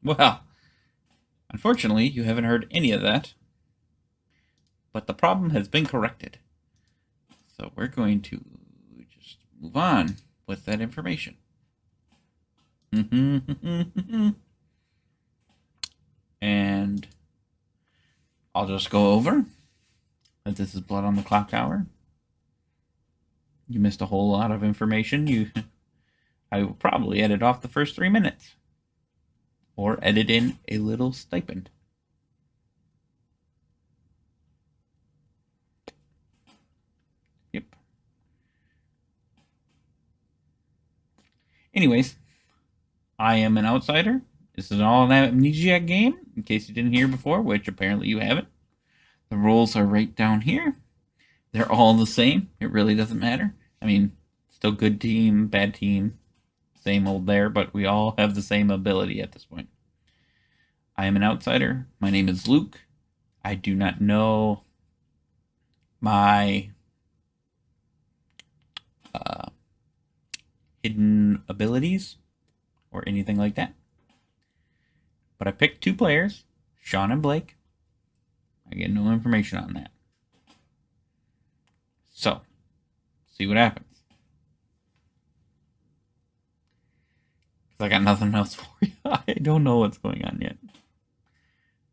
Well, unfortunately, you haven't heard any of that. But the problem has been corrected. So we're going to just move on with that information. And I'll just go over that this is Blood on the Clocktower. You missed a whole lot of information. I will probably edit off the first 3 minutes. Or edit in a little stipend. Yep. Anyways, I am an outsider. This is all an Amnesiac game, in case you didn't hear before, which apparently you haven't. The rules are right down here. They're all the same. It really doesn't matter. I mean, still good team, bad team, same old there, but we all have the same ability at this point. I am an outsider. My name is Luke. I do not know my hidden abilities or anything like that. But I picked 2 players, Sean and Blake. I get no information on that. So, see what happens. Because I got nothing else for you. I don't know what's going on yet.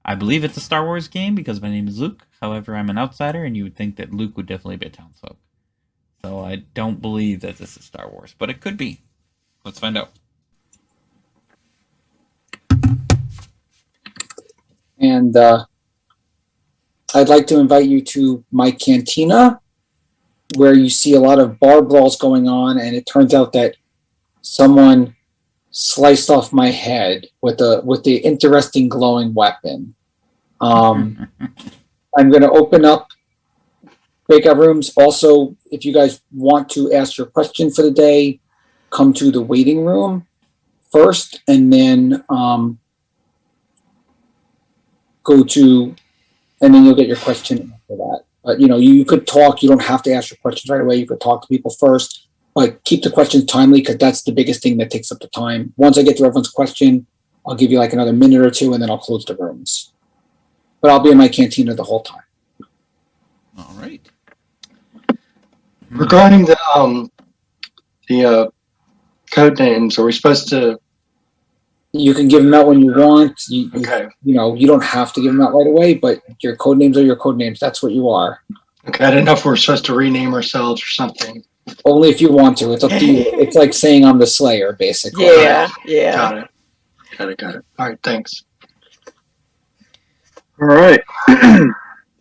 I believe it's a Star Wars game because my name is Luke. However, I'm an outsider, and you would think that Luke would definitely be a townsfolk. So I don't believe that this is Star Wars, but it could be. Let's find out. And I'd like to invite you to my cantina, where you see a lot of bar brawls going on, and it turns out that someone sliced off my head with the interesting glowing weapon. I'm going to open up breakout rooms. Also, if you guys want to ask your question for the day, come to the waiting room first, and then and then you'll get your question after that. But you could talk. You don't have to ask your questions right away. You could talk to people first, but keep the questions timely because that's the biggest thing that takes up the time. Once I get through everyone's question, I'll give you like another minute or 2, and then I'll close the rooms. But I'll be in my cantina the whole time. All right. Regarding the code names, are we supposed to? You can give them out when you want. Okay. You don't have to give them out right away, but your code names are your code names. That's what you are. Okay, I didn't know if we're supposed to rename ourselves or something. Only if you want to. It's up to you. It's like saying I'm the Slayer, basically. Yeah. Got it. All right, thanks. All right.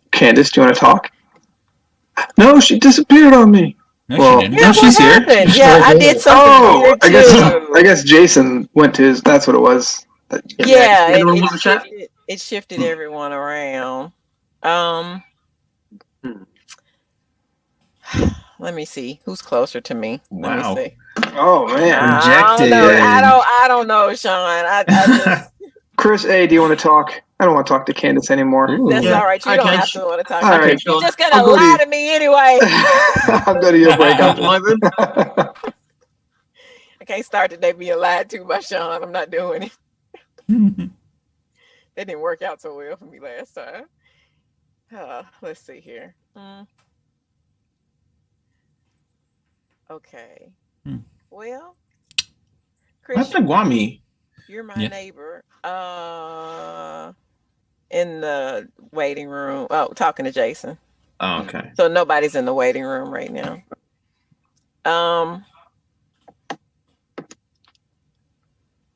Candace, do you want to talk? No, she disappeared on me. No, she didn't. Yeah, No, she's here. Yeah, I did something weird too. I guess Jason went to his. That's what it was. Yeah, it shifted everyone around. Let me see who's closer to me. Wow. Let me see. Oh man, rejected. I don't know, Sean. I just... Chris A, do you want to talk? I don't want to talk to Candace anymore. Ooh. That's all right. You don't have to want to talk. All right. You're just gonna lie to me anyway. I'll go to your breakout. I can't start today being lied to by Sean. I'm not doing it. That didn't work out so well for me last time. Let's see here. Okay. Well, What's the Guami? you're my neighbor. In the waiting room. Oh, talking to Jason. Oh, okay. So nobody's in the waiting room right now.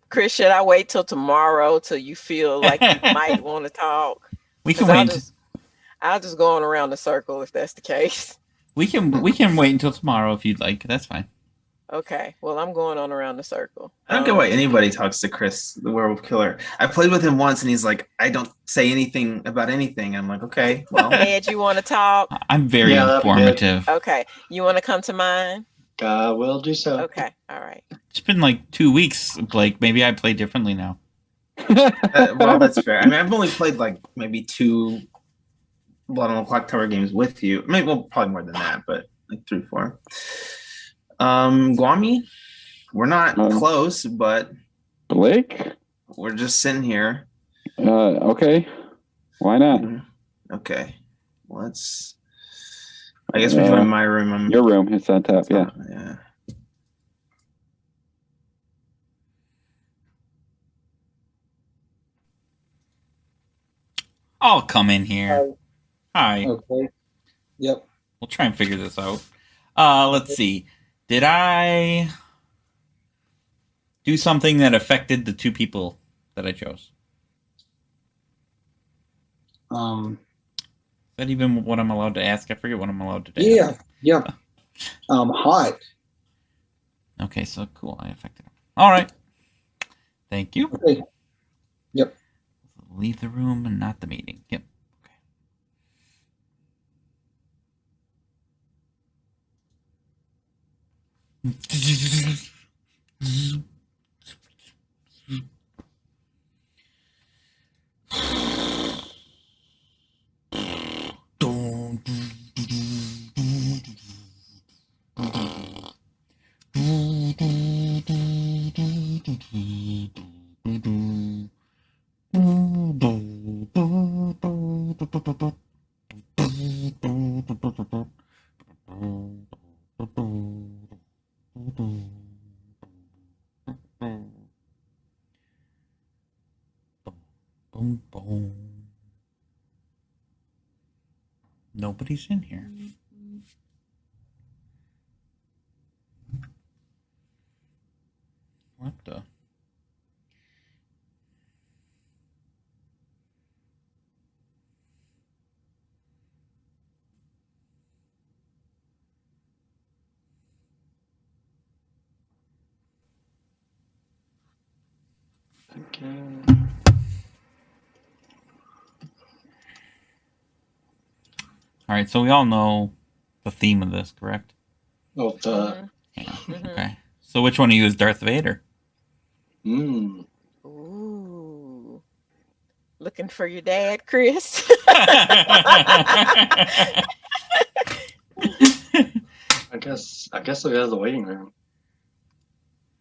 Chris, should I wait till tomorrow till you feel like you might want to talk? We can wait. I'll just go on around the circle if that's the case. We can wait until tomorrow if you'd like. That's fine. Okay. Well, I'm going on around the circle. I don't get why anybody talks to Chris, the werewolf killer. I played with him once, and he's like, "I don't say anything about anything." I'm like, "Okay, well." Ed, you want to talk? I'm very informative. Okay. You want to come to mine? Will do so. Okay. All right. It's been like 2 weeks, Blake. Maybe I play differently now. Well, that's fair. I mean, I've only played like maybe 2 Blood on the Clocktower games with you. Maybe probably more than that, but like 3, 4. Guami, we're not close, but Blake? we're just sitting here. Okay. Why not? Okay. Let's. I guess we join my room. Your room is on top. Yeah. Yeah. I'll come in here. Hi. Okay. Yep. We'll try and figure this out. Let's see. Did I do something that affected the two people that I chose? Is that even what I'm allowed to ask? I forget what I'm allowed to ask. Yeah. Hot. Okay, so cool. I affected him. All right. Thank you. Okay. Yep. Leave the room and not the meeting. Yep. Okay. Boom, boom. Nobody's in here. What the? All right, so we all know the theme of this, correct? Oh, the. Yeah. Mhm. Okay. So which one of you is Darth Vader? Mm. Ooh. Looking for your dad, Chris? I guess I'll go to the waiting room.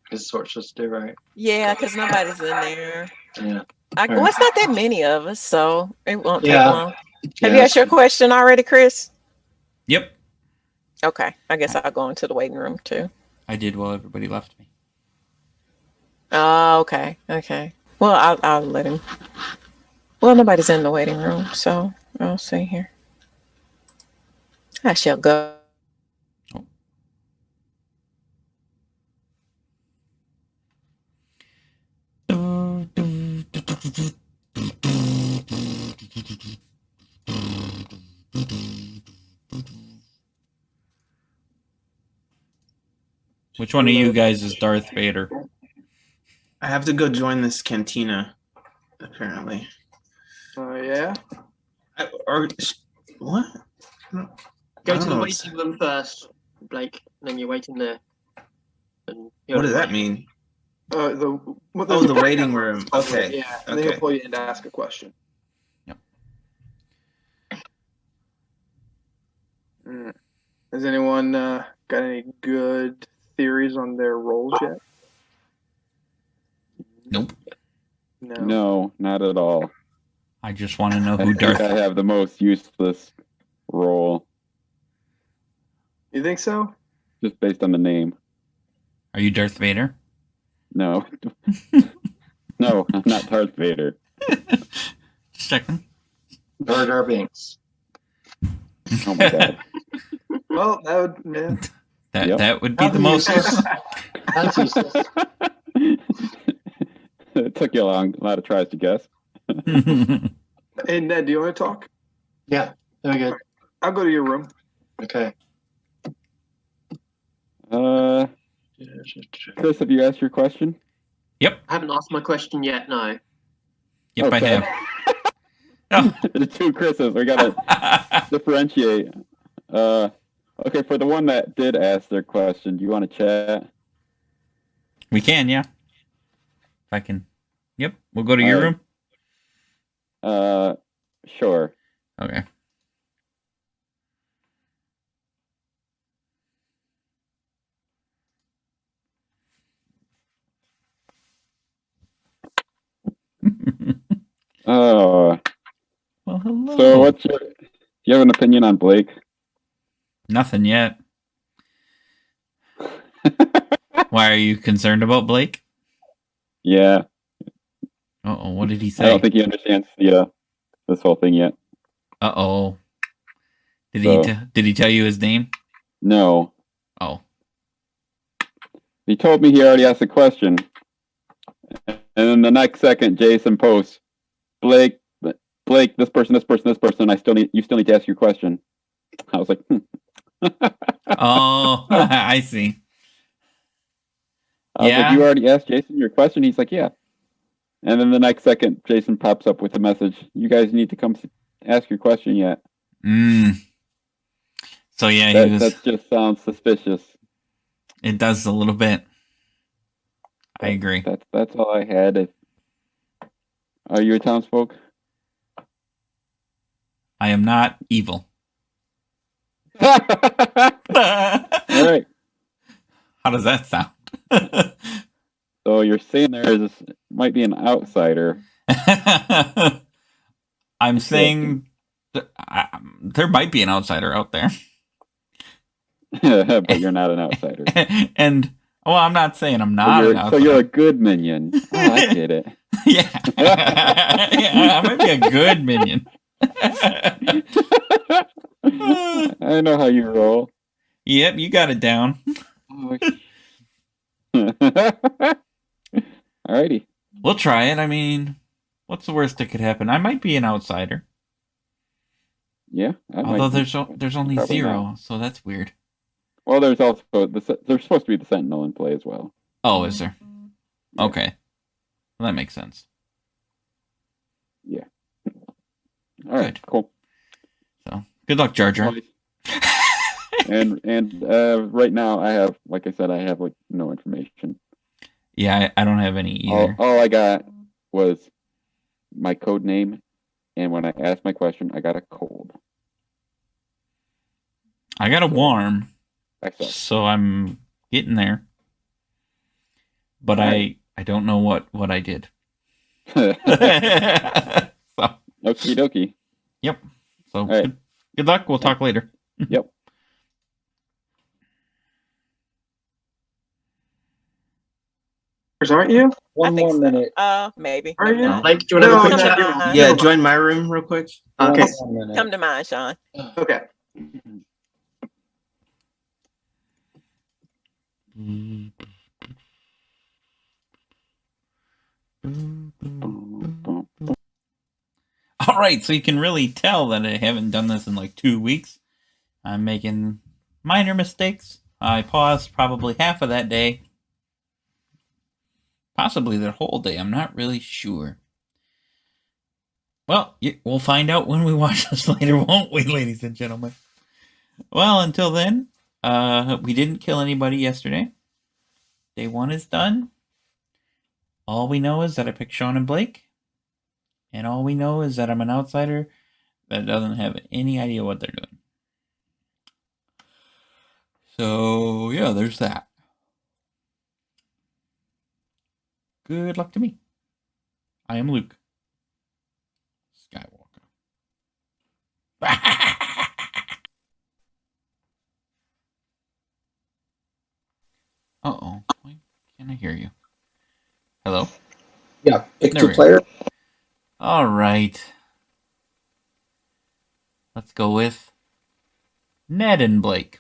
I guess that's what we're supposed to do, right? Yeah, because nobody's in there. Yeah. Well, it's not that many of us, so it won't take Yeah. long. Have you asked your question already, Chris? Yep. Okay, I guess I'll go into the waiting room too. I did while everybody left me. Oh, okay. Well, I'll let him. Well, nobody's in the waiting room, so I'll see here. I shall go. Oh. Which one of you guys is Darth Vader? I have to go join this cantina, apparently. Oh yeah. What? Go I to don't the know waiting room first, Blake, and then you're waiting there. And you're What does that waiting. mean? The waiting room. Okay. Yeah, and then he'll pull you in to ask a question. Yep. Has anyone got any good theories on their roles yet? Nope. No, not at all. I just want to know I who think Darth. I have the most useless role, You think so? just based on the name. Are you Darth Vader? No. No, I'm not Darth Vader. Just checking. Jar Jar Binks. Oh my god. Well, that would, yeah. That would be the most. That's useless. It took you a lot of tries to guess. Hey, Ned, do you want to talk? Yeah, very good. I'll go to your room. Okay. Chris, have you asked your question? Yep. I haven't asked my question yet, no. Yep, Oh, I sorry. have. The two Chris's, we gotta differentiate. Okay, for the one that did ask their question, do you want to chat? We can, yeah. If I can. Yep. We'll go to your room. Sure. Okay. hello. So, what's your? Do you have an opinion on Blake? Nothing yet. Why are you concerned about Blake? Yeah, Uh-oh, what did he I say? don't think he understands the this whole thing yet. Uh-oh. Did So- did he tell you his name? No, Oh. he told me he already asked a question, and then the next second, Jason posts, Blake, this person. You still need to ask your question. I was like, Oh, I see. I was like, Yeah. you already asked Jason your question? He's like, yeah. And then the next second, Jason pops up with a message. You guys need to come ask your question yet. So yeah, That just sounds suspicious. It does a little bit. I agree. That's all I had. Are you a townsfolk? I am not evil. All right. How does that sound? So you're saying might be an outsider. I'm saying there might be an outsider out there. But you're not an outsider. And well, I'm not saying I'm not an outsider. So you're a good minion. Oh, I get it. Yeah. Yeah, I might be a good minion. I know how you roll. Yep, you got it down. Alrighty. We'll try it. I mean, what's the worst that could happen? I might be an outsider. Yeah. Although there's only Probably 0, not. so that's weird. Well, there's also there's supposed to be the Sentinel in play as well. Oh, is there? Yeah. Okay. Well, that makes sense. Yeah. All right. Cool. So, good luck, Jar Jar. and right now I have, like I said, I have like no information. Yeah, I don't have any either. All I got was my code name, and when I asked my question, I got a cold. I got a warm, Excellent. so I'm getting there. But I don't know what I did. So. Okie dokie. Yep. So right. good luck. We'll talk later. Yep. Aren't you? One more minute. Maybe. Are you? Like, do you want to have a quick No, chat? no. Yeah, join my room real quick. Okay. One minute. Come to mine, Sean. Okay. All right, so you can really tell that I haven't done this in like 2 weeks. I'm making minor mistakes. I paused probably half of that day. Possibly the whole day. I'm not really sure. Well, we'll find out when we watch this later, won't we, ladies and gentlemen? Well, until then, we didn't kill anybody yesterday. Day 1 is done. All we know is that I picked Sean and Blake. And all we know is that I'm an outsider that doesn't have any idea what they're doing. So, yeah, there's that. Good luck to me. I am Luke Skywalker. Uh-oh. Why can't I hear you? Hello? Yeah, pick There two we go. player. All right. Let's go with Ned and Blake.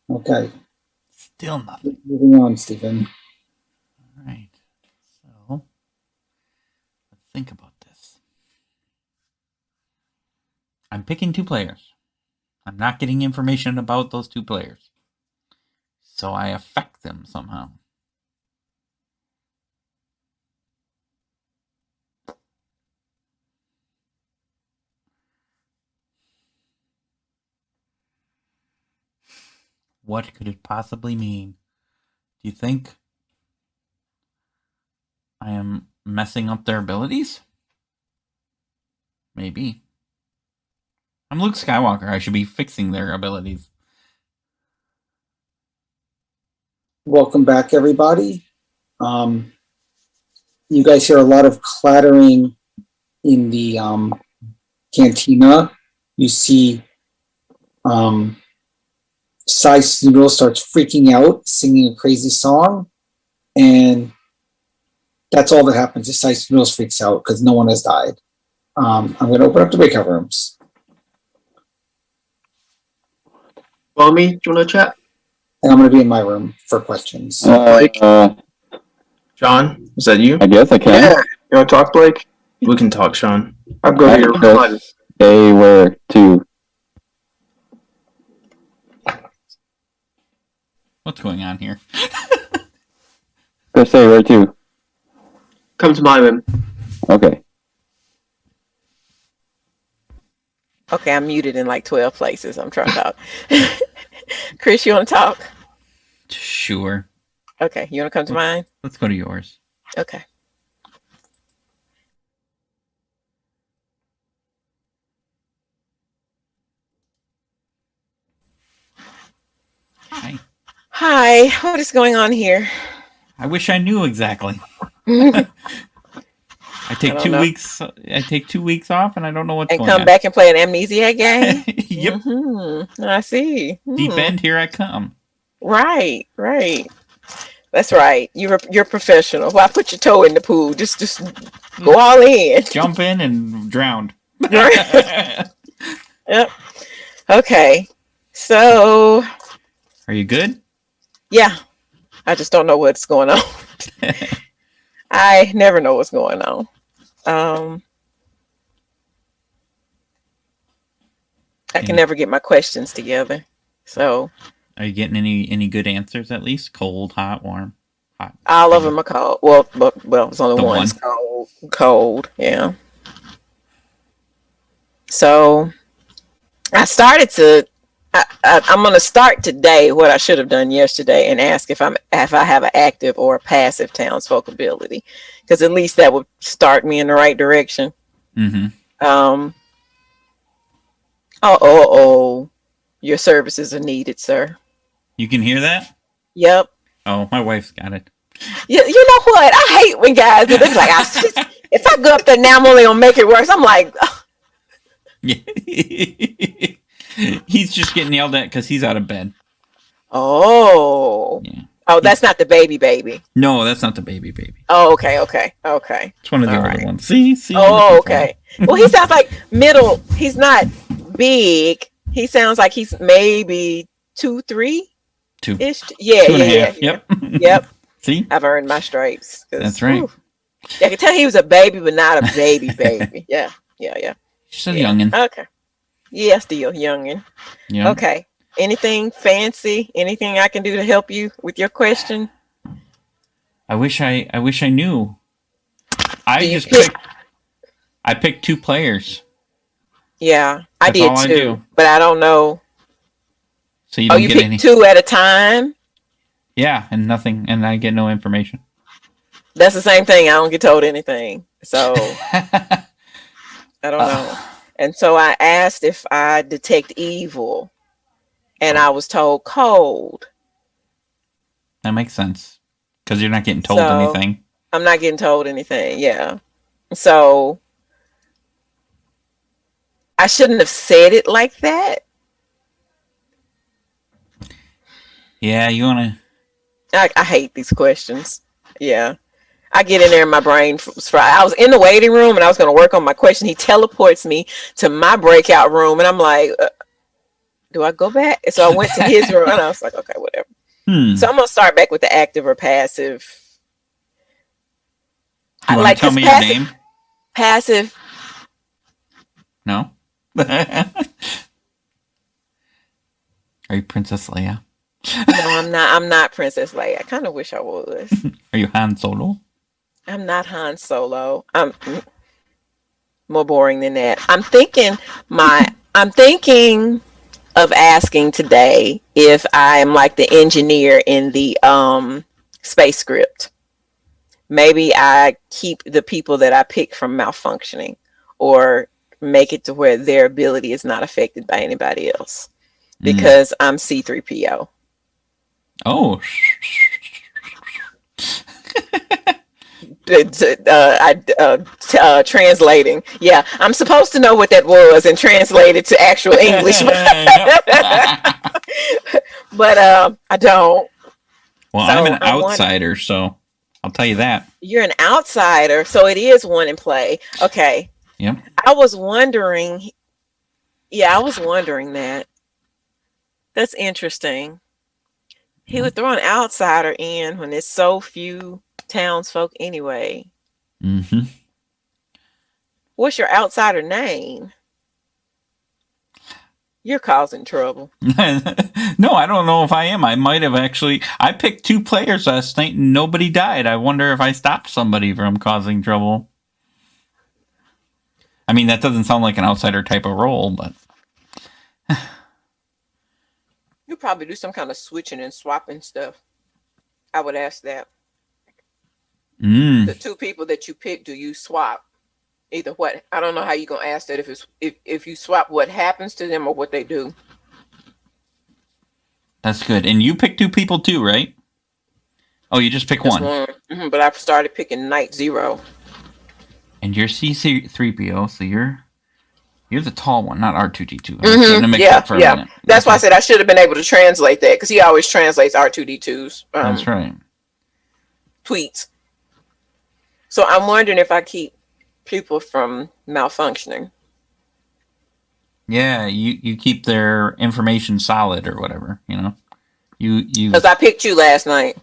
Okay. Still nothing. Moving on, Stephen. All right. So, let's think about this. I'm picking 2 players. I'm not getting information about those 2 players. So I affect them somehow. What could it possibly mean? Do you think I am messing up their abilities? Maybe. I'm Luke Skywalker. I should be fixing their abilities. Welcome back, everybody. You guys hear a lot of clattering in the cantina. You see Size Noodle starts freaking out, singing a crazy song, and that's all that happens. Is Size Noodle freaks out because no one has died. I'm going to open up the breakout rooms. Barmy, do you want to chat? And I'm going to be in my room for questions. Sean, is that you? I guess I can. Yeah. You want to talk, Blake? We can talk, Sean. I'll go to your room. Press A where to. What's going on here? Press A where to. Come to my room. Okay. Okay, I'm muted in like 12 places. I'm trying to talk. Chris, you want to talk? Sure. Okay, you want to come to mine? Let's go to yours. Okay. Hi. Hi, what is going on here? I wish I knew exactly. And I take 2 weeks. I take 2 weeks off, and I don't know what's going come on. back and play an Amnesiac game? Yep. I see. Deep end, here I come. Right. That's right. You're professional. Why put your toe in the pool? Just go all in. Jump in and drowned. Yep. Okay. So. Are you good? Yeah. I just don't know what's going on. I never know what's going on. I can never get my questions together. So. Are you getting any good answers at least? Cold, hot, warm, hot. All of them are cold. Well, it's only The one's one. cold. Yeah. So I started to. I'm going to start today what I should have done yesterday and ask if I have an active or a passive townsfolk ability, because at least that would start me in the right direction. Mm-hmm. Your services are needed, sir. You can hear that? Yep. Oh, my wife's got it. You know what? I hate when guys do this. Like, if I go up there now, I'm only gonna make it worse. I'm like, Yeah. He's just getting yelled at because he's out of bed. oh, Yeah. Oh, that's not the baby. No, that's not the baby. Oh, okay. It's one of the All older right. ones. See. Oh, okay. Well, he sounds like middle. He's not big. He sounds like he's maybe 2, 3 2. ish. Yeah, 2.5. yeah. Yep. Yep. See? I've earned my stripes. That's right. Whew, I can tell he was a baby, but not a baby. Yeah. Just a youngin'. Okay. Yeah, still youngin'. Yeah. Okay. Anything fancy? Anything I can do to help you with your question? I wish I knew. I picked 2 players. Yeah, I That's did all I too, do. but I don't know. So you don't you get picked any. 2 at a time? Yeah, and nothing, and I get no information. That's the same thing. I don't get told anything. So I don't know. And so I asked if I detect evil, and I was told cold. That makes sense. Because you're not getting told So, anything. I'm not getting told anything. Yeah. So I shouldn't have said it like that. Yeah, you want to... I hate these questions. Yeah. I get in there and my brain was fried. I was in the waiting room and I was going to work on my question. He teleports me to my breakout room and I'm like, do I go back? And so I went to his room and I was like, okay, whatever. So I'm going to start back with the active or passive. You want to tell me your name? Passive. No? Are you Princess Leia? No, I'm not Princess Leia. I kind of wish I was. Are you Han Solo? I'm not Han Solo. I'm more boring than that. I'm thinking of asking today if I'm like the engineer in the space script. Maybe I keep the people that I pick from malfunctioning or make it to where their ability is not affected by anybody else because I'm C3PO. Oh. Translating. Yeah, I'm supposed to know what that was and translate it to actual English, but I don't. Well, So I'm an I'm wondering- outsider, so I'll tell you that. You're an outsider, so it is one in play. Okay. Yep. I was wondering. Yeah, I was wondering that. That's interesting. He would throw an outsider in when there's so few townsfolk anyway. Mm-hmm. What's your outsider name? You're causing trouble. No, I don't know if I am. I might have actually. I picked 2 players last night and nobody died. I wonder if I stopped somebody from causing trouble. I mean, that doesn't sound like an outsider type of role, but. You probably do some kind of switching and swapping stuff. I would ask that. The 2 people that you pick, do you swap? Either what? I don't know how you're gonna ask that if you swap what happens to them or what they do. That's good. And you picked 2 people too, right? Oh, you just pick Just one. one. But I've started picking Night Zero. And you're C3PO, so you're the tall one, not R2D2. Yeah. That's why I said I should have been able to translate that because he always translates R2D2's. That's right. Tweets. So I'm wondering if I keep people from malfunctioning. Yeah, you keep their information solid or whatever, you know. You Because I picked you last night.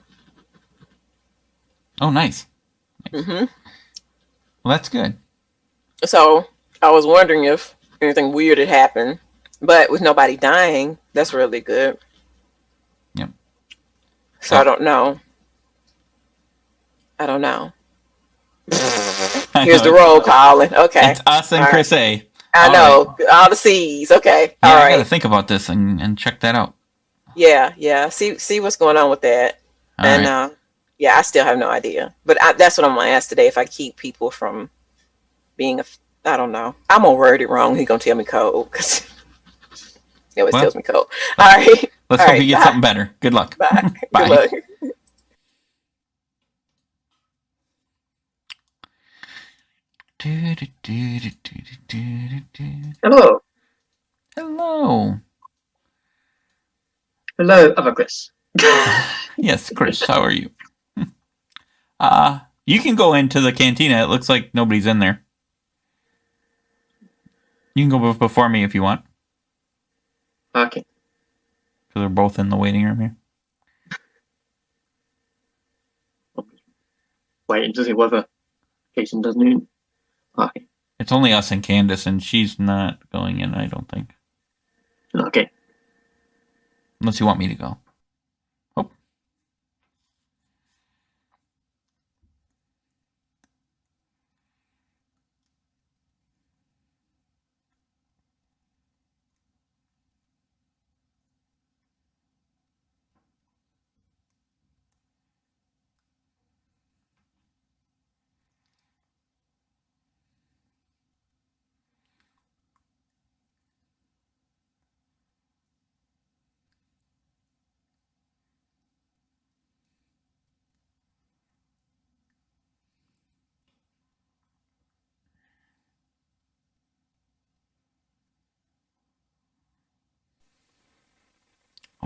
Oh, nice. Mm-hmm. Well, that's good. So I was wondering if anything weird had happened, but with nobody dying, that's really good. Yep. So I don't know. Here's the roll calling. Okay. It's us and All Chris right. A. I All know. right. All the C's. Okay. Yeah, All I right. gotta think about this and check that out. Yeah. See what's going on with that. All and right. yeah, I still have no idea. But that's what I'm gonna ask today. If I keep people from being I don't know. I'm gonna word it wrong. He's gonna tell me code because he always tells me code. All right. Let's hope you get something better. Good luck. Bye. Bye. Good luck. Hello. Hello. Hello, other Chris. Yes, Chris, how are you? You can go into the cantina. It looks like nobody's in there. You can go before me if you want. Okay. Because they're both in the waiting room here. Waiting to see whether Jason does noon. Okay. It's only us and Candace, and she's not going in, I don't think. Okay. Unless you want me to go. Oh.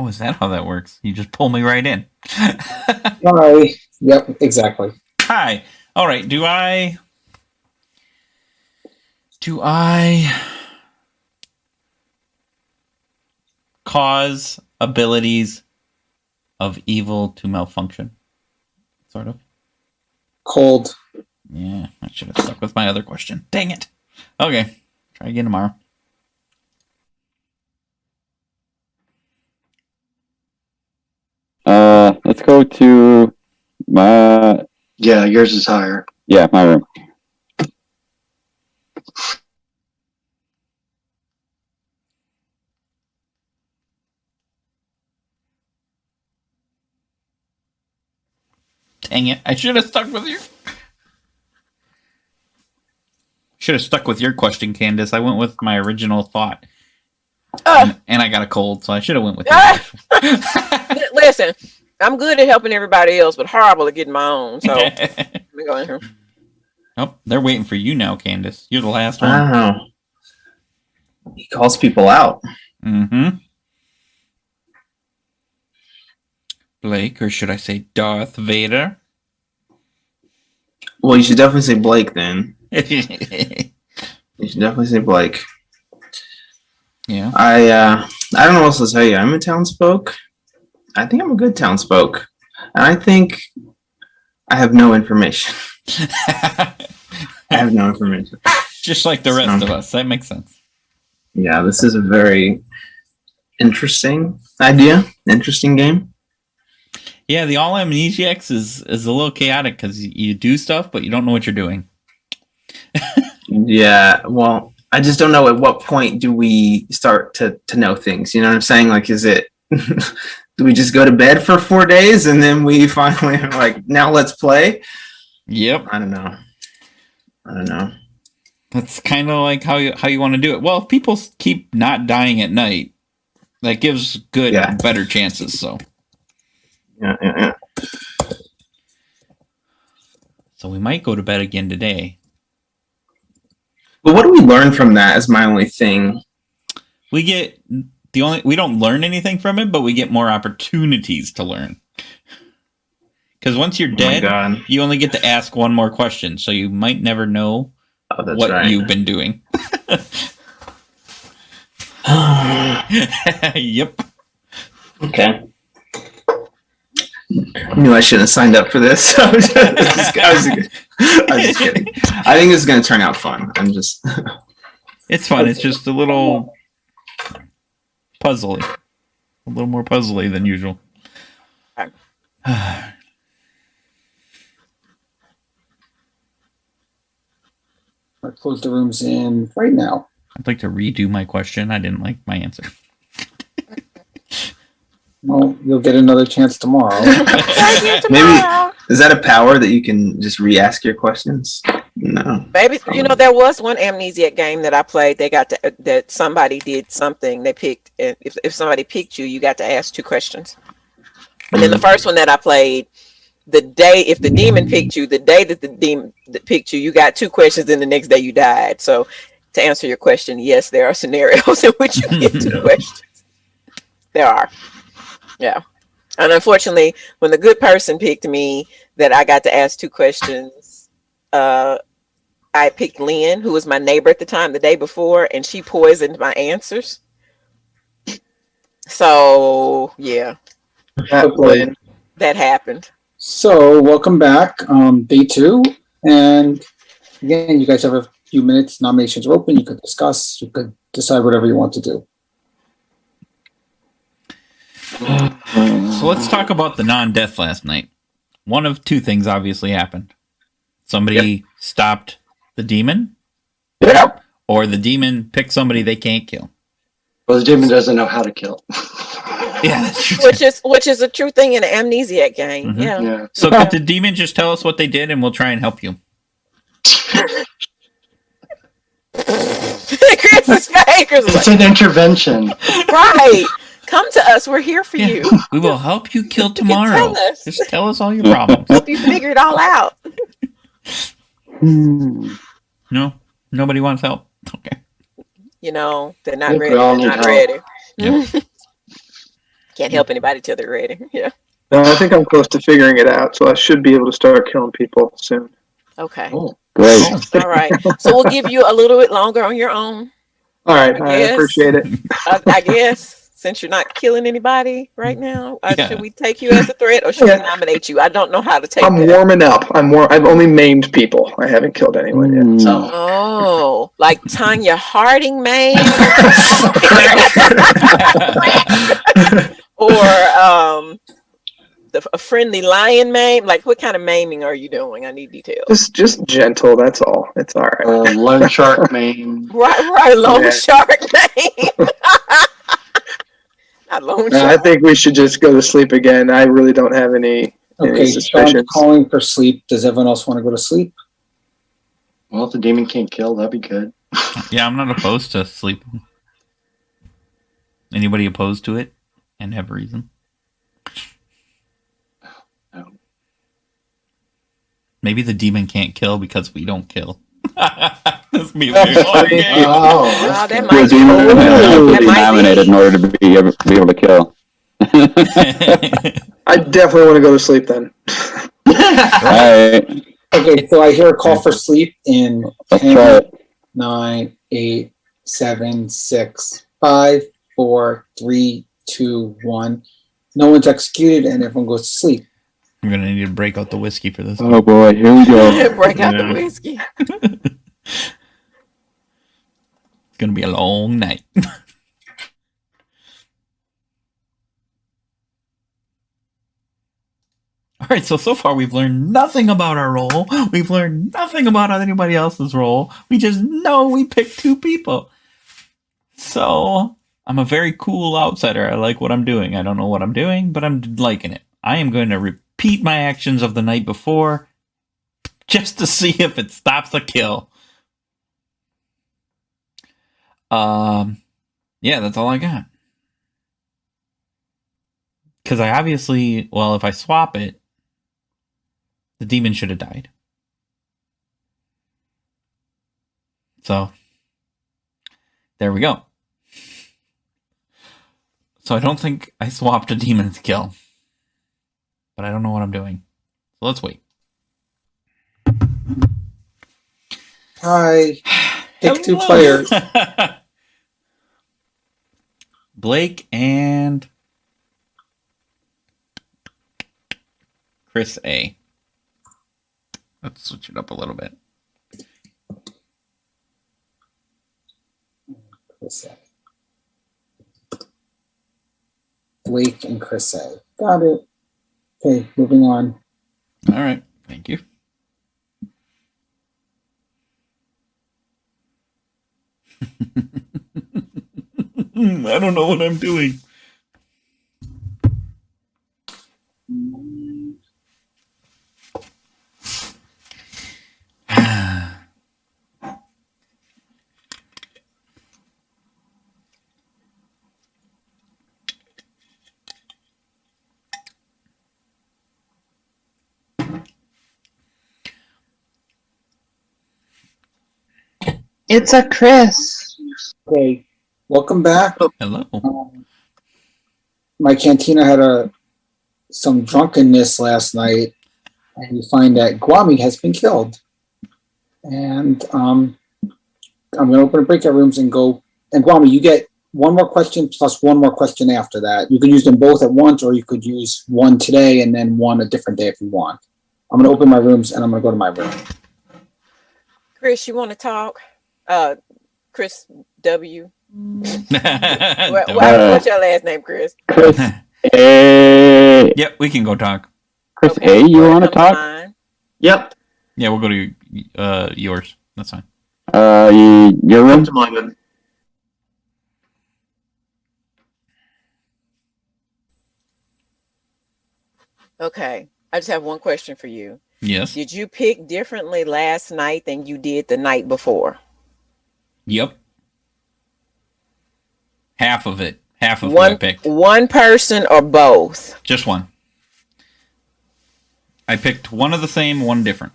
Oh, is that how that works? You just pull me right in. Hi. Yep, exactly. Hi. All right. Do I cause abilities of evil to malfunction? Sort of. Cold. Yeah, I should have stuck with my other question. Dang it. Okay. Try again tomorrow. Let's go to my. Yeah, yours is higher. Yeah, my room. Dang it. I should have stuck with you. Should have stuck with your question, Candace. I went with my original thought. Uh, And I got a cold, so I should have went with your question. Listen, I'm good at helping everybody else, but horrible at getting my own. So let me go in here. Oh, they're waiting for you now, Candace. You're the last one. Wow. He calls people out. Mm-hmm. Blake, or should I say Darth Vader? Well, you should definitely say Blake then. You should definitely say Blake. Yeah. I don't know what else to tell you. I'm a townsfolk. I think I'm a good townsfolk. And I think I have no information. I have no information. Just like the rest of us. That makes sense. Yeah, this is a very interesting idea. Interesting game. Yeah, the all amnesiacs is a little chaotic because you do stuff, but you don't know what you're doing. Yeah, well, I just don't know at what point do we start to know things. You know what I'm saying? Like, is it, do we just go to bed for 4 days and then we finally are like, now let's play? Yep. I don't know. That's kind of like how you want to do it. Well, if people keep not dying at night, that gives better chances. So. Yeah. So we might go to bed again today. But what do we learn from that is my only thing. We don't learn anything from it, but we get more opportunities to learn. Because once you're dead, you only get to ask one more question, so you might never know what you've been doing. Yep. Okay. I knew I shouldn't have signed up for this. I was just kidding. I think this is going to turn out fun. It's fun. It's just a little puzzly. A little more puzzly than usual. I close the rooms in right now. I'd like to redo my question. I didn't like my answer. Well, you'll get another chance tomorrow. Maybe is that a power that you can just re-ask your questions? No. Maybe there was one Amnesiac game that I played. They got that somebody did something. They picked, and if somebody picked you, you got to ask 2 questions. And then the first one that I played, if the demon picked you, the day that the demon picked you, you got 2 questions. Then the next day you died. So to answer your question, yes, there are scenarios in which you get 2 questions. There are. Yeah. And unfortunately, when the good person picked me, that I got to ask 2 questions, I picked Lynn, who was my neighbor at the time the day before, and she poisoned my answers. So, yeah. That happened. So, welcome back. Day 2. And again, you guys have a few minutes. Nominations are open. You could discuss. You could decide whatever you want to do. So let's talk about the non-death last night. One of 2 things obviously happened. Somebody stopped the demon. Yep. Or the demon picked somebody they can't kill. Well, the demon doesn't know how to kill. Yeah, that's true. Which is a true thing in an Amnesiac game. Mm-hmm. Yeah. So could the demon just tell us what they did and we'll try and help you? Chris's face. It's an intervention. Right. Come to us. We're here for you. We will help you kill tomorrow. Tell us. Just tell us all your problems. Help you figure it all out. No? Nobody wants help? Okay. They're not think ready. we all They're need not help. ready. Yep. Can't help anybody till they're ready. Yeah. No, I think I'm close to figuring it out, so I should be able to start killing people soon. Okay. Oh. Great. All right. So we'll give you a little bit longer on your own. All right, I Yes. appreciate it. I guess. Since you're not killing anybody right now, Yeah. should we take you as a threat or should we nominate you? I don't know how to take I'm that. warming up. I've only maimed people. I haven't killed anyone yet. So, Oh, like Tanya Harding made, or a friendly lion maim. Like, what kind of maiming are you doing? I need details. Just gentle. That's all. It's all right. lone shark main. Right, lone Yeah. shark maim. Not lone I shark. think we should just go to sleep again. I really don't have any Okay, Sean's suspicions. calling for sleep. Does everyone else want to go to sleep? Well, if the demon can't kill, that'd be good. Yeah, I'm not opposed to sleeping. Anybody opposed to it and have a reason? No. Maybe the demon can't kill because we don't kill. This be a very long game. Oh, Oh, that's that good. might Your be demon cool. has to That be might nominated be. in order to be able to kill. I definitely want to go to sleep then. Alright, Okay, so I hear a call for sleep in let's 10, try it. 9, 8, 7, 6, 5, 4, 3, 2, 1. No one's executed and everyone goes to sleep. I'm gonna need to break out the whiskey for this. Oh boy, here we go. Break out the Yeah. whiskey. It's gonna be a long night. Alright, so far we've learned nothing about our role. We've learned nothing about anybody else's role. We just know we picked 2 people. So, I'm a very cool outsider. I like what I'm doing. I don't know what I'm doing, but I'm liking it. I am going to repeat my actions of the night before just to see if it stops a kill. Yeah, that's all I got. Because I obviously, well, if I swap it, the demon should have died. So, there we go. So I don't think I swapped a demon's kill. But I don't know what I'm doing. So let's wait. Hi. Pick 2 Hello. players. Blake and Chris A. Let's switch it up a little bit. Blake and Chris A. Got it. Okay, moving on. All right. Thank you. I don't know what I'm doing. It's a Chris. Okay, welcome back. Hello. My cantina had some drunkenness last night, and we find that Guami has been killed. And I'm going to open the breakout rooms and go. And Guami, you get one more question plus one more question after that. You can use them both at once, or you could use one today and then one a different day if you want. I'm going to open my rooms and I'm going to go to my room. Chris, you want to talk? Chris W. What's your last name, Chris? Chris A. Yep, we can go talk. Chris Okay, A, you wanna want to come talk? mine? Yep. Yeah, we'll go to yours. That's fine. Your Come room? to mine then. Okay, I just have one question for you. Yes. Did you pick differently last night than you did the night before? Yep. Half of it. Half of what I picked. One person or both? Just one. I picked one of the same, one different.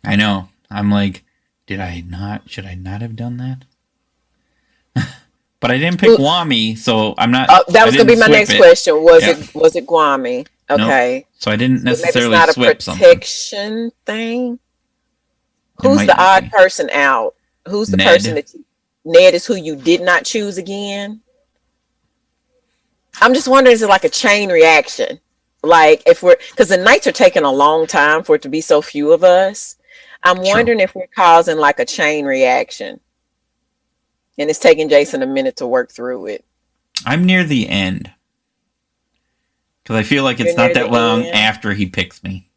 I know. I'm like, should I not have done that? But I didn't pick Guami, so I'm not. That was gonna be my next question. Was it Guami? Okay. Nope. So I didn't necessarily maybe it's not swip a something. protection thing. Who's might the not odd be. person out? Who's the Ned. person that Ned is who you did not choose again? I'm just wondering, is it like a chain reaction? Like if because the nights are taking a long time for it to be so few of us. I'm wondering if we're causing like a chain reaction. And it's taking Jason a minute to work through it. I'm near the end. Because I feel like it's You're not near that the long end? after he picks me.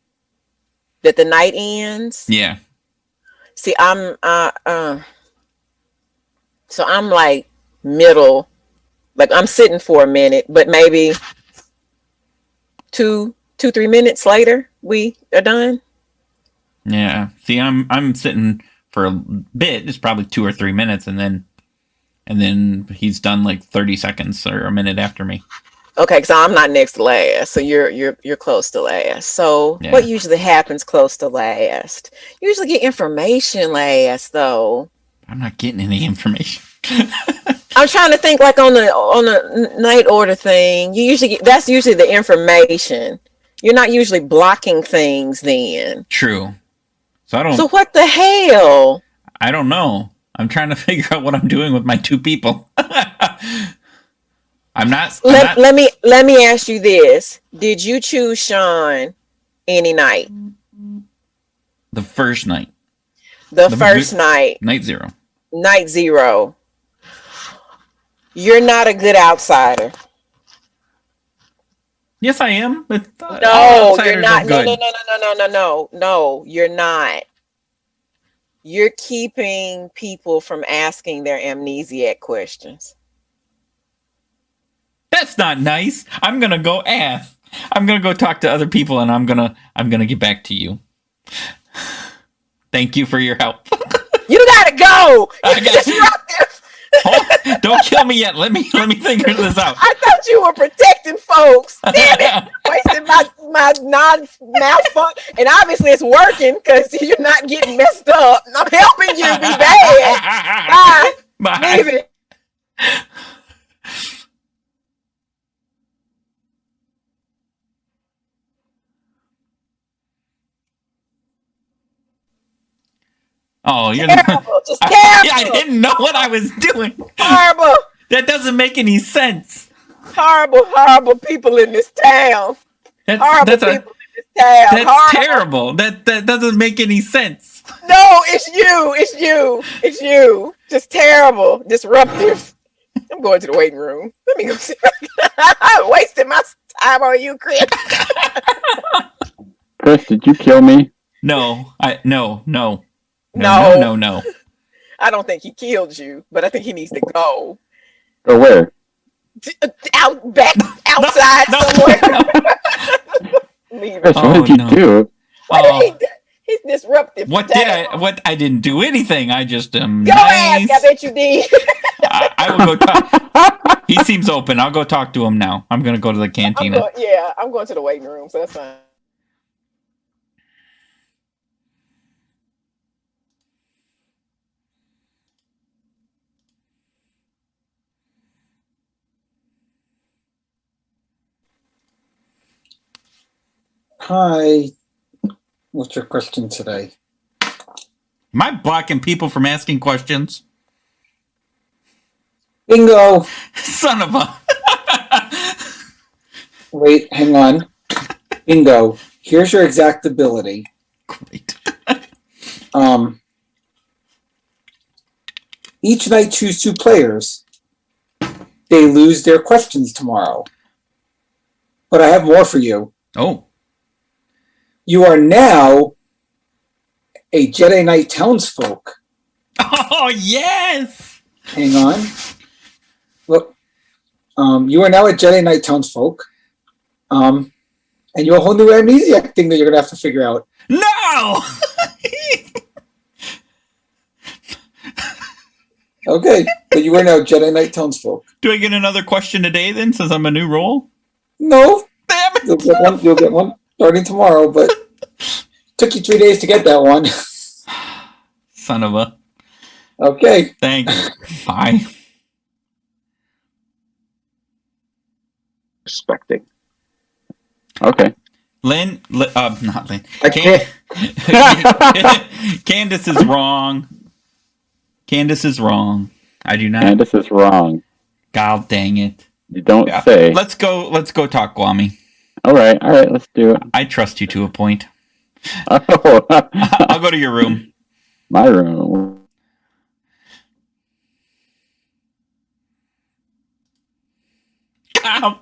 That the night ends? Yeah. See, I'm so I'm like middle, like I'm sitting for a minute, but maybe two 2-3 minutes later, we are done. Yeah. See, I'm sitting for a bit. It's probably 2 or 3 minutes, and then he's done like 30 seconds or a minute after me. Okay, because I'm not next to last, so you're close to last. So Yeah. what usually happens close to last? You usually get information last, though. I'm not getting any information. I'm trying to think, like on the night order thing. That's usually the information. You're not usually blocking things then. True. So So what the hell? I don't know. I'm trying to figure out what I'm doing with my 2 people. Let me ask you this: did you choose Sean any night? The first night. The first night. Night 0. Night 0. You're not a good outsider. Yes, I am. But No, you're not. No, you're not. You're keeping people from asking their amnesiac questions. That's not nice. I'm gonna go ask. I'm gonna go talk to other people, and I'm gonna get back to you. Thank you for your help. You gotta go. You're disruptive. Don't kill me yet. Let me figure this out. I thought you were protecting folks. Damn it! Wasting my non-mouth fun, and obviously it's working because you're not getting messed up. I'm helping you be bad. Bye. Leave it. Oh, you're terrible. Just terrible. I didn't know what I was doing. Horrible. That doesn't make any sense. Horrible people in this town. That's terrible. That doesn't make any sense. No, it's you. Just terrible, disruptive. I'm going to the waiting room. Let me go see. I'm wasting my time on you, Chris. Chris, did you kill me? No. No. I don't think he killed you, but I think he needs to go. Go where? Outside somewhere. Chris, what did you do? He's disruptive. What I didn't do anything. I just am Go nice. ask. I bet you did. I will go talk. He seems open. I'll go talk to him now. I'm gonna go to the cantina. I'm going to the waiting room, so that's fine. Hi. What's your question today? Am I blocking people from asking questions? Bingo. Son of a. Wait, hang on. Bingo. Here's your exact ability. Great. Each night choose 2 players. They lose their questions tomorrow. But I have more for you. Oh. You are now a Jedi Knight townsfolk. Oh, yes! Hang on. Look. You are now a Jedi Knight townsfolk. And you have a whole new amnesiac thing that you're going to have to figure out. No! Okay. But you are now Jedi Knight townsfolk. Do I get another question today then, since I'm a new role? No. Damn it! You'll get one starting tomorrow, but took you 3 days to get that one. Son of a. Okay. Thanks. Bye. Respecting. Okay. Not Lynn. I can't. Candace is wrong. Candace is wrong. I do not. Candace is wrong. God dang it. You don't say. Let's go talk, Guami. All right, let's do it. I trust you to a point. Oh. I'll go to your room. My room. Oh,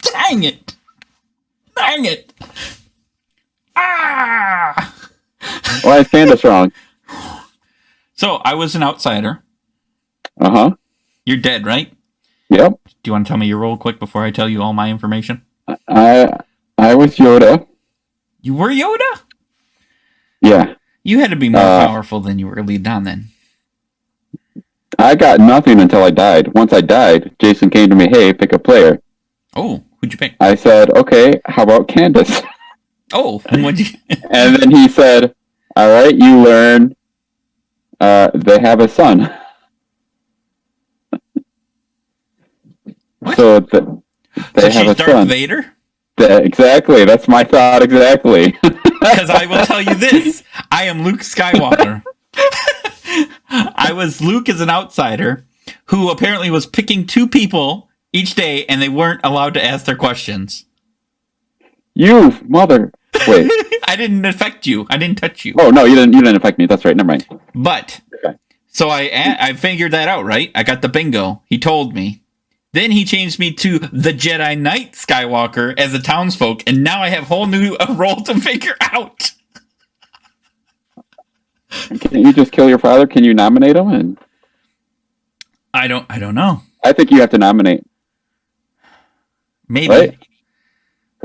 dang it. Dang it. Ah! Why is Candace wrong? So, I was an outsider. Uh-huh. You're dead, right? Yep. Do you want to tell me your role quick before I tell you all my information? I I was Yoda. You were Yoda? Yeah. You had to be more powerful than you were leading on then. I got nothing until I died. Once I died, Jason came to me, hey, pick a player. Oh, who'd you pick? I said, okay, how about Candace? Oh, what'd you... And then he said, all right, you learn they have a son. What? So So they have she's a Darth son. Vader? Exactly. That's my thought exactly. Because I will tell you this. I am Luke Skywalker. I was Luke as an outsider who apparently was picking 2 people each day and they weren't allowed to ask their questions. You mother. Wait. I didn't affect you. I didn't touch you. Oh no, you didn't affect me. That's right. Never mind. But Okay. so I figured that out, right? I got the bingo. He told me. Then he changed me to the Jedi Knight Skywalker as a townsfolk, and now I have a whole new role to figure out. Can't you just kill your father? Can you nominate him? And I don't know. I think you have to nominate. Maybe. Right?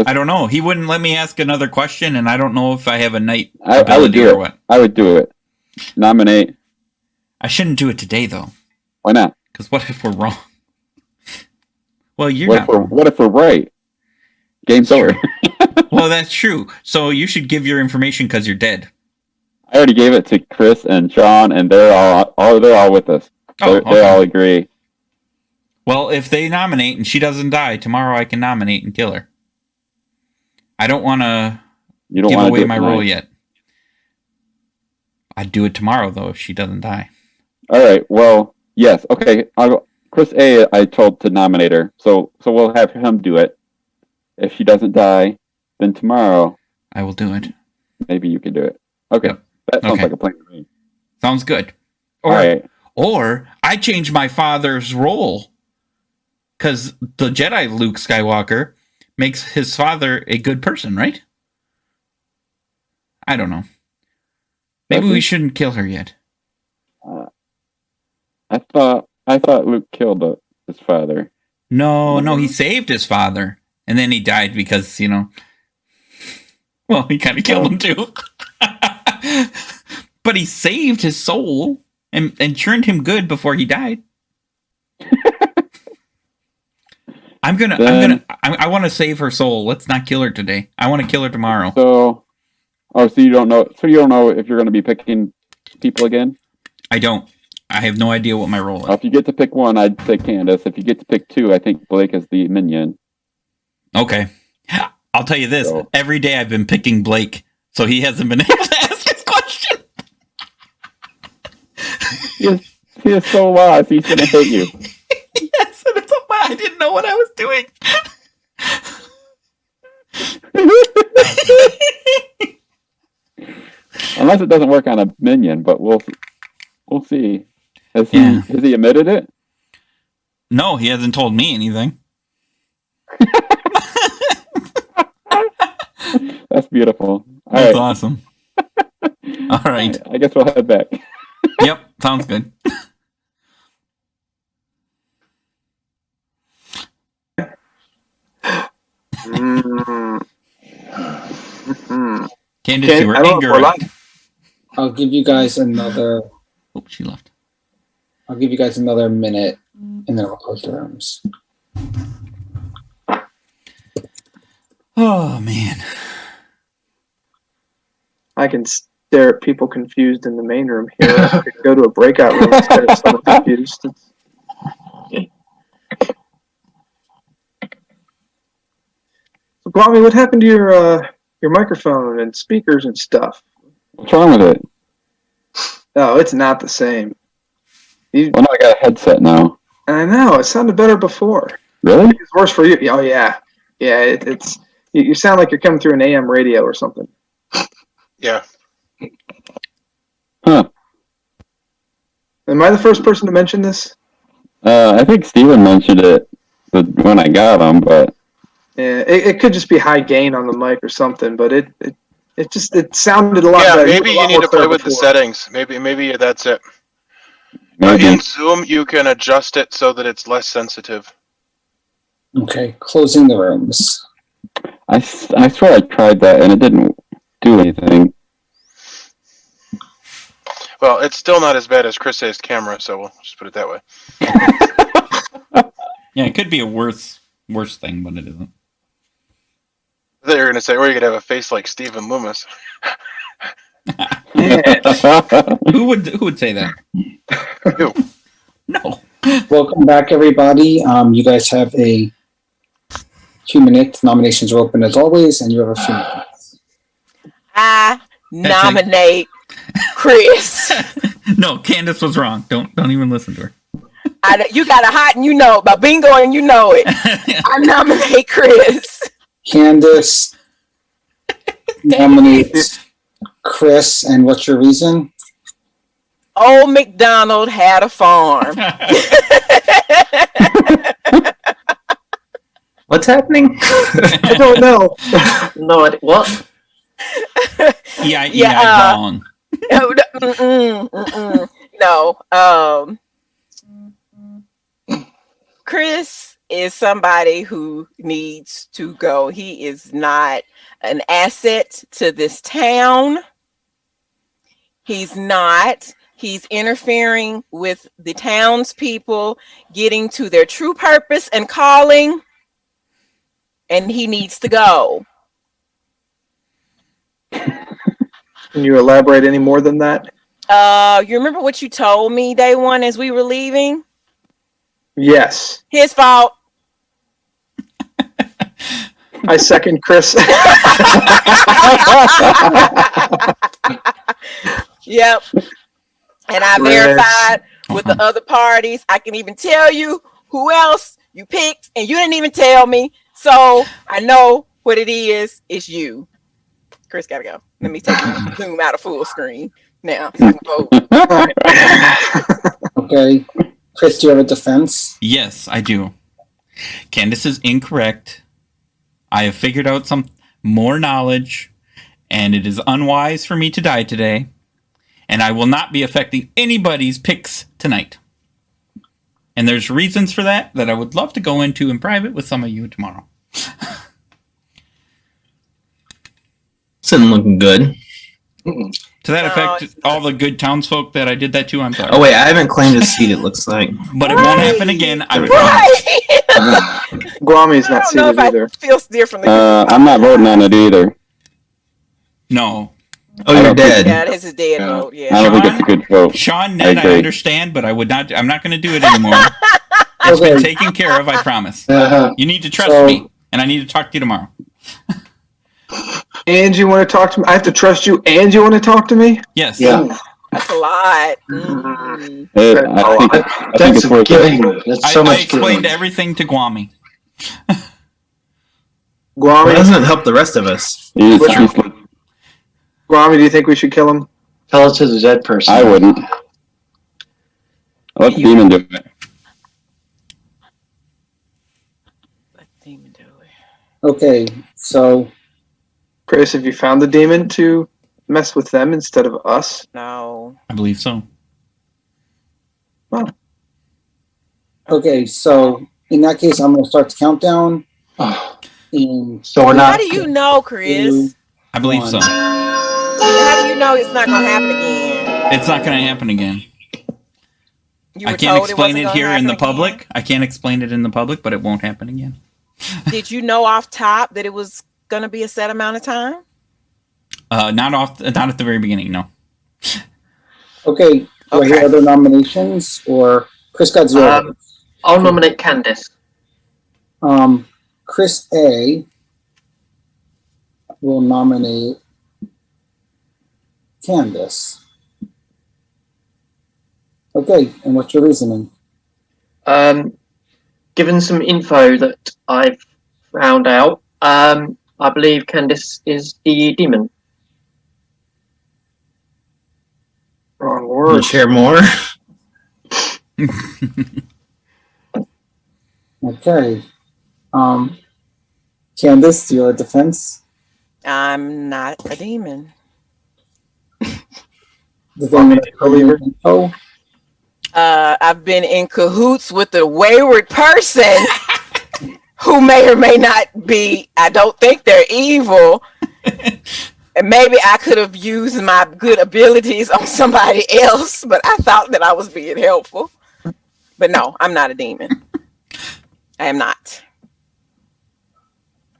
I don't know. He wouldn't let me ask another question, and I don't know if I have a knight I would ability do or it. what. I would do it. Nominate. I shouldn't do it today, though. Why not? Because what if we're wrong? Well, you're not wrong. What if we're right? Game's over. Well, that's true. So you should give your information because you're dead. I already gave it to Chris and Sean, and they're all with us. Oh, They okay. all agree. Well, if they nominate and she doesn't die, tomorrow I can nominate and kill her. I don't want to You don't give want to away do it my tonight. role yet. I'd do it tomorrow, though, if she doesn't die. All right. Well, yes. Okay. Chris A. I told to nominate her, so we'll have him do it. If she doesn't die, then tomorrow I will do it. maybe you can do it. Okay. Yep. That sounds Okay. like a plan to me. Sounds good. All right. Or I changed my father's role because the Jedi Luke Skywalker makes his father a good person, right? I don't know. Maybe Okay. we shouldn't kill her yet. I thought Luke killed his father. No, he saved his father. And then he died because, well, he kind of killed him too. But he saved his soul and turned him good before he died. I want to save her soul. Let's not kill her today. I want to kill her tomorrow. So you don't know. So you don't know if you're going to be picking people again. I don't. I have no idea what my role Well, is. if you get to pick one, I'd say Candace. If you get to pick 2, I think Blake is the minion. Okay. I'll tell you this. So- Every day I've been picking Blake, so he hasn't been able to ask his question. He is so lost. He's going to hate you. Yes, and it's why I didn't know what I was doing. Unless it doesn't work on a minion, but we'll see. Has he admitted it? No, he hasn't told me anything. That's beautiful. All That's right. awesome. All right. I guess we'll head back. Yep, sounds good. Candace, you were I don't know if we're incorrect. live. I'll give you guys another. Oh, she left. I'll give you guys another minute, and then I'll close the rooms. Oh, man. I can stare at people confused in the main room here. I could go to a breakout room and stare at someone confused. So, Blommy, what happened to your microphone and speakers and stuff? What's wrong with it? Oh, it's not the same. Well, no, I got a headset now. I know, it sounded better before. Really? It's worse for you. Oh, yeah. Yeah, it's you sound like you're coming through an AM radio or something. Yeah. Huh. Am I the first person to mention this? I think Steven mentioned it when I got him, but Yeah, it could just be high gain on the mic or something, but it sounded a lot Yeah, better. maybe A you lot need more to play clear with the before. settings. Maybe that's it. maybe. In Zoom, you can adjust it so that it's less sensitive. Okay, closing the rooms. I swear I tried that and it didn't do anything. Well, it's still not as bad as Chris' camera, so we'll just put it that way. Yeah, it could be a worse thing, but it isn't. I thought you were going to say, or you could have a face like Stephen Loomis. Who would say that? Who? No. Welcome back, everybody. You guys have a few minutes. Nominations are open as always, and you have a few minutes. I nominate Chris. No, Candace was wrong. Don't even listen to her. You got a hot and you know it, but bingo and you know it. I nominate Chris. Candace nominates Chris, and what's your reason? Old MacDonald had a farm. What's happening? I don't know. No, what? Yeah, wrong. No. Chris is somebody who needs to go. He is not an asset to this town. He's not. He's interfering with the townspeople getting to their true purpose and calling, and he needs to go. Can you elaborate any more than that? You remember what you told me day one as we were leaving? Yes. His fault. I second Chris. Yep. And I verified with the other parties. I can even tell you who else you picked, and you didn't even tell me. So I know what it is. It's you. Chris gotta go. Let me take zoom out of full screen now. So I can vote. Okay. Chris, do you have a defense? Yes, I do. Candace is incorrect. I have figured out some more knowledge, and it is unwise for me to die today, and I will not be affecting anybody's picks tonight. And there's reasons for that I would love to go into in private with some of you tomorrow. This isn't looking good. To that effect, all the good townsfolk that I did that to, I'm sorry. Oh wait, I haven't claimed a seat, it looks like. But it won't happen again. I promise. Guami's not seated either. Feels differently. I'm not voting on it either. No. Oh, you're dead. Yeah, this is dead vote. Yeah. I don't think it's a good vote. Sean, Ned, I understand, but I'm not going to do it anymore. It's been taken care of, I promise. You need to trust me, and I need to talk to you tomorrow. And you want to talk to me? I have to trust you, and you want to talk to me? Yes. Yeah. That's a lot. I think it's worth it. That's so I much explained giving. everything to Guami. Well, it Guami, doesn't help the rest of us. He's Guami, do you think we should kill him? Tell it to the dead person. I wouldn't. Let the demon do it. Let the demon do it. Okay, so Chris, have you found the demon to mess with them instead of us? No. I believe so. okay, so in that case, I'm going to start the countdown. So we're not. How do you know, Chris? I believe so. How do you know it's not going to happen again? It's not going to happen again. You I were can't told it explain wasn't it gonna here in happen the again? public. I can't explain it in the public, but it won't happen again. Did you know off top that it was going to be a set amount of time? Not at the very beginning, no. Okay, do I hear Okay. other nominations? Or Chris got zero. I'll nominate Candace. Chris A will nominate Candace. Okay, and what's your reasoning? Given some info that I've found out, I believe Candace is the demon. Wrong Can you word. share more? Okay. Candace, do you have a defense? I'm not a demon. The thing that believer info? I've been in cahoots with a wayward person who may or may not be, I don't think they're evil. And maybe I could have used my good abilities on somebody else, but I thought that I was being helpful. But no, I'm not a demon. I am not.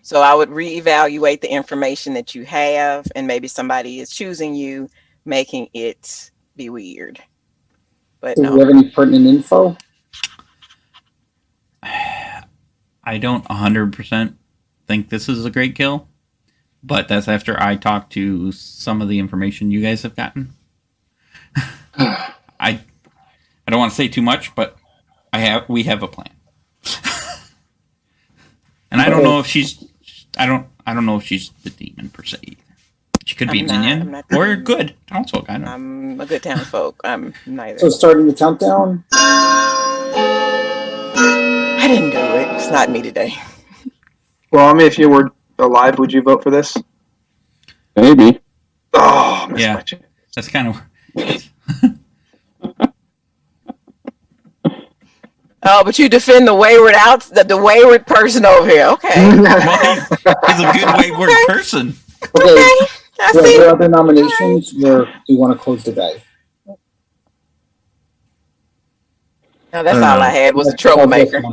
So I would reevaluate the information that you have, and maybe somebody is choosing you, making it be weird. But Do no. you have any pertinent info? I don't 100% think this is a great kill, but that's after I talk to some of the information you guys have gotten. I don't want to say too much, but we have a plan. And I don't know if she's I don't know if she's the demon per se either. She could be a minion or good townsfolk. I don't know. I'm a good townsfolk. I'm neither. So starting the countdown. I didn't do it. It's not me today. Well, I mean, if you were alive, would you vote for this? Maybe. Oh, yeah. That's kind of. Oh, but you defend the wayward the wayward person over here. Okay. Well, he's a good wayward person. Okay. Are there other nominations, or do you want to close the day? No, that's all I had was a troublemaker.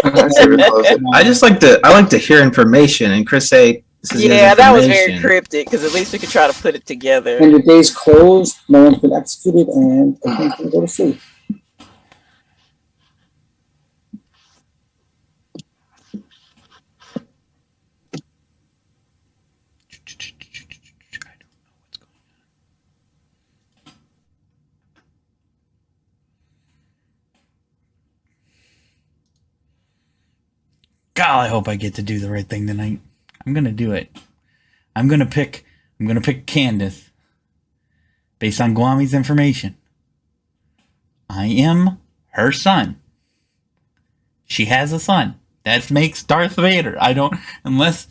I like to hear information, and Chris say, this is yeah, that was very cryptic because at least we could try to put it together. And the day's closed. No one's been executed, and everyone's going to go to sleep. God, I hope I get to do the right thing tonight. I'm gonna do it. I'm gonna pick Candace based on Guami's information. I am her son. She has a son. That makes Darth Vader. I don't unless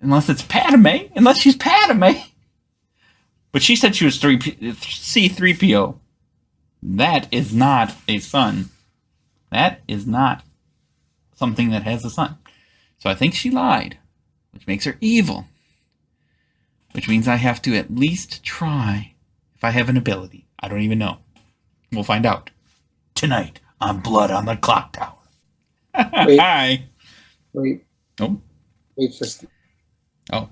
it's Padme. Unless she's Padme. But she said she was C-3PO. That is not a son. That is not something that has a son. So I think she lied, which makes her evil. Which means I have to at least try if I have an ability. I don't even know. We'll find out tonight on Blood on the Clocktower. Wait. Hi. Wait. Oh. Wait for Steve. Oh,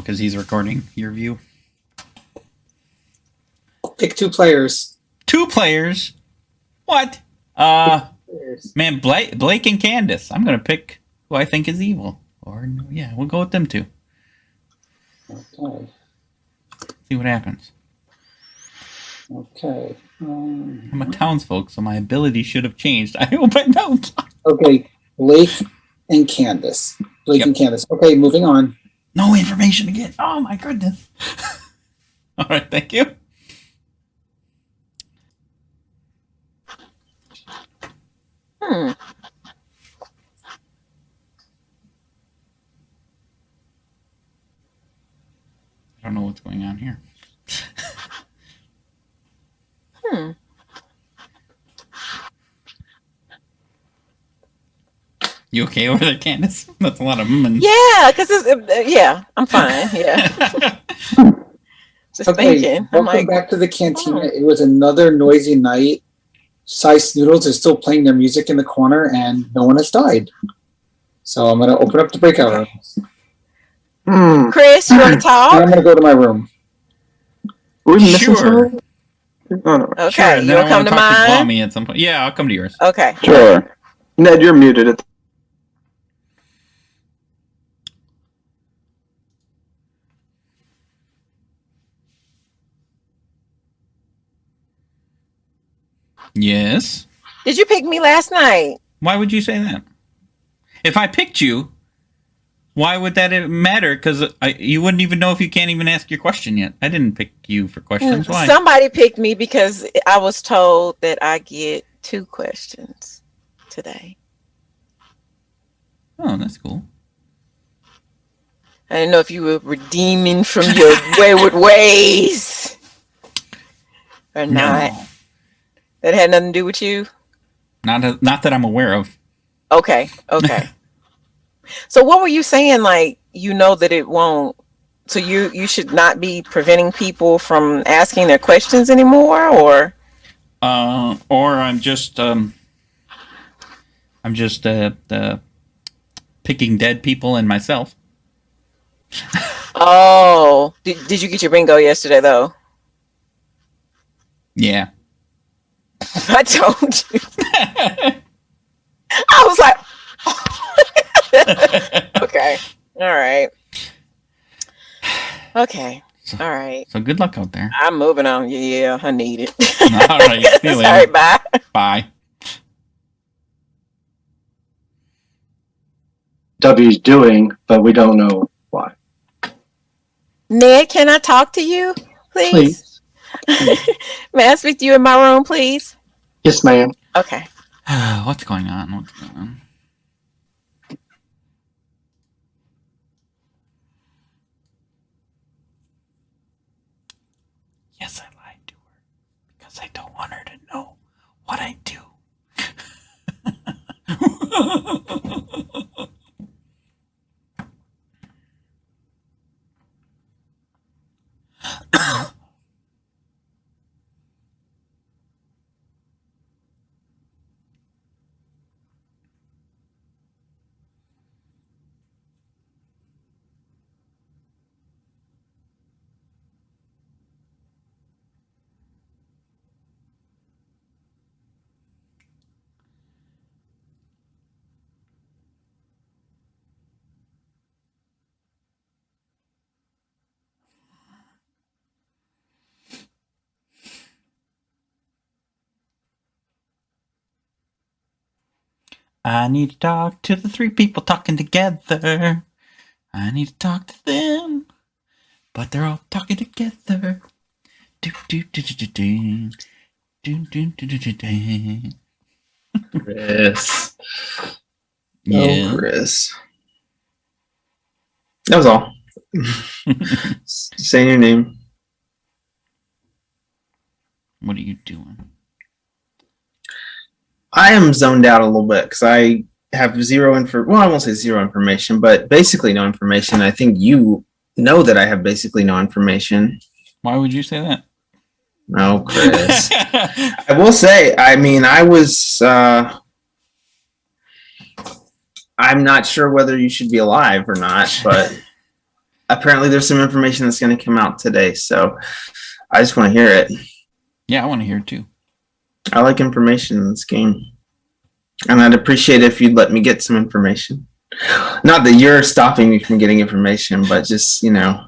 because he's recording your view. Pick 2 players. 2 players? What? Man, Blake and Candace. I'm going to pick who I think is evil. Or, yeah, we'll go with them 2. Okay. See what happens. Okay. I'm a townsfolk, so my ability should have changed. I hope I don't. Okay, Blake and Candace. And Candace. Okay, moving on. No information again. Oh, my goodness. All right, thank you. I don't know what's going on here. You okay over there, Candace? That's a lot of Yeah, because I'm fine. Yeah. Just thinking. I'm Welcome back to the cantina. It was another noisy night. Sice Noodles is still playing their music in the corner, and no one has died. So I'm going to open up the breakout rooms. Chris, you want to talk? I'm going to go to my room. We're missing Sure. Oh, no. Okay, Sure, you want to come to mine? Guami at some point. Yeah, I'll come to yours. Okay. Sure. Ned, you're muted. Yes. Did you pick me last night? Why would you say that? If I picked you, why would that matter? Because you wouldn't even know if you can't even ask your question yet. I didn't pick you for questions. Why? Somebody picked me because I was told that I get 2 questions today. Oh, that's cool. I didn't know if you were redeeming from your wayward ways or not. No. That had nothing to do with you? Not that I'm aware of. Okay. So what were you saying? Like, that it won't. So you should not be preventing people from asking their questions anymore, or I'm just picking dead people and myself. oh, did you get your bingo yesterday though? Yeah. I told you. I was like, okay, all right, okay, all right. So good luck out there. I'm moving on. Yeah, I need it. All right. See you later. All right, bye. Bye. W's doing, but we don't know why. Ned, can I talk to you, please? May I speak to you in my room, please? Yes, ma'am. Okay. What's going on? Yes, I lied to her because I don't want her to know what I do. I need to talk to the three people talking together. I need to talk to them, but they're all talking together. Do do do do do do do do do do do. Chris. Yeah. Oh, Chris. That was all. Saying your name. What are you doing? I am zoned out a little bit because I have zero info. Well, I won't say zero information, but basically no information. I think you know that I have basically no information. Why would you say that? No, Chris. I will say, I mean, I was. I'm not sure whether you should be alive or not, but apparently there's some information that's going to come out today. So I just want to hear it. Yeah, I want to hear it too. I like information in this game. And I'd appreciate it if you'd let me get some information. Not that you're stopping me from getting information, but just, No,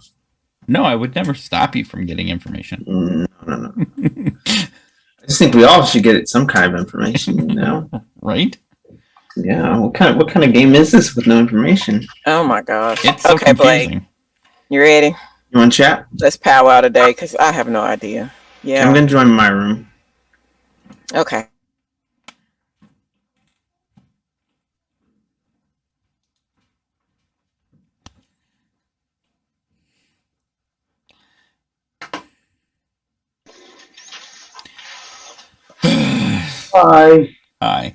I would never stop you from getting information. No. I just think we all should get some kind of information, Right? Yeah. What kind of game is this with no information? Oh my gosh. It's so okay, confusing. Blake. You ready? You want to chat? Let's powwow today because I have no idea. Yeah. I'm going to join my room. Okay. Hi.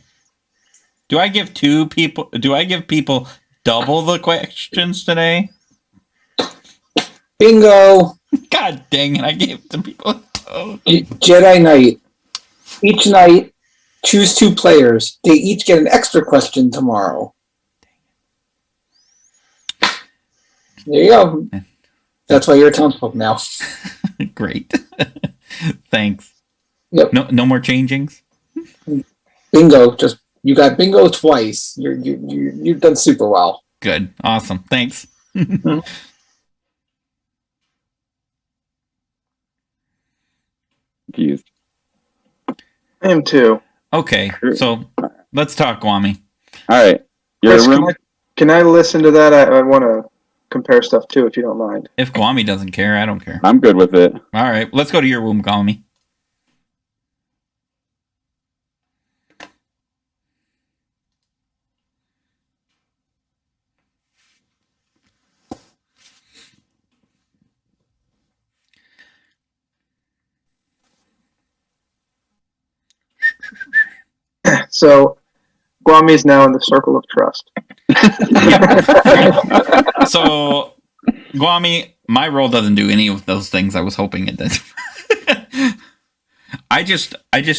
Do I give people double the questions today? Bingo. God dang it, I gave the people Jedi Knight. Each night, choose 2 players. They each get an extra question tomorrow. There you go. That's why you're a townsfolk now. Great. Thanks. Yep. No more changings? Bingo. Just you got bingo twice. You've done super well. Good. Awesome. Thanks. Confused. I am too. Okay, so let's talk, Kwame. All right. Your Chris, room? can I listen to that? I want to compare stuff too, if you don't mind. If Kwame doesn't care, I don't care. I'm good with it. All right, let's go to your room, Kwame. So Guami's now in the circle of trust. So, Guami, my role doesn't do any of those things I was hoping it did. I just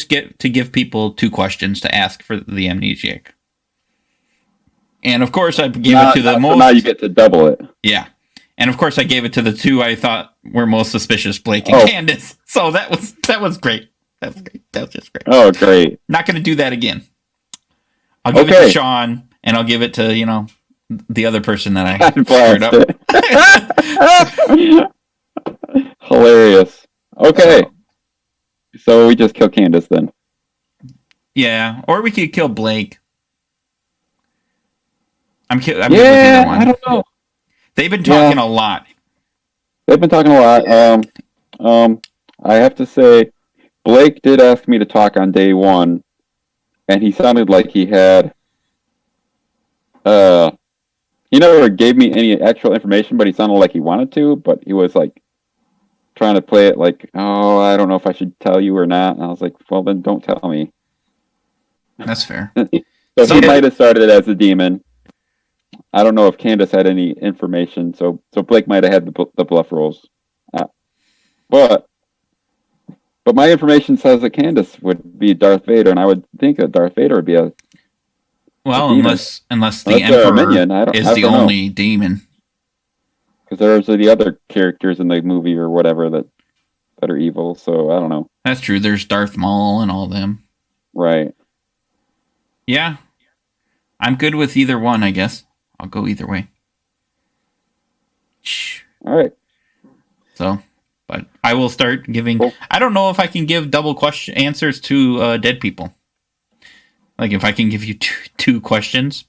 get to give people 2 questions to ask for the Amnesiac. And of course, I gave it to the most. So now you get to double it. Yeah. And of course, I gave it to the 2 I thought were most suspicious, Blake and Candace. So that was great. That was great. That was just great. Oh, great. Not going to do that again. I'll give it to Sean, and I'll give it to, the other person that I screwed up. Hilarious. Okay. So we just kill Candace then. Yeah, or we could kill Blake. I'm good with either one. I don't know. They've been talking a lot. They've been talking a lot. I have to say, Blake did ask me to talk on day 1, and he sounded like he had. He never gave me any actual information, but he sounded like he wanted to. But he was like trying to play it like, "Oh, I don't know if I should tell you or not." And I was like, "Well, then don't tell me." That's fair. So he might have started as a demon. I don't know if Candace had any information, so Blake might have had the bluff rolls. But my information says that Candace would be Darth Vader, and I would think that Darth Vader would be a unless the Emperor minion. is the only demon. Because there's the other characters in the movie or whatever that are evil, so I don't know. That's true. There's Darth Maul and all them. Right. Yeah. I'm good with either one, I guess. I'll go either way. All right. So, but I will start giving... I don't know if I can give double question answers to dead people. Like if I can give you 2 questions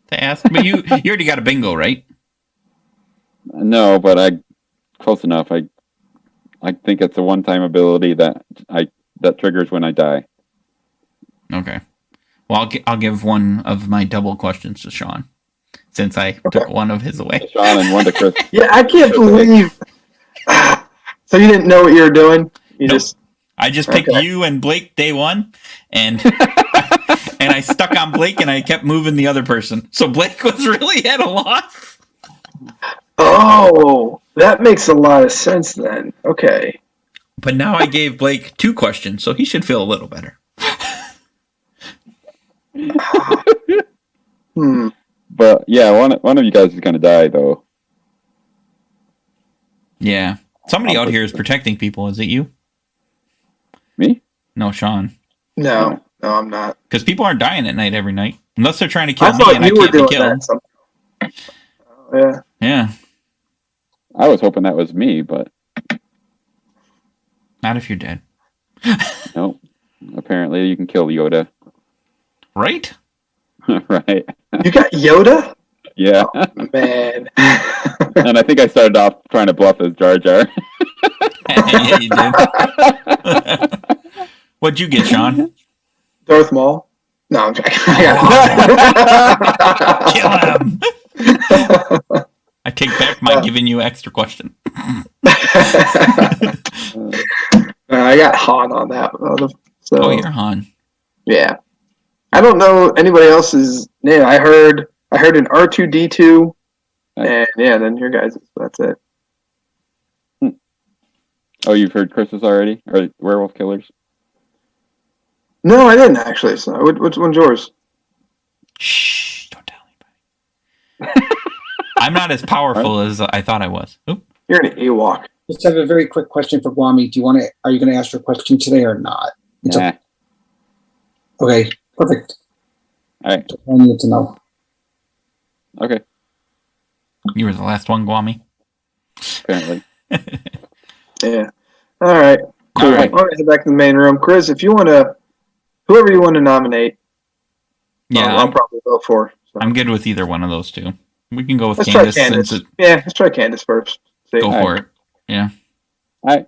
to ask. But you already got a bingo, right? No, but close enough. I think it's a one-time ability that triggers when I die. Okay. Well, I'll give one of my double questions to Sean, since I took one of his away. Sean and one to Chris. Yeah, I can't believe. So you didn't know what you were doing? I just picked you and Blake day 1, and and I stuck on Blake, and I kept moving the other person. So Blake was really at a loss. Oh, that makes a lot of sense then. Okay. But now I gave Blake 2 questions, so he should feel a little better. But yeah, one of you guys is gonna die though. Yeah. Somebody out here is protecting people. Is it you? Me? No, Sean. No, I'm not. Because people aren't dying at night every night. Unless they're trying to kill I me thought and I you were can't be doing killed. that. Yeah. Yeah. I was hoping that was me, but not if you're dead. Nope. Apparently you can kill Yoda. Right? Right. You got Yoda? Yeah. Oh, man. And I think I started off trying to bluff as Jar Jar. Yeah, you did. What'd you get, Sean? Darth Maul? No, I'm joking. Kill him. I take back my giving you extra question. I got Han on that one. So, oh, you're Han. Yeah. I don't know anybody else's name. I heard an R2D2, and yeah, then your guys. That's it. Oh, you've heard Chris's already? Or Werewolf Killers? No, I didn't actually. So, which one's yours? Shh! Don't tell anybody. I'm not as powerful as I thought I was. Oop. You're an Ewok. Just have a very quick question for Guami. Are you going to ask your question today or not? Nah. Okay, perfect. All right. I need to know. Okay. You were the last one, Guami. Apparently. Yeah. All right. Cool. All right. I'll head back to the main room. Chris, if you want to, whoever you want to nominate, Yeah, I'll probably vote for. So. I'm good with either one of those 2. We can go with Let's Candace. try Candace. Since Let's try Candace first. See. go for it. Yeah. All right.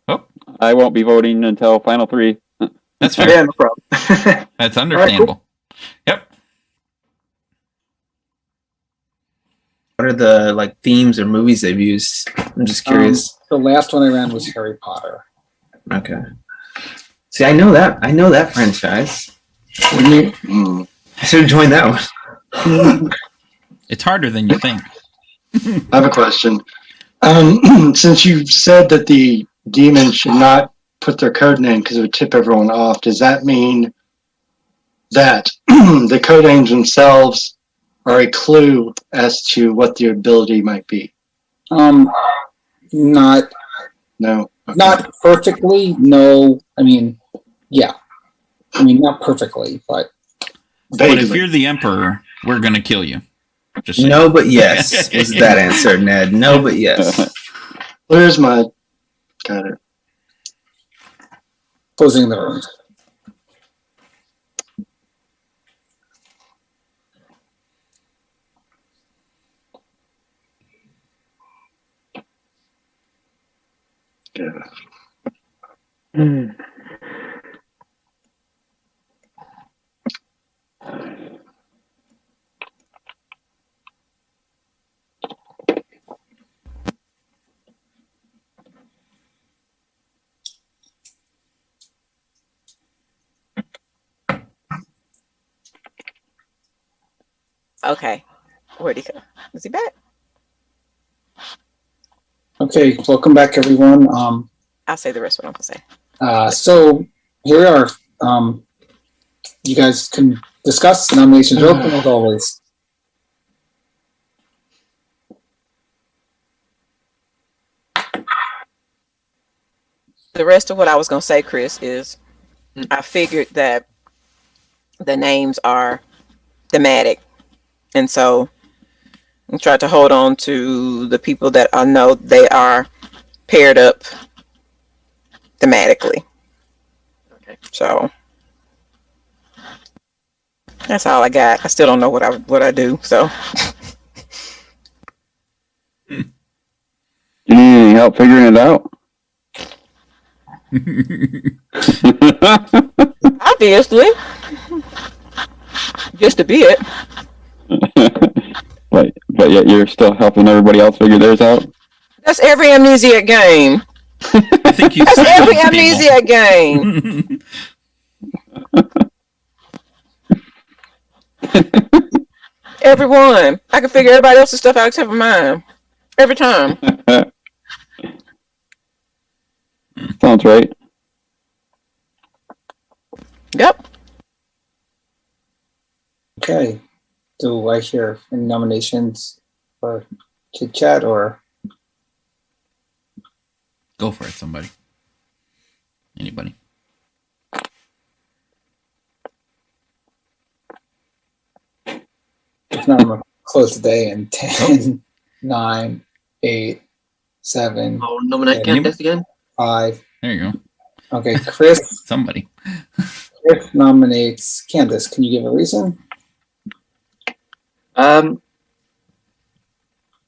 Oh. I won't be voting until final 3. That's fair. Yeah, no problem. That's understandable. Right, Yep. What are the themes or movies they've used? I'm just curious. The last one I ran was Harry Potter. Okay. See, I know that franchise. I should have joined that one. It's harder than you think. I have a question. Since you said that the demon should not put their code name because it would tip everyone off, does that mean that the code names themselves are a clue as to what the ability might be? Not No. Okay. not perfectly. No, I mean, yeah. I mean, not perfectly, but But if you're the emperor, we're gonna kill you. Just saying. No, but yes was that answer, Ned. No, but yes. Where's my... Got it. closing the room. Okay. Where'd he go? Is he back? Okay, welcome back, everyone. I'll say the rest of what I'm gonna say. So here we are. You guys can discuss. Nominations are open as always. The rest of what I was gonna say, Chris, is I figured that the names are thematic, and so I tried to hold on to the people that I know they are paired up thematically. Okay. So that's all I got. I still don't know what I do. So You need any help figuring it out? obviously, just a bit. but yet you're still helping everybody else figure theirs out. That's every Amnesiac game. I think you. That's every silenced people. Amnesiac game. Everyone. I can figure everybody else's stuff out except for mine. Every time. Sounds right. Yep. Okay. Do I hear any nominations for chit chat or? Go for it, somebody. Anybody. If not, I'm going to close the day in 10, 9, 8, 7, I'll nominate Okay. Candace again. 5. There you go. Okay, Chris. Somebody. Chris nominates Candace. Can you give a reason?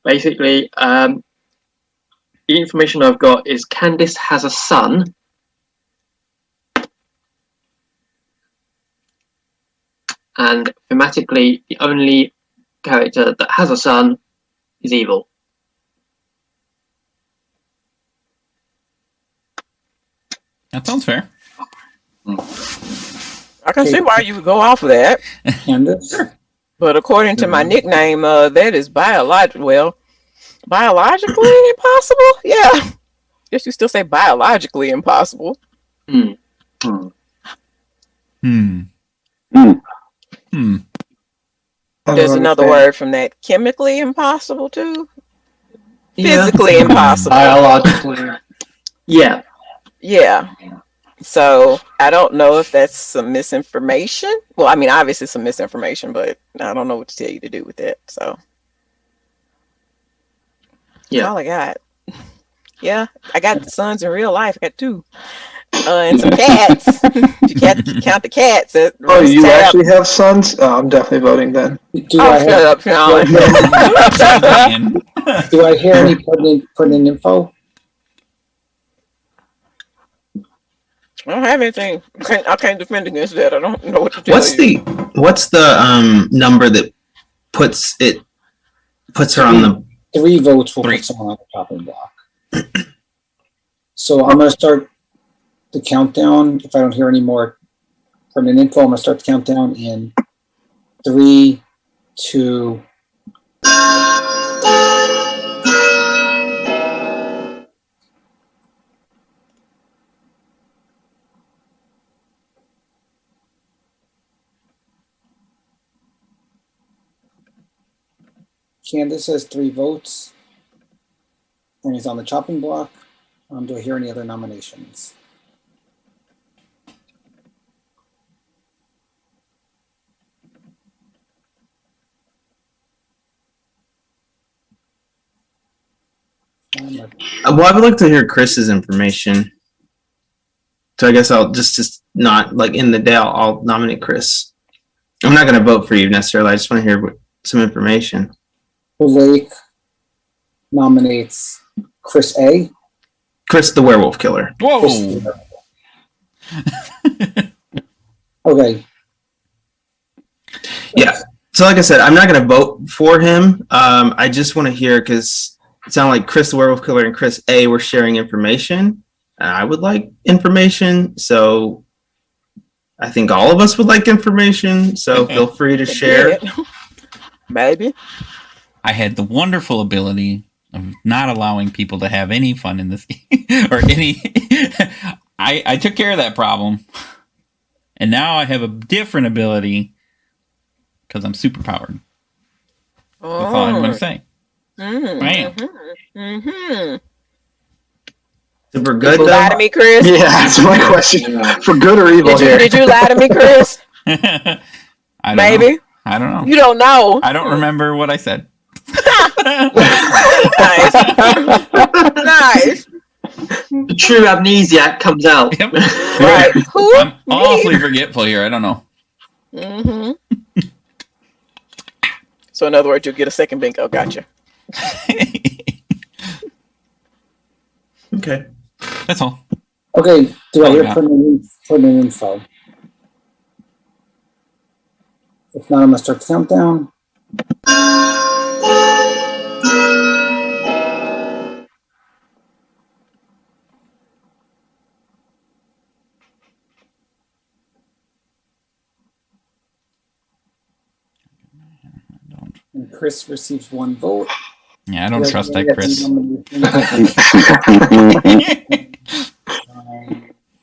Basically, the information I've got is Candace has a son. And thematically, the only character that has a son is evil. That sounds fair. I can see why you would go off of that. Candace? But according to my nickname, that is biologically impossible? Yeah. Guess you still say biologically impossible. Hmm. There's another word from that. Chemically impossible too? Yeah. Physically impossible. Biologically. Yeah. Yeah. So I don't know if that's some misinformation. Well, I mean, obviously some misinformation, but I don't know what to tell you to do with it. So that's all I got. Yeah, I got sons in real life. I got 2. And some cats. If you count the cats. Oh, you actually have sons? Oh, I'm definitely voting then. Do I shut up, Sean. Do I hear any pertinent info? I don't have anything. I can't defend against that. I don't know what to tell you. What's the number that puts her on the 3 votes will put someone on the chopping block. So I'm going to start the countdown. If I don't hear any more pertinent info, I'm going to start the countdown in 3, 2. Candace has 3 votes and is on the chopping block. Do I hear any other nominations? Well, I would like to hear Chris's information. So I guess I'll just not like in the day. I'll nominate Chris. I'm not going to vote for you necessarily. I just want to hear some information. Blake nominates Chris A. Chris, the werewolf killer. Whoa. Okay. Yeah. So like I said, I'm not going to vote for him. I just want to hear because it sounded like Chris, the werewolf killer, and Chris A were sharing information. I would like information, so I think all of us would like information. So feel free to share. Maybe. I had the wonderful ability of not allowing people to have any fun in this game, or any. I took care of that problem, and now I have a different ability because I'm superpowered. Oh. That's all I'm going to say. Mm-hmm. Bam. Mm-hmm. Super good. Did you lie to me, Chris? Yeah, that's my question. For good or evil here. Did you lie to me, Chris? I don't Maybe. know. I don't know. You don't know. I don't remember what I said. Nice. The true amnesiac comes out. Yep. Right. Who? I'm awfully forgetful here. I don't know. Mm-hmm. So in other words, you'll get a second bingo. Gotcha. Okay. That's all. Okay. Do I hear yeah. permanent info? If not, I'm gonna start the countdown. And Chris receives 1 vote. Yeah, I don't trust that, Chris. 9,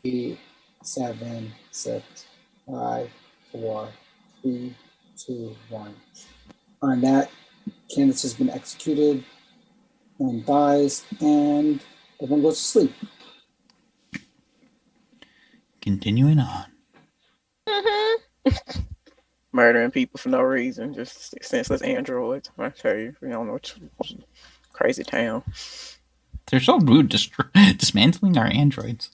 8, 7, 6, 5, 4, 3, 2, 1. On that, Candace has been executed and dies, and everyone goes to sleep. Continuing on. Murdering people for no reason, just senseless androids. I tell you, we don't know what crazy town. They're so rude, dismantling our androids.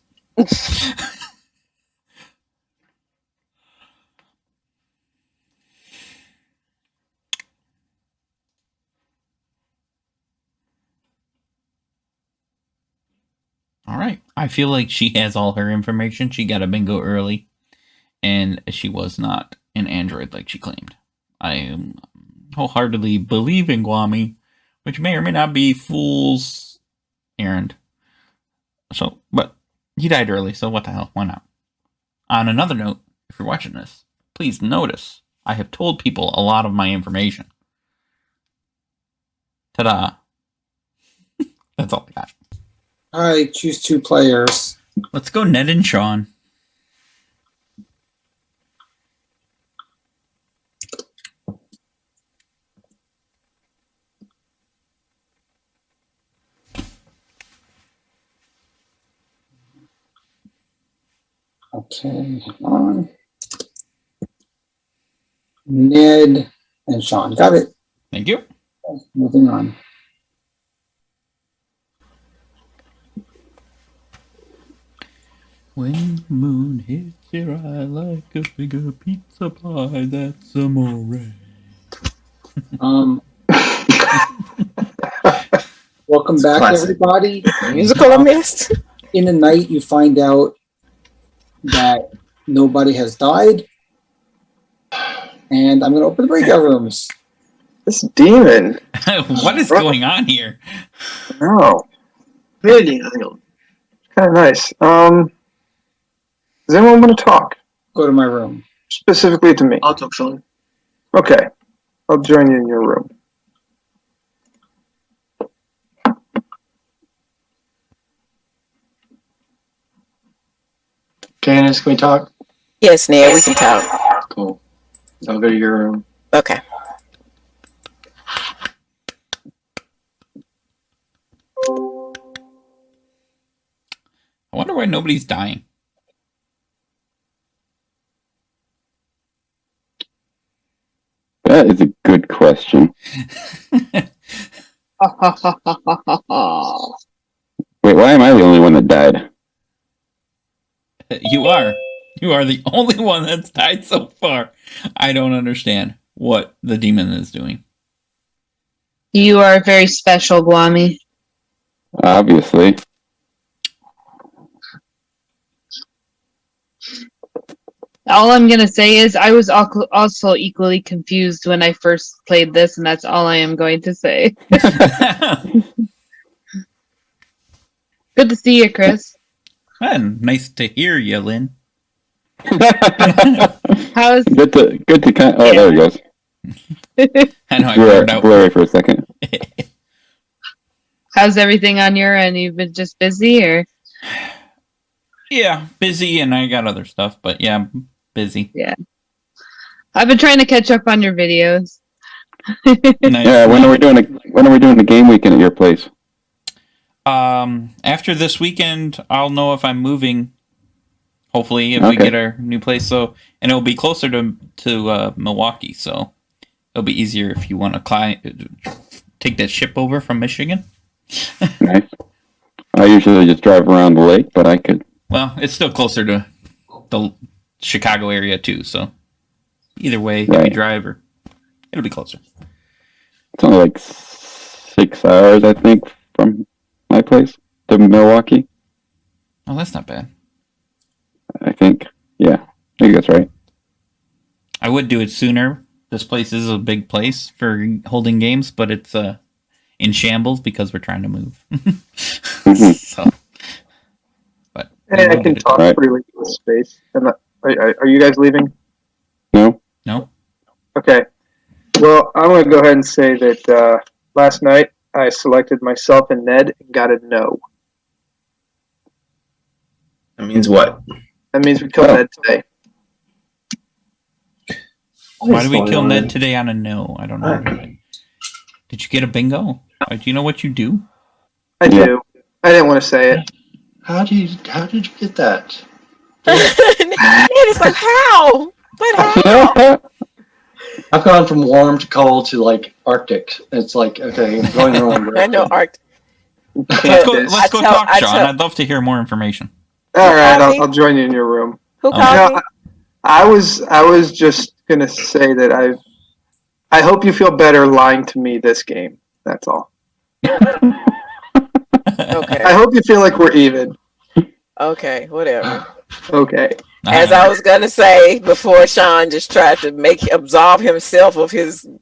All right. I feel like she has all her information. She got a bingo early, and she was not an android like she claimed. I wholeheartedly believe in Guami, which may or may not be fool's errand. So, but he died early, so what the hell? Why not? On another note, if you're watching this, please notice I have told people a lot of my information. Ta-da. That's all I got. All right, choose 2 players. Let's go Ned and Sean. Okay, hang on. Ned and Sean. Got it. Thank you. Moving on. When the moon hits your eye like a bigger pizza pie, that's amore. Welcome back, classic. everybody. Musical mist. In the night, you find out that nobody has died. And I'm going to open the breakout rooms. This demon. What is going on here? No. Really? Hang on. Kind of nice. Does anyone want to talk? Go to my room. Specifically to me. I'll talk, Sean. Okay. I'll join you in your room. Candace, can we talk? Yes, Ned, we can talk. Cool. I'll go to your room. Okay. I wonder why nobody's dying. That is a good question. Wait, why am I the only one that died? You are. You are the only one that's died so far. I don't understand what the demon is doing. You are very special, Guami. Obviously. All I'm going to say is I was also equally confused when I first played this, and that's all I am going to say. Good to see you, Chris. And nice to hear you, Lynn. How's good to kind of, oh, there he goes. I know I blurred out. Blurry for a second. How's everything on your end? You've been just busy, or? Yeah, busy, and I got other stuff, but yeah, I'm busy. Yeah. I've been trying to catch up on your videos. Nice. Yeah, when are we doing the game weekend at your place? After this weekend, I'll know if I'm moving. Hopefully, if we get our new place, and it'll be closer to Milwaukee, so it'll be easier if you want to take that ship over from Michigan. Nice. I usually just drive around the lake, but I could. Well, it's still closer to the Chicago area too, so either way, if you drive, or it'll be closer. It's only like 6 hours, I think, from my place to Milwaukee. Oh, that's not bad. I think. Yeah, I think that's right. I would do it sooner. This place is a big place for holding games, but it's in shambles because we're trying to move. So, but Hey, I can talk freely in this space. Are you guys leaving? No. Okay. Well, I'm going to go ahead and say that last night I selected myself and Ned and got a no. That means what? That means we killed Ned today. Why did we kill Ned today on a no? I don't know. Did you get a bingo? Do you know what you do? I do. I didn't want to say it. How did you get that? It's like, how? But how? I've gone from warm to cold to like Arctic. It's like, okay, I'm going wrong. I know Arctic. Let's go talk, Sean. I'd love to hear more information. All right, I'll join you in your room. Who called me? I was just gonna say that I hope you feel better lying to me this game. That's all. Okay. I hope you feel like we're even. Okay, whatever. Okay. As I was gonna say before, Sean just tried to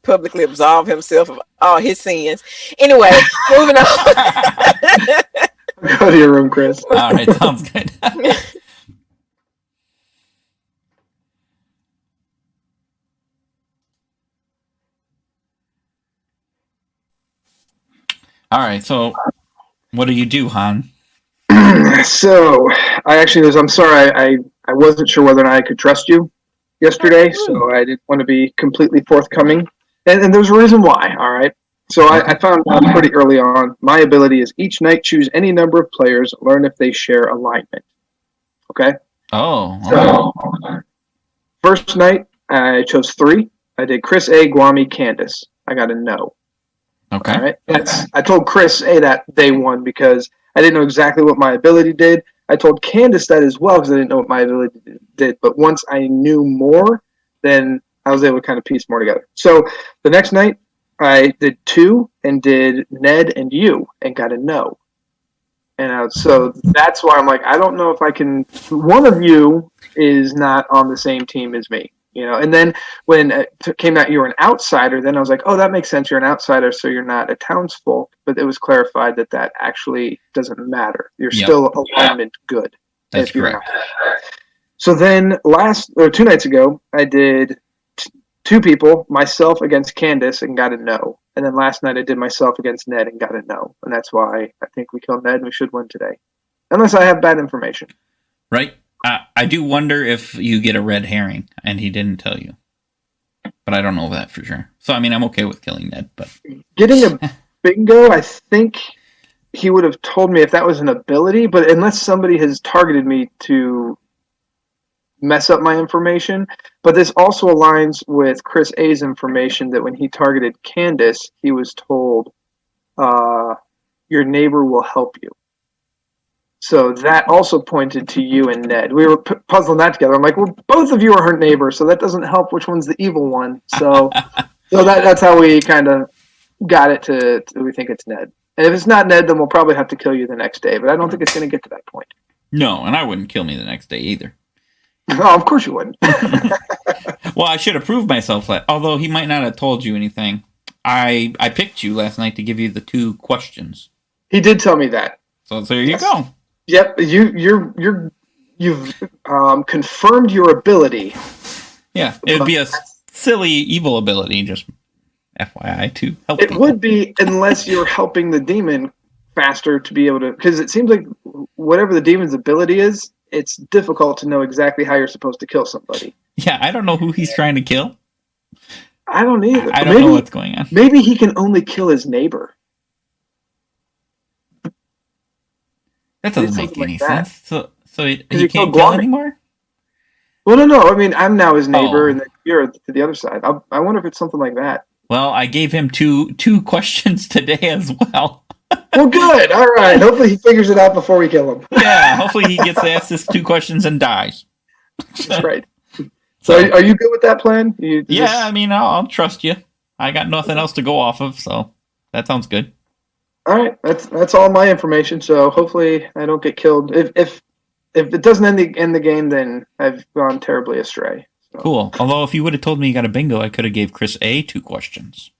publicly absolve himself of all his sins. Anyway, moving on. Go to your room, Chris. All right, sounds good. All right, so what do you do, Han? So I'm sorry, I wasn't sure whether or not I could trust you yesterday, so I didn't want to be completely forthcoming. And there's a reason why, all right? So I found out pretty early on, my ability is each night choose any number of players, learn if they share alignment. Okay? Oh. So, first night, I chose 3. I did Chris A, Guami, Candace. I got a no. Okay. All right? I told Chris A that day 1 because I didn't know exactly what my ability did. I told Candace that as well because I didn't know what my ability did. But once I knew more, then I was able to kind of piece more together. So the next night, I did 2 and did Ned and you and got a no. And so that's why I'm like, I don't know if I can. One of you is not on the same team as me, you know. And then when it came out you were an outsider, then I was like, oh, that makes sense. You're an outsider, so you're not a townsfolk. But it was clarified that actually doesn't matter. You're still alignment good. That's correct. So then 2 nights ago, I did 2 people, myself against Candace, and got a no. And then last night I did myself against Ned and got a no. And that's why I think we killed Ned and we should win today. Unless I have bad information. Right? I do wonder if you get a red herring and he didn't tell you. But I don't know that for sure. So, I mean, I'm okay with killing Ned, but... Getting a bingo, I think he would have told me if that was an ability, but unless somebody has targeted me to mess up my information. But this also aligns with Chris A's information that when he targeted Candace, he was told, your neighbor will help you. So that also pointed to you and Ned. We were puzzling that together. I'm like, well, both of you are her neighbor, so that doesn't help which one's the evil one. So that's how we kind of got it to we think it's Ned. And if it's not Ned, then we'll probably have to kill you the next day. But I don't think it's going to get to that point. No, and I wouldn't kill me the next day either. Oh, of course you wouldn't. Well, I should have proved myself that. Although he might not have told you anything. I picked you last night to give you the 2 questions. He did tell me that. So there you go. Yep, you've confirmed your ability. Yeah, it would be a silly evil ability, just FYI, to help It people. would be unless you're helping the demon faster to be able to, because it seems like whatever the demon's ability is, it's difficult to know exactly how you're supposed to kill somebody. Yeah, I don't know who he's trying to kill. I don't either. I don't know what's going on. Maybe he can only kill his neighbor. That doesn't make any sense. So he you can't killed kill Guami. anymore? Well, no. I mean, I'm now his neighbor, Oh. and then you're to the other side. I wonder if it's something like that. Well, I gave him two questions today as well. Well, good. All right. Hopefully he figures it out before we kill him. Yeah, hopefully he gets asked his 2 questions and dies. That's right. So are you good with that plan? Yeah, I mean, I'll trust you. I got nothing else to go off of, so that sounds good. All right. That's all my information. So hopefully I don't get killed. If it doesn't end the game, then I've gone terribly astray. So. Cool. Although if you would have told me you got a bingo, I could have gave Chris A 2 questions.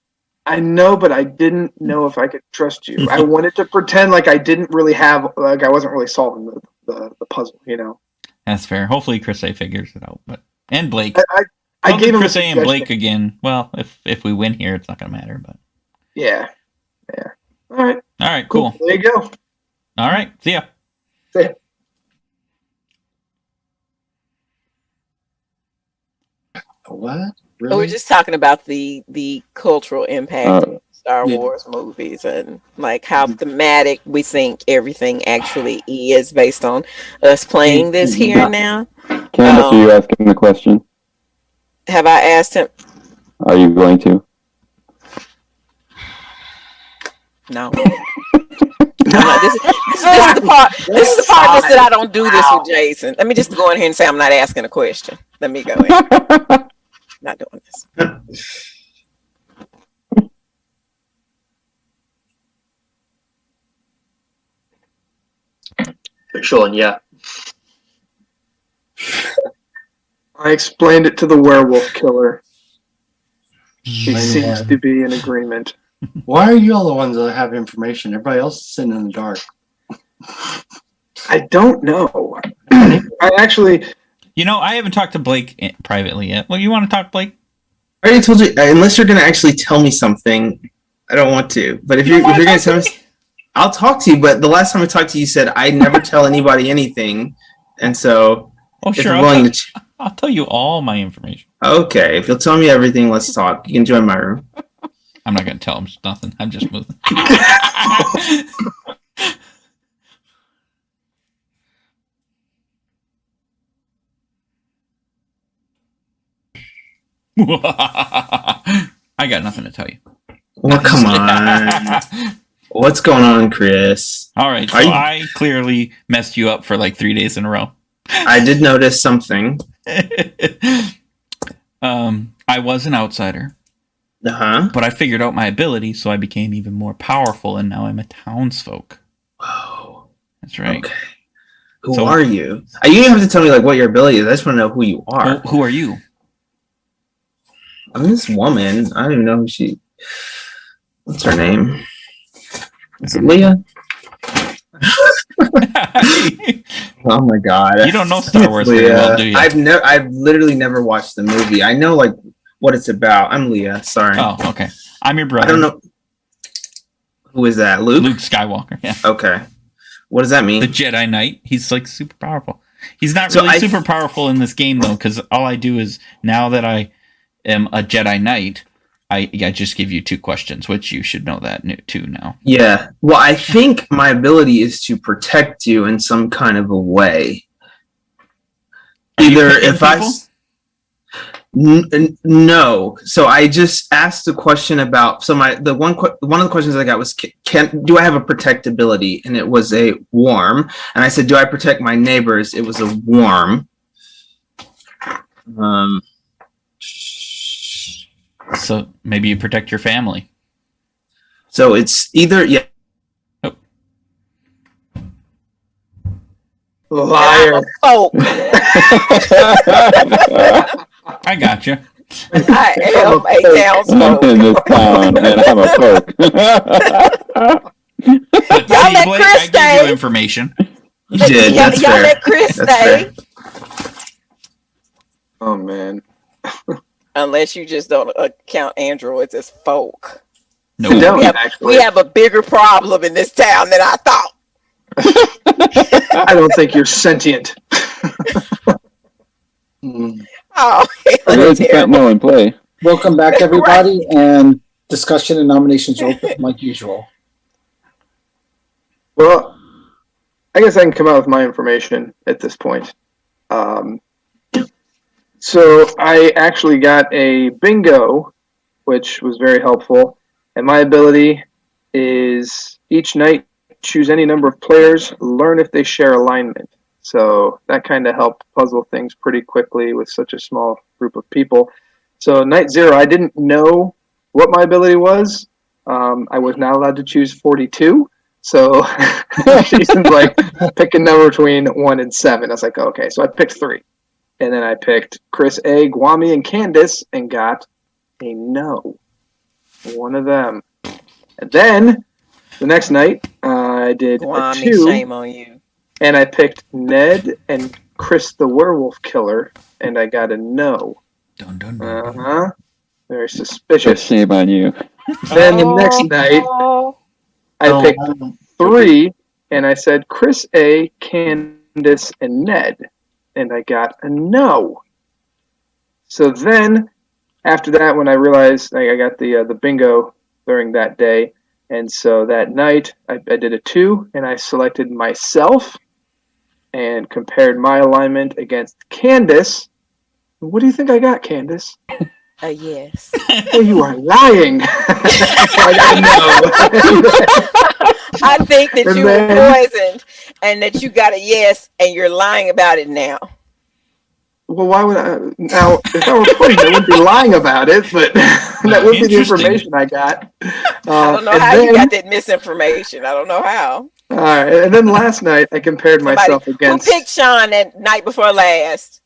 I know, but I didn't know if I could trust you. I wanted to pretend like I didn't really have, like I wasn't really solving the puzzle, you know. That's fair. Hopefully Chris A figures it out. And Blake. I gave him Chris A and suggestion. Blake again. Well, if we win here, it's not going to matter. But Yeah. All right, cool. There you go. All right, see ya. See ya. What? Really? We're just talking about the cultural impact of Star Wars movies and like how thematic we think everything actually is based on us playing this here and now. Candace, are you asking the question? Have I asked him? Are you going to? No. This is the part. This is the part that I don't do this with Jason. Let me just go in here and say I'm not asking a question. Let me go in. Not doing this. Sean, yeah. I explained it to the werewolf killer. He seems to be in agreement. Why are you all the ones that have information? Everybody else is sitting in the dark. I don't know. I actually... You know, I haven't talked to Blake privately yet. Well, you want to talk, Blake? I already told you, unless you're going to actually tell me something, I don't want to. But if you're going to tell me, I'll talk to you. But the last time I talked to you, you said I never tell anybody anything. And so, Oh, if sure. you're willing to... I'll tell you all my information. Okay, if you'll tell me everything, let's talk. You can join my room. I'm not going to tell him nothing. I'm just moving. I got nothing to tell you. Well, come on. What's going on, Chris? All right, so I clearly messed you up for like 3 days in a row. I did notice something. I was an outsider. Uh-huh. But I figured out my ability, so I became even more powerful, and now I'm a townsfolk. Whoa. That's right. Okay. Who are you? You don't have to tell me like what your ability is. I just want to know who you are. Well, who are you? I'm this woman. I don't even know who she... What's her name? Is it Leah? Oh my god! You don't know Star Wars very well, do you? I've literally never watched the movie. I know like what it's about. I'm Leah. Sorry. Oh, okay. I'm your brother. I don't know. Who is that? Luke? Luke Skywalker. Yeah. Okay. What does that mean? The Jedi Knight. He's like super powerful. He's not really super powerful in this game though, because all I do is now that I am a Jedi Knight, I just give you 2 questions, which you should know that too now. Yeah. Well, I think my ability is to protect you in some kind of a way. Either if people? No. So I just asked a question about. So one of the questions I got was, do I have a protectability? And it was a worm. And I said, do I protect my neighbors? It was a worm. So maybe you protect your family. So it's either Oh. Liar. Oh, I gotcha. I am a townsfolk. in this town, and I'm a folk. But Y'all see, let Blake, Chris I gave stay. you information. you did. Y'all That's fair. let Chris That's stay. fair. Oh man. Unless you just don't count androids as folk. No. I don't, We actually. have a bigger problem in this town than I thought. I don't think you're sentient. Oh, There's a Sentinel in play. Welcome back, everybody, and discussion and nominations are open like usual. Well, I guess I can come out with my information at this point. So I actually got a bingo, which was very helpful. And my ability is each night choose any number of players, learn if they share alignment. So that kind of helped puzzle things pretty quickly with such a small group of people. So night 0, I didn't know what my ability was. I was not allowed to choose 42. So Jason's like, pick a number between 1 and 7. I was like, okay. So I picked 3. And then I picked Chris A, Guami, and Candace and got a no. One of them. And then the next night, I did Guami, a 2. shame on you. And I picked Ned and Chris the Werewolf Killer, and I got a no. Dun, dun, dun, dun. Uh-huh. Very So suspicious. shame on you. Then the next night, I picked 3, and I said Chris A, Candace, and Ned, and I got a no. So then, after that, when I realized I got the bingo during that day, and so that night I did a 2, and I selected myself and compared my alignment against Candace. What do you think I got, Candace? Yes. Oh, you are lying. I think that And you then- were poisoned and that you got a yes and you're lying about it now. Well, why would I? Now, if I were poisoned, I wouldn't be lying about it, but that would be the Interesting. information I got. I don't know and how you then- got that misinformation. I don't know how. All right, and then last night I compared myself against. Who picked Sean that night before last?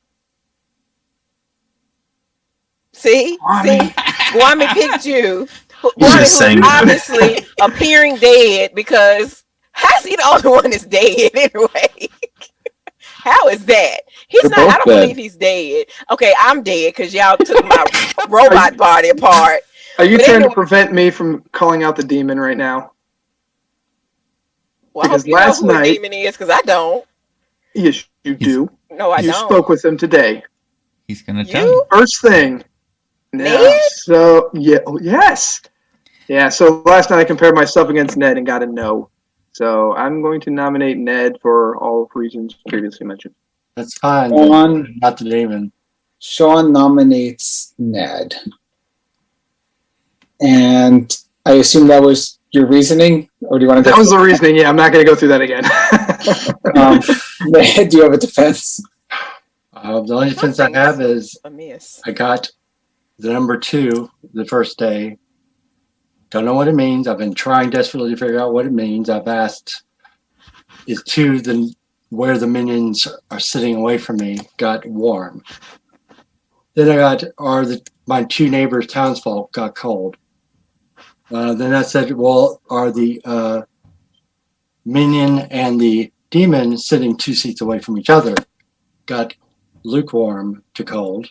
See? Guami picked you. Guami, just saying who's that. obviously appearing dead because how's he the only one that's dead anyway? How is that? He's They're not. I both don't dead. believe he's dead. Okay, I'm dead because y'all took my robot body apart. Are you But trying to anyway- prevent me from calling out the demon right now? Well, I Because hope you know last who night- a demon is because I don't. Yes, you do. No, I you don't. spoke with him today. He's gonna tell you. You? First thing. Now, Ned? so yeah, yes, yeah. So last night I compared myself against Ned and got a no. So I'm going to nominate Ned for all reasons previously mentioned. That's fine. Sean, Not the demon. Sean nominates Ned. And I assume that was your reasoning, or do you want to That was the reasoning. Yeah, I'm not going to go through that again. Ned, do you have a defense? The only defense I have is A miss. I got the number 2 the first day. Don't know what it means. I've been trying desperately to figure out what it means. I've asked, is 2 where the minions are sitting away from me got warm. Then I got, my 2 neighbors, townsfolk, got cold. Then I said, well, are the minion and the demon sitting 2 seats away from each other got lukewarm to cold.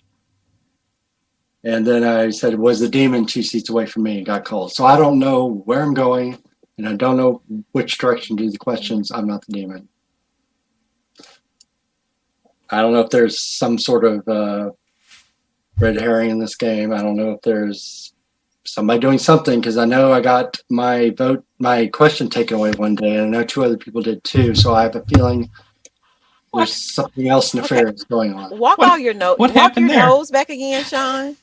And then I said, was the demon 2 seats away from me and got called. So I don't know where I'm going, and I don't know which direction to do the questions. I'm not the demon. I don't know if there's some sort of red herring in this game. I don't know if there's somebody doing something, because I know I got my question taken away one day, and I know 2 other people did too. So I have a feeling there's something else nefarious going on. Walk What- all your nose. what Walk happened your there? nose back again, Sean.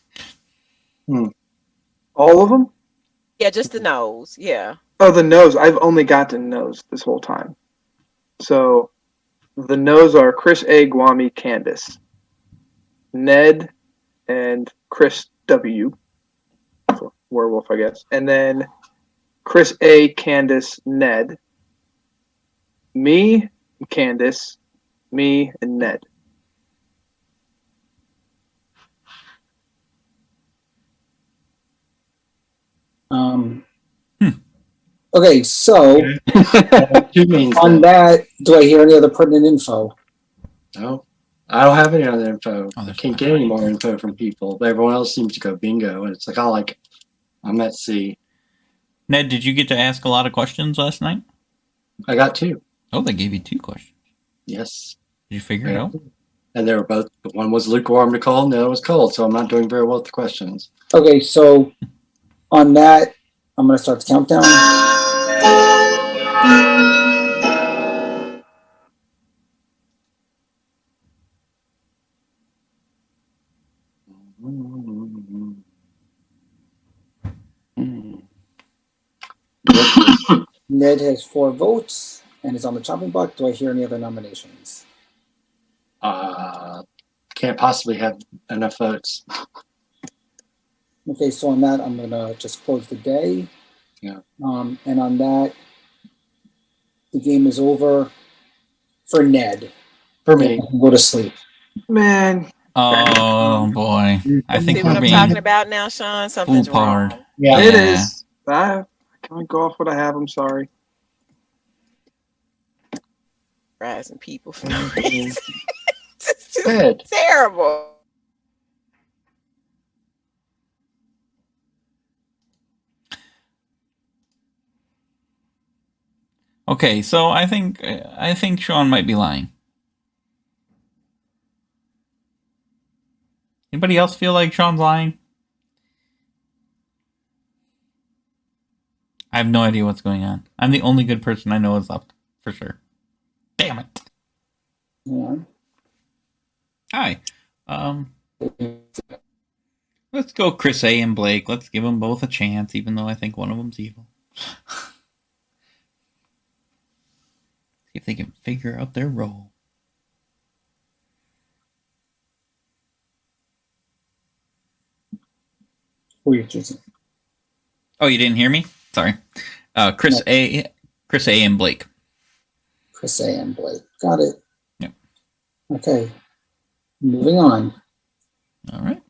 All of them? Yeah, just the nose. Yeah. Oh, the nose. I've only gotten nose this whole time. So the nose are Chris A, Guami, Candace, Ned, and Chris W. So werewolf, I guess. And then Chris A, Candace, Ned, me, Candace, me, and Ned. Okay, so Two means on that, do I hear any other pertinent info? No, I don't have any other info. Oh, I there's can't my get any brain. more info from people. Everyone else seems to go bingo, and it's like, I'm at sea. Ned, did you get to ask a lot of questions last night? I got 2. Oh, they gave you 2 questions. Yes. Did you figure it out? And they were both, one was lukewarm to cold, and the other was cold, so I'm not doing very well with the questions. Okay, so on that, I'm going to start the countdown. Ned has 4 votes and is on the chopping block. Do I hear any other nominations? Can't possibly have enough votes. Okay, so on that, I'm going to just close the day. Yeah. And on that, the game is over for Ned. For me. I can go to sleep. Man. Oh boy, I think See we're what I'm being talking about now, Sean? Something's foolpard. wrong. Yeah. It is. I can't go off what I have. I'm sorry. Rising people for no reason. It's just Good. terrible. Okay, so I think Sean might be lying. Anybody else feel like Sean's lying? I have no idea what's going on. I'm the only good person I know is left, for sure. Damn it. Yeah. Hi. Let's go Chris A and Blake. Let's give them both a chance, even though I think one of them's evil. See if they can figure out their role. Who are you choosing? Oh, you didn't hear me? Sorry. Chris A and Blake. Chris A and Blake. Got it. Yep. Okay. Moving on. All right.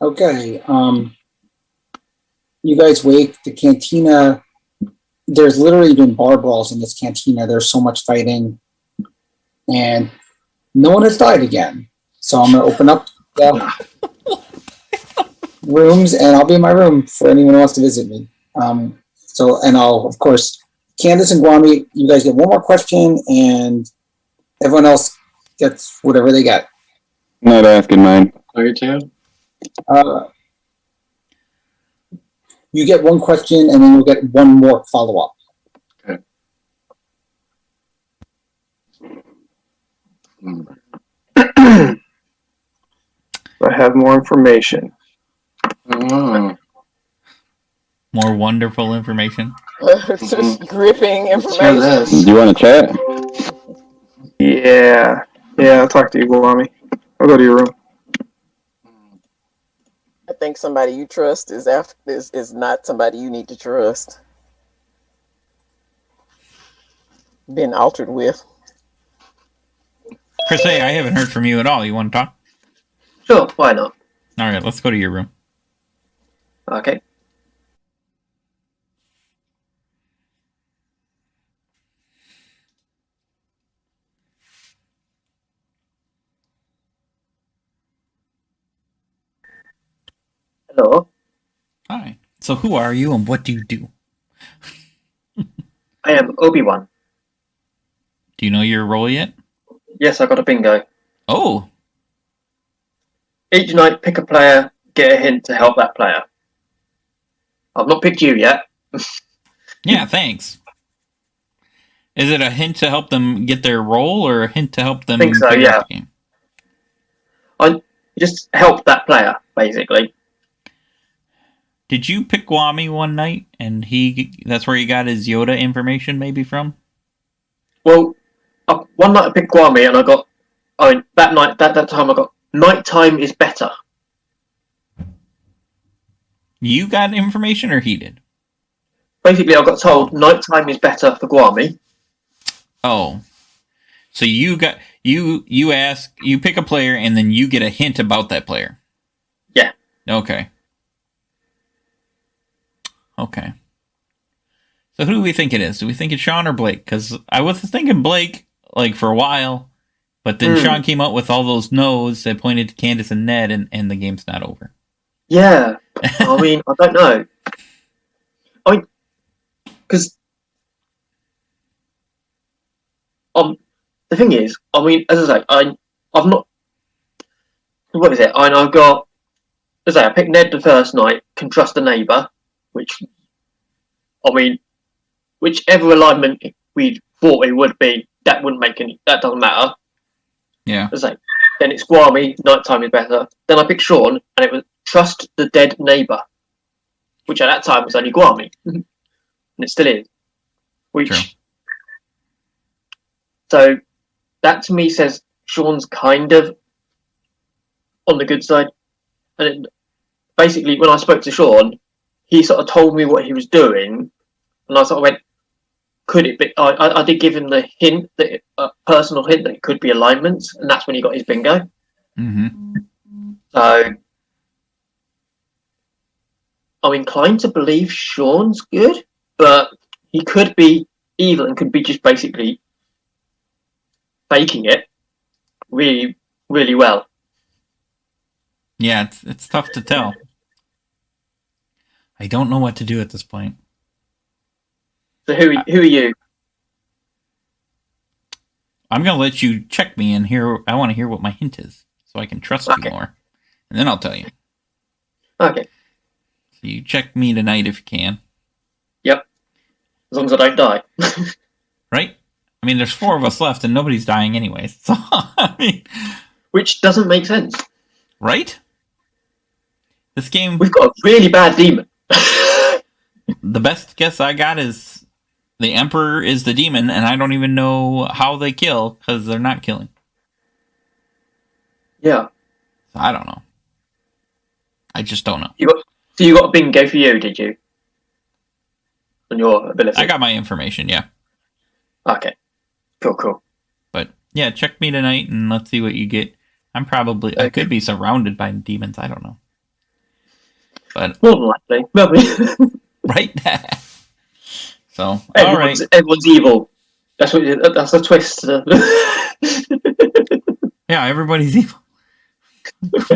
Okay. You guys wake the cantina. There's literally been bar brawls in this cantina. There's so much fighting, and no one has died again. So I'm going to open up the rooms, and I'll be in my room for anyone who wants to visit me. And I'll, of course, Candace and Guami, you guys get one more question, and everyone else gets whatever they get. Not asking mine. Okay, too. You get one question, and then you'll get one more follow-up. Okay. I have more information. Oh. More wonderful information. Just gripping Share information. this. Do you want to chat? Yeah. Yeah, I'll talk to you, Guami. I'll go to your room. I think somebody you trust is not somebody you need to trust. Been altered with. Chris, hey, I haven't heard from you at all. You want to talk? Sure, why not? All right, let's go to your room. Okay. Hello, Hi. So who are you and what do you do? I am Obi-Wan. Do you know your role yet? Yes, I got a bingo. Oh, Each night, pick a player, get a hint to help that player. I've not picked you yet. yeah, thanks. Is it a hint to help them get their role or a hint to help them Think so, figure yeah. out the game? I just help that player, basically. Did you pick Guami one night and that's where he got his Yoda information maybe from? Well, one night I picked Guami and that night, that time I got, nighttime is better. You got information or he did? Basically, I got told nighttime is better for Guami. Oh. So you got you pick a player and then you get a hint about that player. Yeah. Okay. Okay. So who do we think it is? Do we think it's Sean or Blake? Because I was thinking Blake like for a while, but then Sean came up with all those no's that pointed to Candace and Ned, and the game's not over. Yeah. I mean, I don't know. I mean, because the thing is, I mean, as I say, I've not. What is it? I've got. As I say, I picked Ned the first night. Can trust a neighbour, which, I mean, whichever alignment we thought it would be, that wouldn't make any. That doesn't matter. Yeah. As I say, then it's Guami. Nighttime is better. Then I picked Sean, and it was trust the dead neighbour, which at that time was only Guami, and it still is. Which. True. So that to me says Sean's kind of on the good side. And basically, when I spoke to Sean, he sort of told me what he was doing, and I sort of went, "Could it be?" I did give him the hint, a personal hint that it could be alignments, and that's when he got his bingo. Mm-hmm. So I'm inclined to believe Sean's good, but he could be evil and could be just basically faking it really, really well. Yeah, it's tough to tell. I don't know what to do at this point. So who are you? I'm gonna let you check me and hear. I want to hear what my hint is, so I can trust you more, and then I'll tell you. Okay. So you check me tonight if you can. Yep. As long as I don't die. Right? I mean, there's 4 of us left, and nobody's dying anyways. So I mean, which doesn't make sense. Right? This game. We've got a really bad demon. The best guess I got is the Emperor is the demon, and I don't even know how they kill because they're not killing. Yeah. So I don't know. I just don't know. You got a bingo for you, did you? On your ability. I got my information, yeah. Okay. Cool. But yeah, check me tonight and let's see what you get. I could be surrounded by demons. I don't know. But more than likely, maybe. Right. So everyone's evil. That's a twist. Yeah, everybody's evil.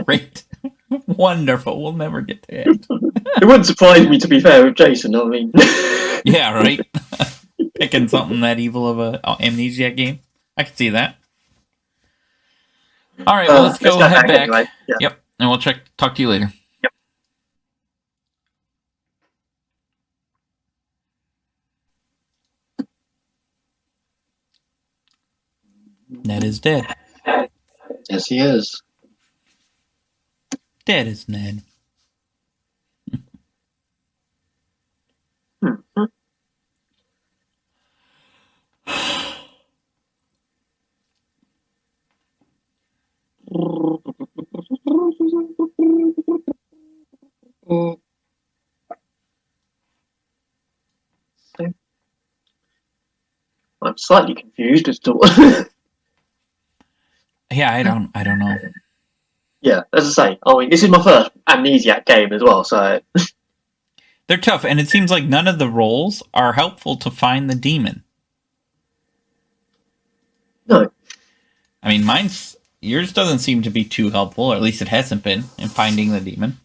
Great. Wonderful. We'll never get to it. It wouldn't surprise me, to be fair, with Jason. I mean, yeah, right. Picking something that evil of a Amnesiac game. I can see that. All right, well, let's go head back. Anyway. Yeah. Yep, and we'll talk to you later. Yep. Ned is dead. Yes, he is. Dead is Ned. I'm slightly confused as to Yeah, I don't know. Yeah, as I say, I mean, this is my first Amnesiac game as well, so They're tough, and it seems like none of the roles are helpful to find the demon. no. I mean, yours doesn't seem to be too helpful, or at least it hasn't been, in finding the demon.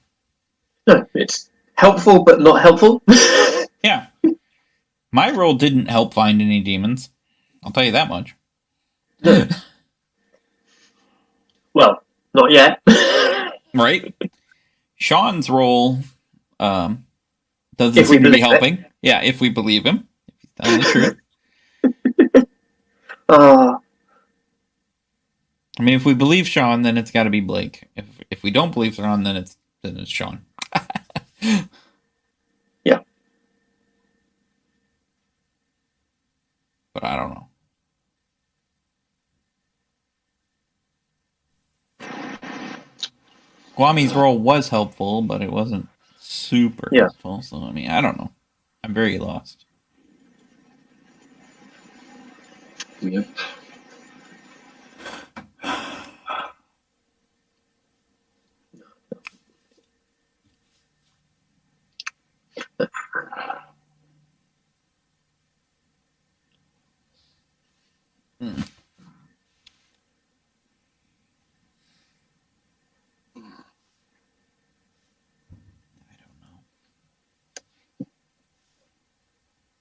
No, it's helpful but not helpful. Yeah. My role didn't help find any demons. I'll tell you that much. No. Well, not yet. Right? Sean's role doesn't If we seem to be believe it. helping. Yeah, if we believe him. If he's telling the truth. I mean, if we believe Sean, then it's got to be Blake. If we don't believe Sean, then it's Sean. Yeah. But I don't know. Guami's role was helpful, but it wasn't super helpful. So, I mean, I don't know. I'm very lost. Yep.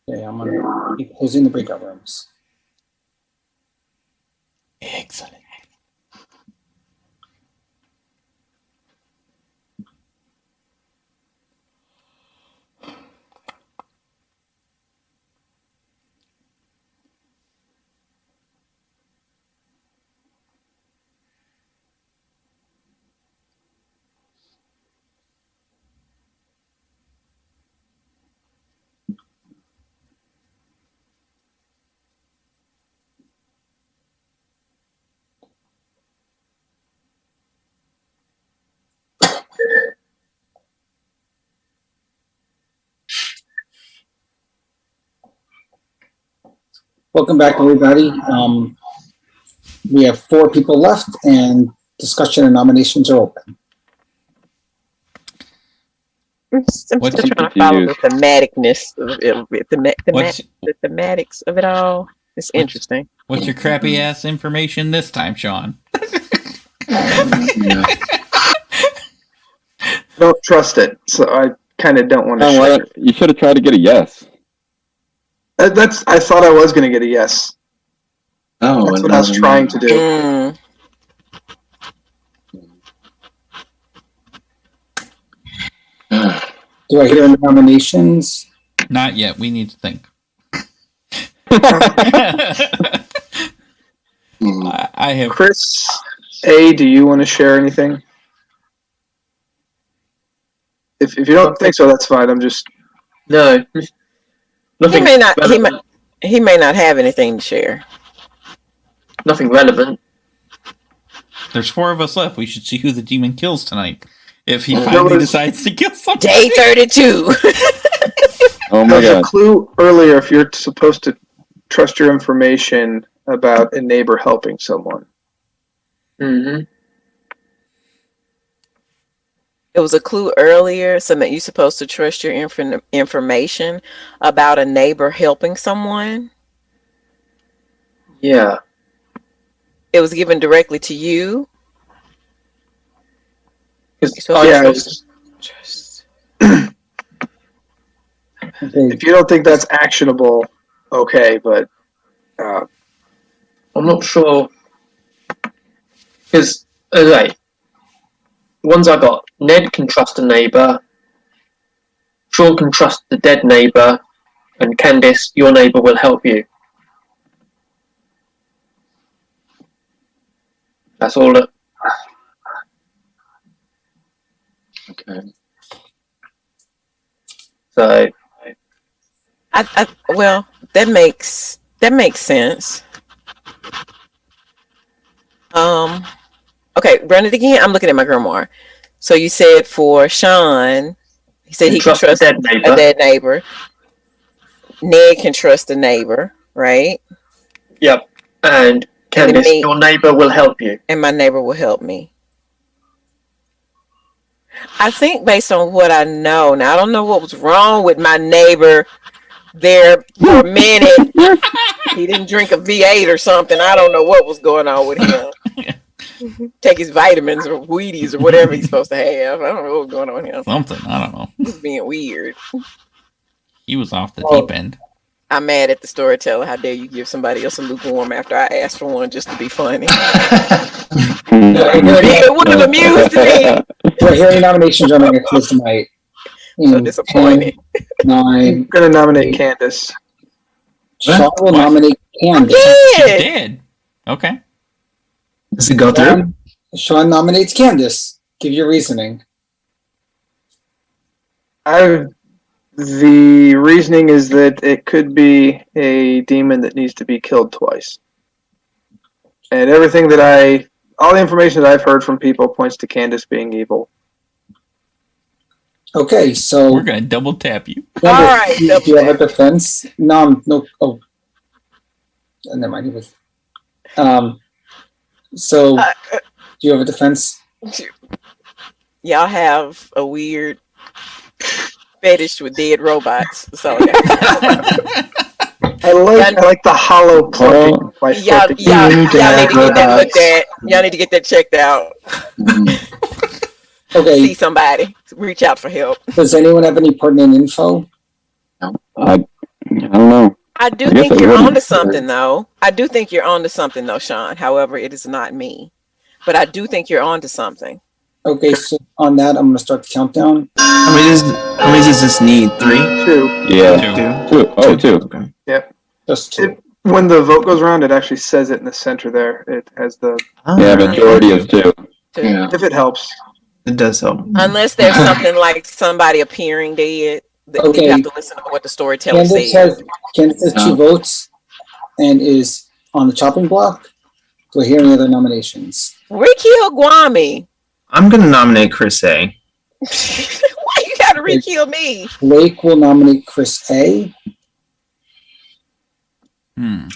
Okay, I'm going to keep closing the breakout rooms. Excellent. Welcome back, everybody. We have 4 people left, and discussion and nominations are open. I'm still What's- trying to follow the thematicness of it, the thematics of it all. It's interesting. What's your crappy ass information this time, Sean? Don't trust it, so I kind of don't want to share it. You should have tried to get a yes. I thought I was going to get a yes. Oh, That's what I was trying to do. Do I hear any nominations? Not yet. We need to think. I have Chris A. Do you want to share anything? If you don't think so, that's fine. I'm just No. Nothing He may not. relevant. He may not have anything to share. Nothing relevant. There's 4 of us left. We should see who the demon kills tonight. If he There finally was- decides to kill somebody. Day 32. Oh my There's a god. clue earlier if you're supposed to trust your information about a neighbor helping someone. Mm-hmm. It was a clue earlier, so that you're supposed to trust your information about a neighbor helping someone. Yeah. It was given directly to you. Oh, yeah, yeah. Trust. If you don't think that's actionable, okay, but I'm not sure. Because, okay, the ones I got, Ned can trust a neighbour, Sean can trust the dead neighbour, and Candice, your neighbour will help you. That's all that. Okay. So, Well, that makes sense. Okay, run it again. I'm looking at my grimoire. So you said for Sean, he said he can trust a dead neighbor. Ned can trust a neighbor, right? Yep. And Candice, me- your neighbour will help you. And my neighbor will help me. I think based on what I know, now I don't know what was wrong with my neighbor there for a minute. He didn't drink a V8 or something. I don't know what was going on with him. Take his vitamins or Wheaties or whatever he's supposed to have. I don't know what was going on with him. Something. I don't know. He's being weird. He was off the Oh. deep end. I'm mad at the storyteller. How dare you give somebody else a lukewarm after I asked for one just to be funny? It would have amused me. We're hearing nominations running a quiz tonight. So In disappointed. 10, I'm 9, gonna nominate 8. Candace. Sean will What? nominate Candace. She Yeah. did. Okay. Does it go through? Sean nominates Candace. Give your reasoning. The reasoning is that it could be a demon that needs to be killed twice. And all the information that I've heard from people points to Candace being evil. Okay, so We're gonna double tap you. Candace, All right, do you have a defense? No. Oh, never mind. He was. So, do you have a defense? Y'all have a weird fetish with dead robots. So yeah. I like the hollow plugging. by y'all flipping. need to get that looked at. Y'all need to get that checked out. Okay. See somebody. Reach out for help. Does anyone have any pertinent info? I don't know. I do I guess think I you're wouldn't. onto something though. I do think you're onto something though, Sean. However, it is not me. But I do think you're onto something. Okay, so on that, I'm going to start the countdown. How many does this need? 3? 2. Yeah. Two. Oh, two. Okay. Yep. Just 2. When the vote goes around, it actually says it in the center there. It has the. Yeah, majority is 2. If it helps. It does help. Unless there's something like somebody appearing dead, that Okay. you have to listen to what the storyteller Candace says. has 2 votes and is on the chopping block. Do I hear any other nominations? Re-kill Guami. I'm going to nominate Chris A. Why you gotta re-kill me? Blake will nominate Chris A. And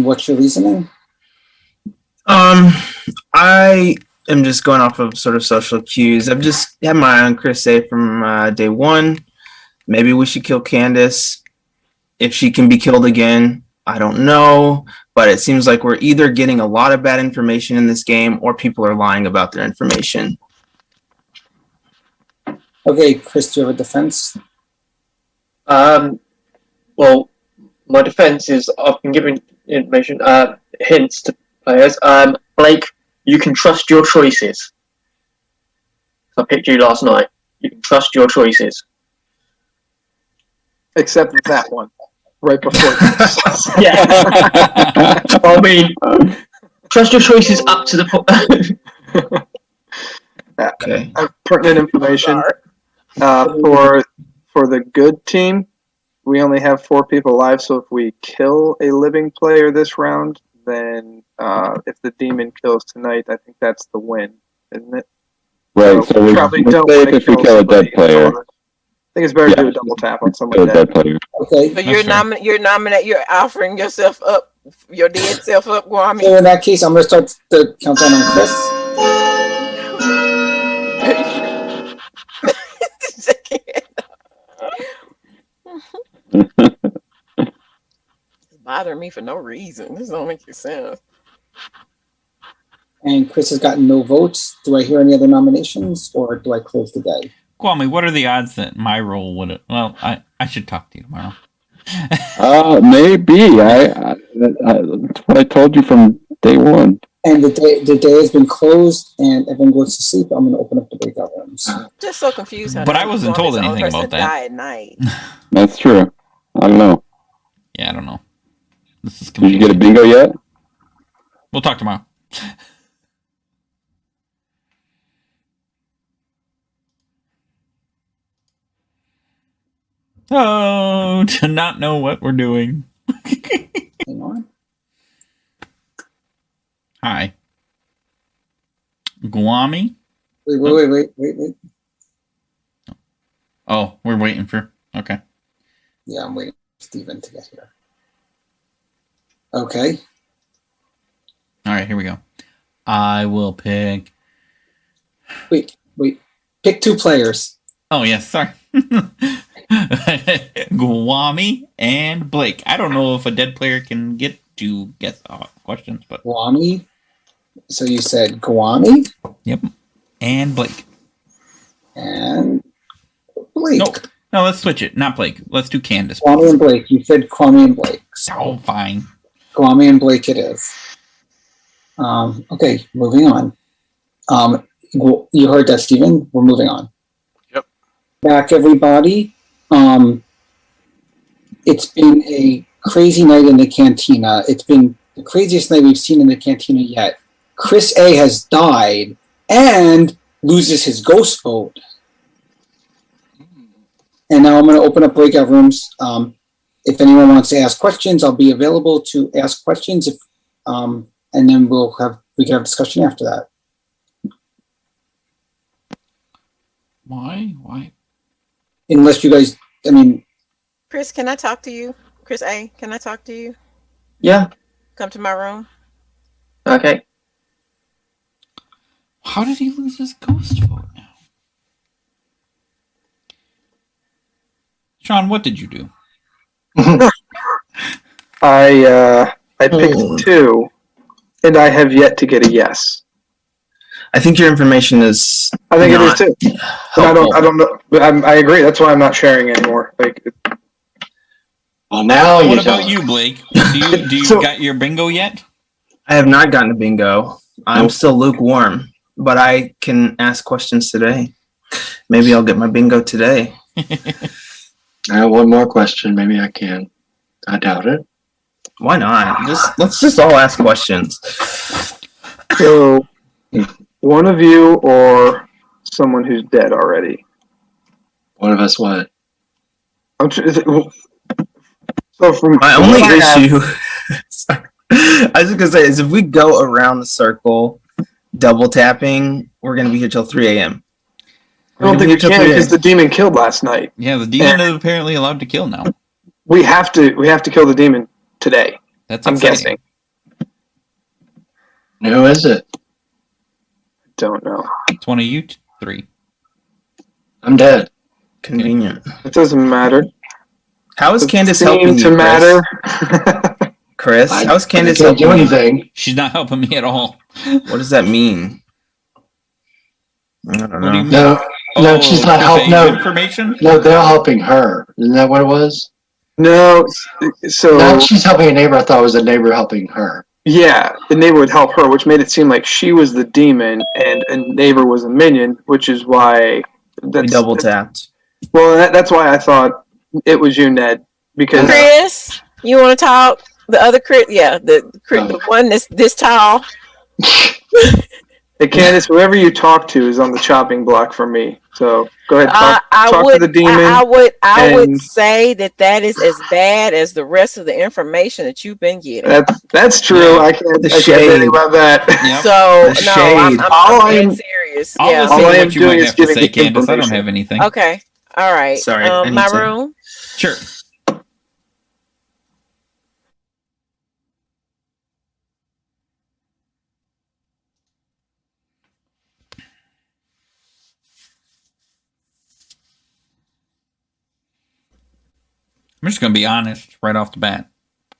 what's your reasoning? I am just going off of sort of social cues. I've just had my eye on Chris A from day one. Maybe we should kill Candace. If she can be killed again, I don't know. But it seems like we're either getting a lot of bad information in this game or people are lying about their information. Okay, Chris, do you have a defense? Well, my defense is I've been giving information, hints to players. Blake, you can trust your choices. I picked you last night. You can trust your choices. Except that one. Right before. Yeah. I mean, trust your choices up to the point. Okay. Pertinent information. For the good team, we only have 4 people alive, so if we kill a living player this round, then if the demon kills tonight, I think that's the win, isn't it? Right, so we probably we're don't safe wanna if we kill kill a somebody dead player. I think it's better to do a double tap on Kill somebody a dead. dead player. Okay. So you're offering yourself up, your dead self up, Guami. So in that case, I'm going to start the countdown on Chris. It's bothering me for no reason. This don't make any sense. And Chris has gotten no votes. Do I hear any other nominations or do I close the day? Kwame, what are the odds that my role would have... Well, I should talk to you tomorrow. Maybe. That's what I told you from day one. And the day has been closed and everyone goes to sleep. I'm going to open up the breakout rooms. Just so confused. How But the I wasn't Guami's told the only anything person about that. Die at night. That's true. I don't know. Yeah, I don't know. This is Did you confusing. get a bingo yet? We'll talk tomorrow. Oh, to not know what we're doing. Hang on. Hi. Guami? Wait. Oh, we're waiting for... Okay. Yeah, I'm waiting for Steven to get here. Okay. All right, here we go. I will pick. Wait. Pick 2 players. Oh, yes, sorry. Guami and Blake. I don't know if a dead player can get to guess questions, but. Guami. So you said Guami? Yep. And Blake. And Blake. No, let's switch it. Not Blake. Let's do Candace. Guami and Blake. You said Guami and Blake. So fine. Guami and Blake it is. Okay, moving on. You heard that, Stephen. We're moving on. Yep. Back, everybody. It's been a crazy night in the cantina. It's been the craziest night we've seen in the cantina yet. Chris A has died and loses his ghost vote. And now I'm going to open up breakout rooms. If anyone wants to ask questions, I'll be available to ask questions. And then we can have discussion after that. Why? Unless you guys, Chris, can I talk to you? Chris A, can I talk to you? Yeah. Come to my room. Okay. How did he lose his ghost vote now? Sean, what did you do? I picked 2, and I have yet to get a yes. I think your information is. I think it is too. But helpful. I don't know. But I agree. That's why I'm not sharing anymore. Well, now What about you, Blake? Do you So- got your bingo yet? I have not gotten a bingo. I'm still lukewarm, but I can ask questions today. Maybe I'll get my bingo today. I have one more question. Maybe I can. I doubt it. Why not? Let's just all ask questions. So, one of you or someone who's dead already. One of us what? So from My from only what I have- issue, sorry. I was gonna say is if we go around the circle, double tapping, we're gonna be here till 3 a.m. I don't think we can because the demon killed last night. Yeah, the demon is apparently allowed to kill now. We have to kill the demon today. That's I'm exciting. guessing. Who is it? Don't know. It's one of you 3. I'm dead. Convenient. It doesn't matter. How is It Candace seemed helping you, to Chris? matter. Chris, how's Candace can't do helping you? anything. She's not helping me at all. What does that mean? I don't What do you know. mean? No, she's not helping. No, Information? no, they're helping her. Isn't that what it was? No. So Now she's helping a neighbor. I thought it was a neighbor helping her. yeah, the neighbor would help her, which made it seem like she was the demon and a neighbor was a minion, which is why We double tapped. Well, that's why I thought it was you, Ned, because Chris, you want to talk? The other Chris, yeah, the one that's this tall. hey, Candace, whoever you talk to is on the chopping block for me. So go ahead, talk to the demon. I would and say that is as bad as the rest of the information that you've been getting. That's true. Yeah. I can't The say anything shade. about that. Yep. So The no, shade. I'm dead serious. I'll Yeah. listen All I to am what you doing might is have to giving say, Candace. I don't information. have anything. Okay. All right. Sorry, I need my to- room. Sure. I'm just going to be honest right off the bat.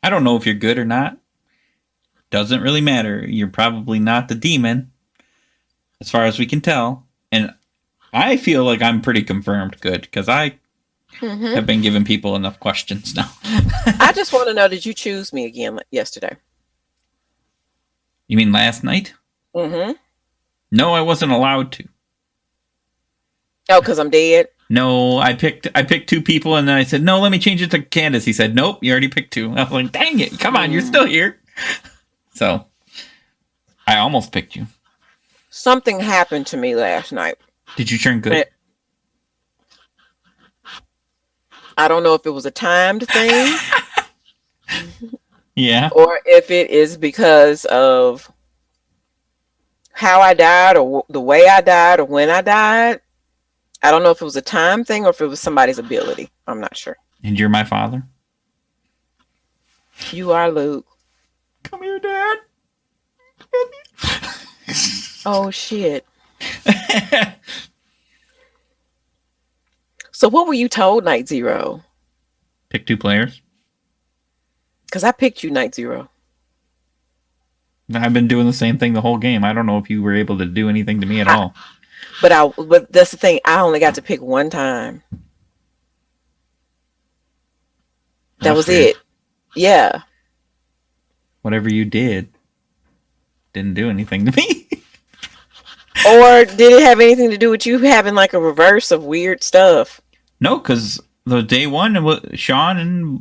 I don't know if you're good or not. Doesn't really matter. You're probably not the demon, as far as we can tell. And I feel like I'm pretty confirmed good, because I have been giving people enough questions now. I just want to know, did you choose me again yesterday? You mean last night? Mm-hmm. No, I wasn't allowed to. Oh, because I'm dead? No, I picked 2 people, and then I said, no, let me change it to Candace. He said, nope, you already picked 2. I was like, dang it, come on, you're still here. So, I almost picked you. Something happened to me last night. Did you turn good? I don't know if it was a timed thing Yeah. or if it is because of how I died or the way I died or when I died. I don't know if it was a time thing or if it was somebody's ability. I'm not sure. And you're my father? You are Luke. Come here, Dad. Oh shit. So what were you told, Night Zero? Pick 2 players. Because I picked you, Night Zero. I've been doing the same thing the whole game. I don't know if you were able to do anything to me at all. But that's the thing. I only got to pick one time. That was weird. it. Yeah. Whatever you did didn't do anything to me. Or did it have anything to do with you having like a reverse of weird stuff? No, because the day one, Sean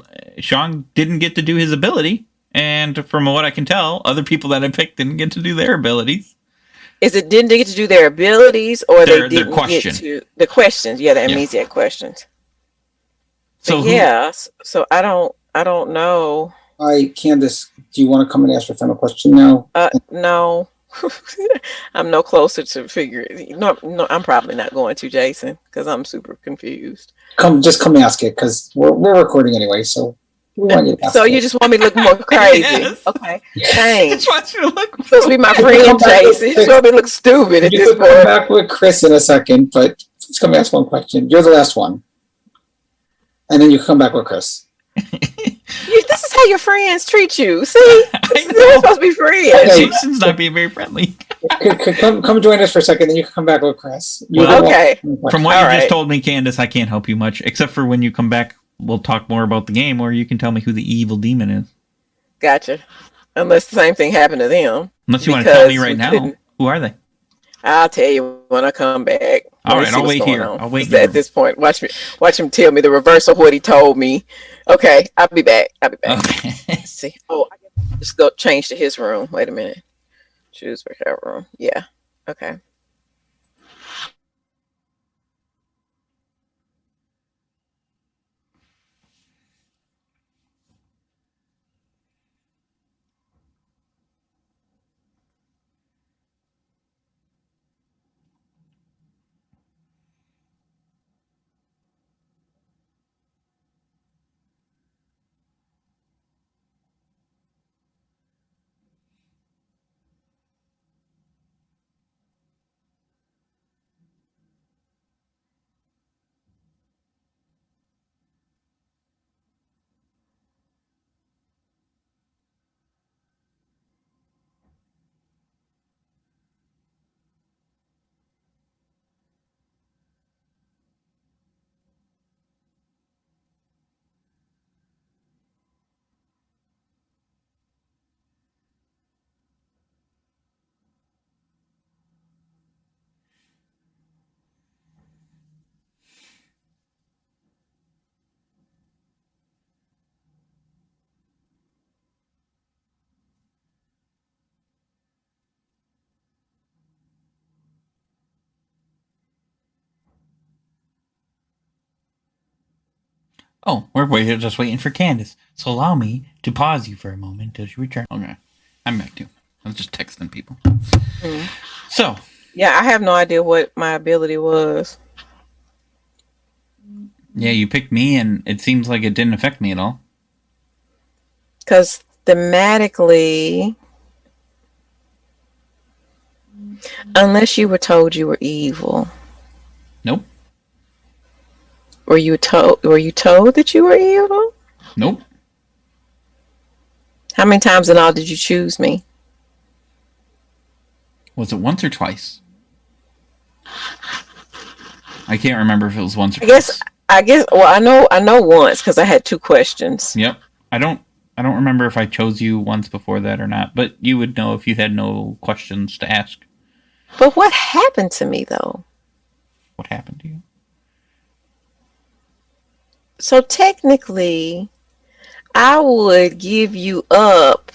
didn't get to do his ability, and from what I can tell, other people that I picked didn't get to do their abilities. Is it didn't they get to do their abilities, or Their they didn't question. get to the questions? Yeah, the Amnesiac questions. So so I don't know. Hi, Candace. Do you want to come and ask your final question now? No. I'm no closer to figuring. No, I'm probably not going to, Jason, because I'm super confused. Just come ask it, because we're recording anyway. So we want you to ask So it. you just want me to look more crazy? Yes. Okay, thanks. Just want you to look. Supposed to be my friend, Jason. You want me to look stupid at You this could come point? back with Chris in a second, but just come ask one question. You're the last one, and then you come back with Chris. This is how your friends treat you. See, we're supposed to be friends. Okay. Jason's not being very friendly. Come join us for a second, then you can come back with Chris. Okay. From what All you right. just told me, Candace, I can't help you much, except for when you come back, we'll talk more about the game, or you can tell me who the evil demon is. Gotcha. Unless the same thing happened to them. Unless you want to tell me Because right we now. couldn't- Who are they? I'll tell you when I come back. All Let me right, see I'll what's wait going here. on. I'll wait 'Cause here. At this point, watch him tell me the reverse of what he told me. Okay, I'll be back. Okay. Let's see. Oh, I guess I'll just go change to his room. Wait a minute. Choose for her room. Yeah. Okay. Oh, we're just waiting for Candace. So allow me to pause you for a moment until she returns. Okay. I'm back too. I was just texting people. Mm. So. Yeah, I have no idea what my ability was. Yeah, you picked me, and it seems like it didn't affect me at all. Because thematically, unless you were told you were evil. Nope. Were you told that you were evil? Nope. How many times in all did you choose me? Was it once or twice? I can't remember if it was once or I guess. Well, I know once because I had 2 questions. Yep. I don't remember if I chose you once before that or not, but you would know if you had no questions to ask. But what happened to me though? What happened to you? So technically, I would give you up.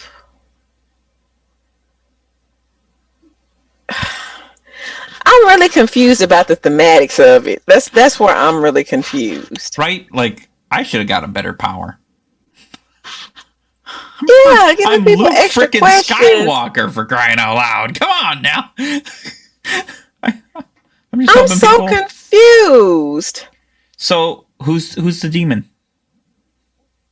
I'm really confused about the thematics of it. That's where I'm really confused. Right? Like, I should have got a better power. Yeah, giving I'm people Luke extra frickin' questions. Skywalker, for crying out loud. Come on now. I'm so confused. So, who's the demon?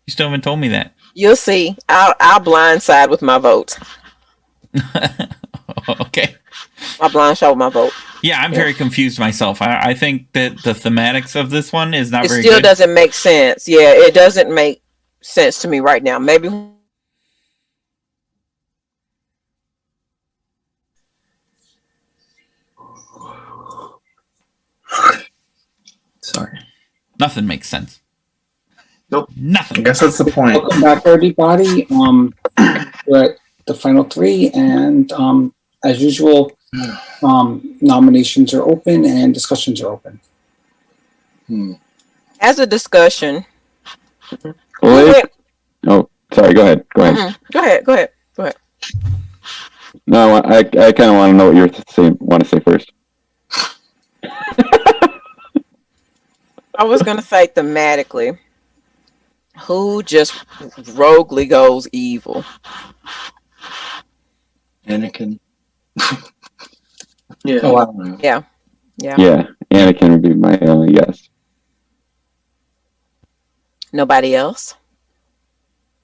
You still haven't told me that. You'll see. I'll blindside with my votes. Okay. My blind shot with my vote. Yeah, I'm very confused myself. I think that the thematics of this one is not It very still good. doesn't make sense. Yeah, it doesn't make sense to me right now. Maybe Sorry. Nothing makes sense. Nope. I Nothing. guess that's the point. Welcome back, everybody. We're at the final three, and as usual, nominations are open and discussions are open. as a discussion. Blake? Oh, sorry. Go ahead. Go ahead. Go ahead. No, I kind of want to know what you want to say first. I was gonna say thematically, who just roguely goes evil? Anakin. Yeah. Oh, I don't know. Yeah. Yeah, Anakin would be my only guess. Nobody else.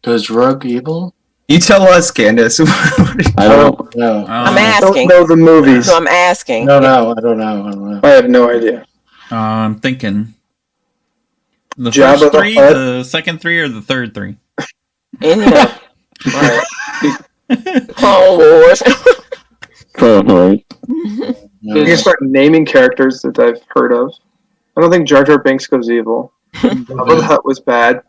Does Rogue evil? You tell us, Candace. I don't know. I'm I don't asking. know the movies. So I'm asking. No, I don't know. I have no idea. I'm thinking the Jabba first the three, Hutt. the second three, or the third three. Any of them. Clone Wars. You can start naming characters that I've heard of. I don't think Jar Jar Binks goes evil. Jabba the Hutt was bad.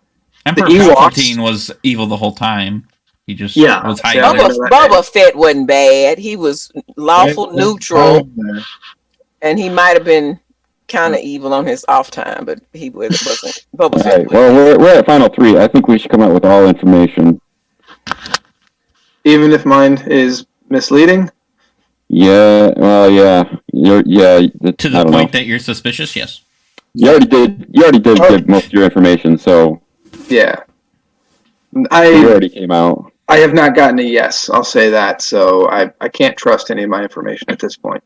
Emperor The Ewoks- Palpatine was evil the whole time. He just Yeah. was hiding Yeah. there. Boba Fett wasn't bad. He was lawful neutral, and he might have been kind of evil on his off time, but he wasn't. Boba All Fett. right. Well, we're at final three. I think we should come out with all information. Even if mine is misleading. Yeah. Well, yeah. To the point that you're suspicious, yes. You already did give most of your information, so Yeah. you I already came out. I have not gotten a yes. I'll say that. So I can't trust any of my information at this point.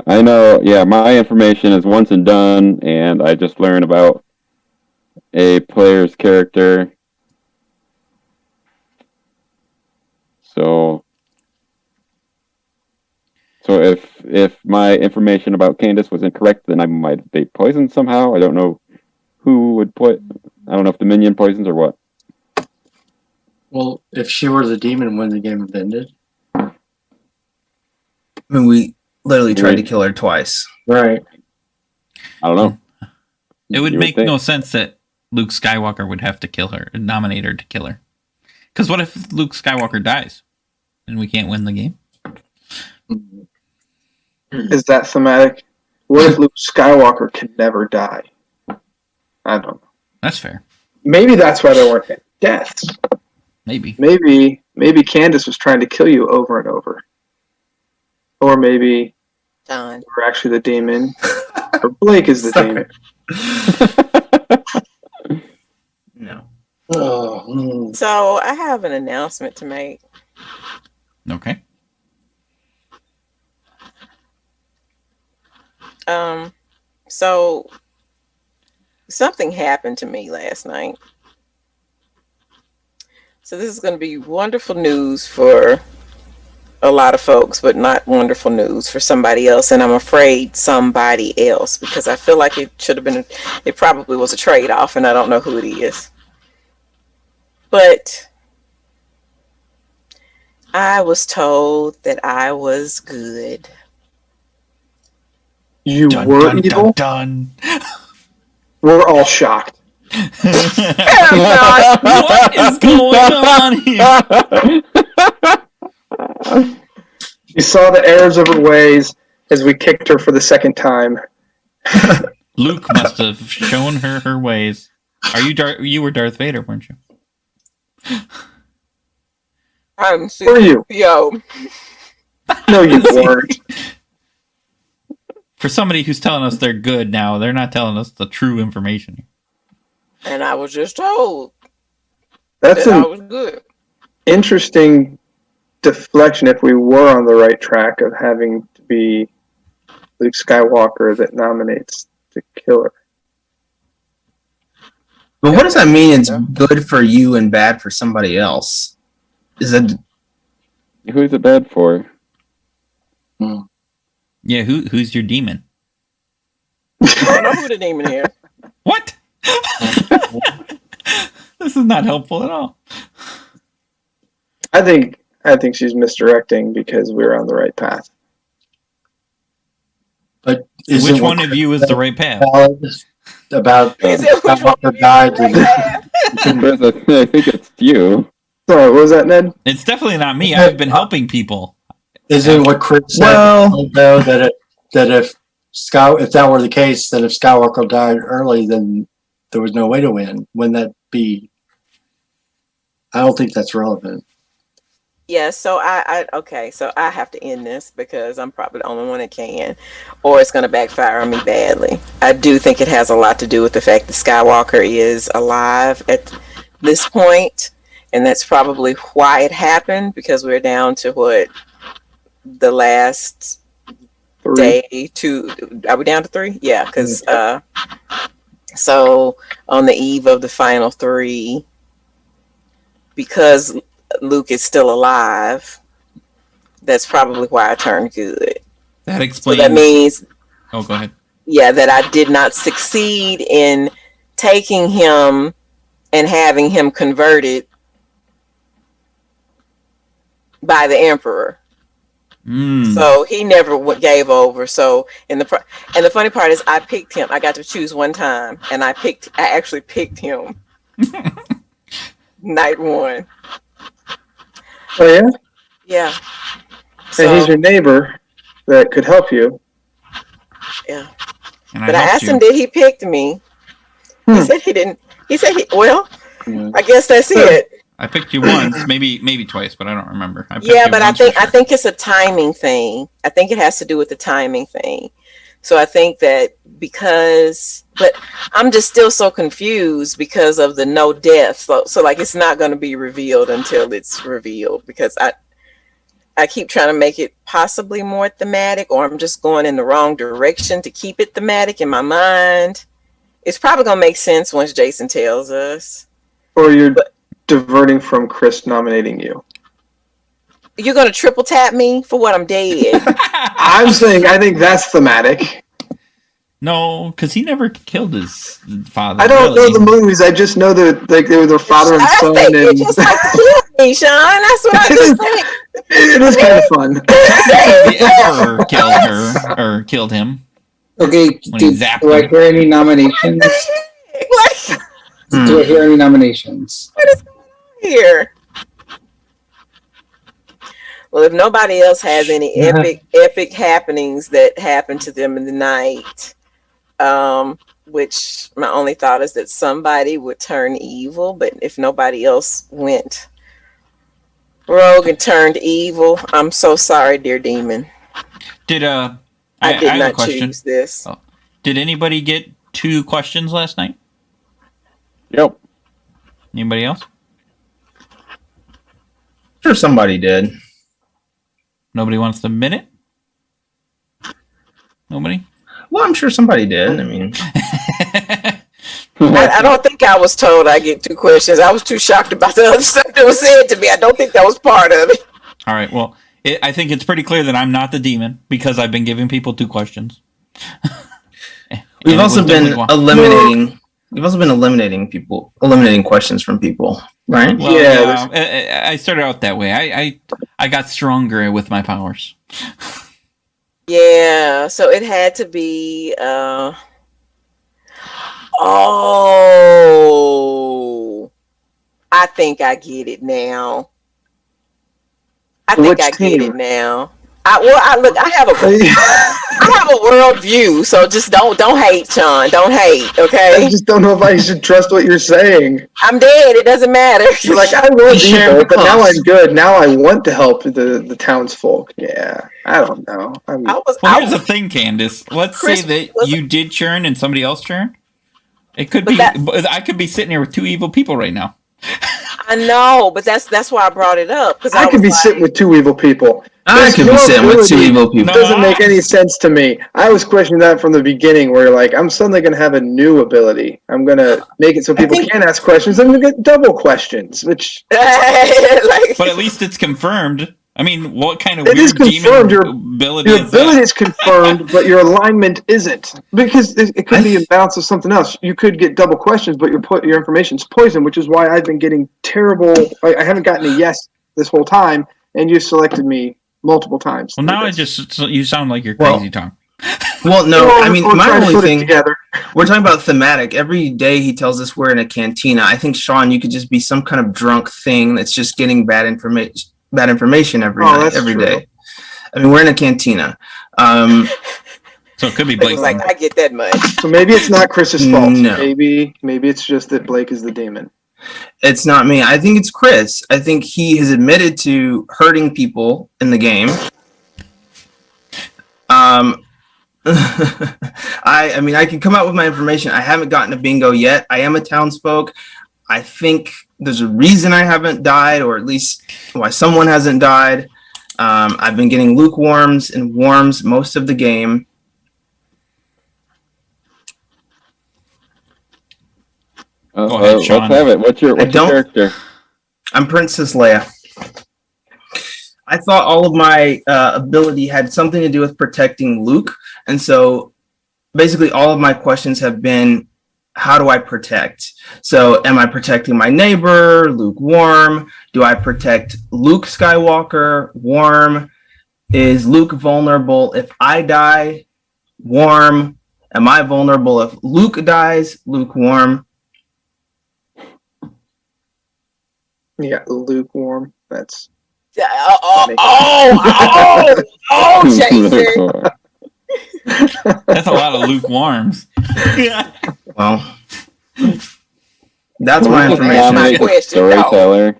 I know. Yeah, my information is once and done, and I just learned about a player's character. So if my information about Candace was incorrect, then I might be poisoned somehow. I don't know who would I don't know if the minion poisons or what. Well, if she were the demon when the game had ended. I mean, we literally tried to kill her twice. Right. I don't know. It would You make think. no sense that Luke Skywalker would have to kill her, nominate her to kill her. Because what if Luke Skywalker dies and we can't win the game? Is that thematic? What if Luke Skywalker can never die? I don't know. That's fair. Maybe that's why there weren't any deaths. Maybe. Maybe Candace was trying to kill you over and over. Or maybe Done. you're actually the demon. Or Blake is the demon. No. So I have an announcement to make. Okay. So something happened to me last night. So this is going to be wonderful news for a lot of folks, but not wonderful news for somebody else. And I'm afraid somebody else, because I feel like it should have been, it probably was a trade-off, and I don't know who it is. But I was told that I was good. You were evil? Dun. We're all shocked. What is going on here? You saw the errors of her ways as we kicked her for the second time. Luke must have shown her ways. Are you you were Darth Vader, weren't you? I'm Who are you? Yo. No, you weren't. For somebody who's telling us they're good now, they're not telling us the true information. And I was just told That's that I an was good. interesting deflection if we were on the right track of having to be Luke Skywalker that nominates the killer. But what does that mean? It's good for you and bad for somebody else. Is it? Who's it bad for? Yeah, who's your demon? I don't know who the demon is. What? This is not helpful at all. I think she's misdirecting because we're on the right path. But Which one of you is the right path? About Is it which one of you died? is the right path? Chris, I think it's you. Sorry, what was that, Ned? It's definitely not me. I've been helping people. Isn't what Chris said? Well- though that if that were the case, that if Skywalker died early, then there was no way to win. Wouldn't that be? I don't think that's relevant. Yeah, so okay, so I have to end this because I'm probably the only one that can, or it's going to backfire on me badly. I do think it has a lot to do with the fact that Skywalker is alive at this point, and that's probably why it happened, because we're down to what, the last 3. day to, are we down to 3? Yeah, because so on the eve of the final 3, because Luke is still alive, that's probably why I turned good. That explains. So that means, oh, go ahead. yeah, that I did not succeed in taking him and having him converted by the Emperor. So he never gave over. So and the funny part is, I picked him. I got to choose one time, and I actually picked him. Night 1. Oh yeah. Yeah. And he's your neighbor that could help you. Yeah. And But I asked him, did he pick me? He said he didn't. He said well, I guess that's it. I picked you once, maybe twice, but I don't remember. Yeah, but I think it's a timing thing. I think it has to do with the timing thing. So I think that but I'm just still so confused because of the no death. So like, it's not going to be revealed until it's revealed, because I keep trying to make it possibly more thematic, or I'm just going in the wrong direction to keep it thematic in my mind. It's probably going to make sense once Jason tells us. Or you're diverting from Chris nominating you. You're going to triple tap me for what? I'm dead. I'm saying I think that's thematic. No, because he never killed his father. I don't know the movies. I just know that they were their father and son. You just like to kill me, Sean. That's what I just think. It is kind of fun. The Emperor killed her, or killed him. Okay, When he do zapped I her. hear any nominations? Like, Do I hear any nominations? what is going on here? Well, if nobody else has any epic happenings that happened to them in the night, which my only thought is that somebody would turn evil, but if nobody else went rogue and turned evil, I'm so sorry, dear demon. I did have not a question. choose this. Oh. Did anybody get 2 questions last night? Yep. Anybody else? Sure, somebody did. Nobody wants to admit it? Nobody? Well, I'm sure somebody did. I mean, I don't think I was told I get 2 questions. I was too shocked about the other stuff that was said to me. I don't think that was part of it. All right. Well, I think it's pretty clear that I'm not the demon, because I've been giving people 2 questions. we've also been eliminating. We've also been eliminating questions from people, right? Well, Yeah, yeah, I started out that way. I got stronger with my powers. Yeah, so it had to be I think I get it now. I Which get team? it now. I have a world view, so just don't hate, Sean. Don't hate, okay? I just don't know if I should trust what you're saying. I'm dead. It doesn't matter. You're like, I was Share evil, the but now cost. I'm good. Now I want to help the townsfolk. Yeah, I don't know. I mean, Well, here's the thing, Candace. Let's Chris, say that was you did churn and somebody else churned. It could But be. that- I could be sitting here with 2 evil people right now. I know, but that's why I brought it up, because I could be was sitting with 2 evil people. I could be sitting with 2 evil people. It doesn't make any sense to me. I was questioning that from the beginning, where like, I'm suddenly going to have a new ability. I'm going to make it so people can't ask questions. I'm going to get double questions, which... like, But at least it's confirmed I mean, what kind of It is weird confirmed. demon ability Your is ability that? is confirmed, but your alignment isn't, because it could be a bounce of something else. You could get double questions, but your information's poison, which is why I've been getting terrible. I haven't gotten a yes this whole time, and you selected me multiple times. Well, now you sound like you're crazy, Tom. Well, no, I mean, we're my trying to only put it thing, together. we're talking about thematic. Every day he tells us we're in a cantina. I think, Sean, you could just be some kind of drunk thing that's just getting bad information every night, That's every true. day. I mean, we're in a cantina. So it could be Blake's Blake. like, I get that much. So maybe it's not Chris's fault. No. Maybe it's just that Blake is the demon. It's not me. I think it's Chris. I think he has admitted to hurting people in the game. I mean, I can come out with my information. I haven't gotten a bingo yet. I am a townsfolk. I think there's a reason I haven't died, or at least why someone hasn't died. I've been getting lukewarms and warms most of the game. Go ahead, Sean. Let's have it. What's your character? I'm Princess Leia. I thought all of my ability had something to do with protecting Luke. And so basically all of my questions have been, how do I protect? So am I protecting my neighbor, lukewarm? Do I protect Luke Skywalker, warm? Is Luke vulnerable if I die, warm? Am I vulnerable if Luke dies, lukewarm? Yeah, lukewarm. That's Jason. That's a lot of lukewarms. Well, that's my information. My question, Storyteller.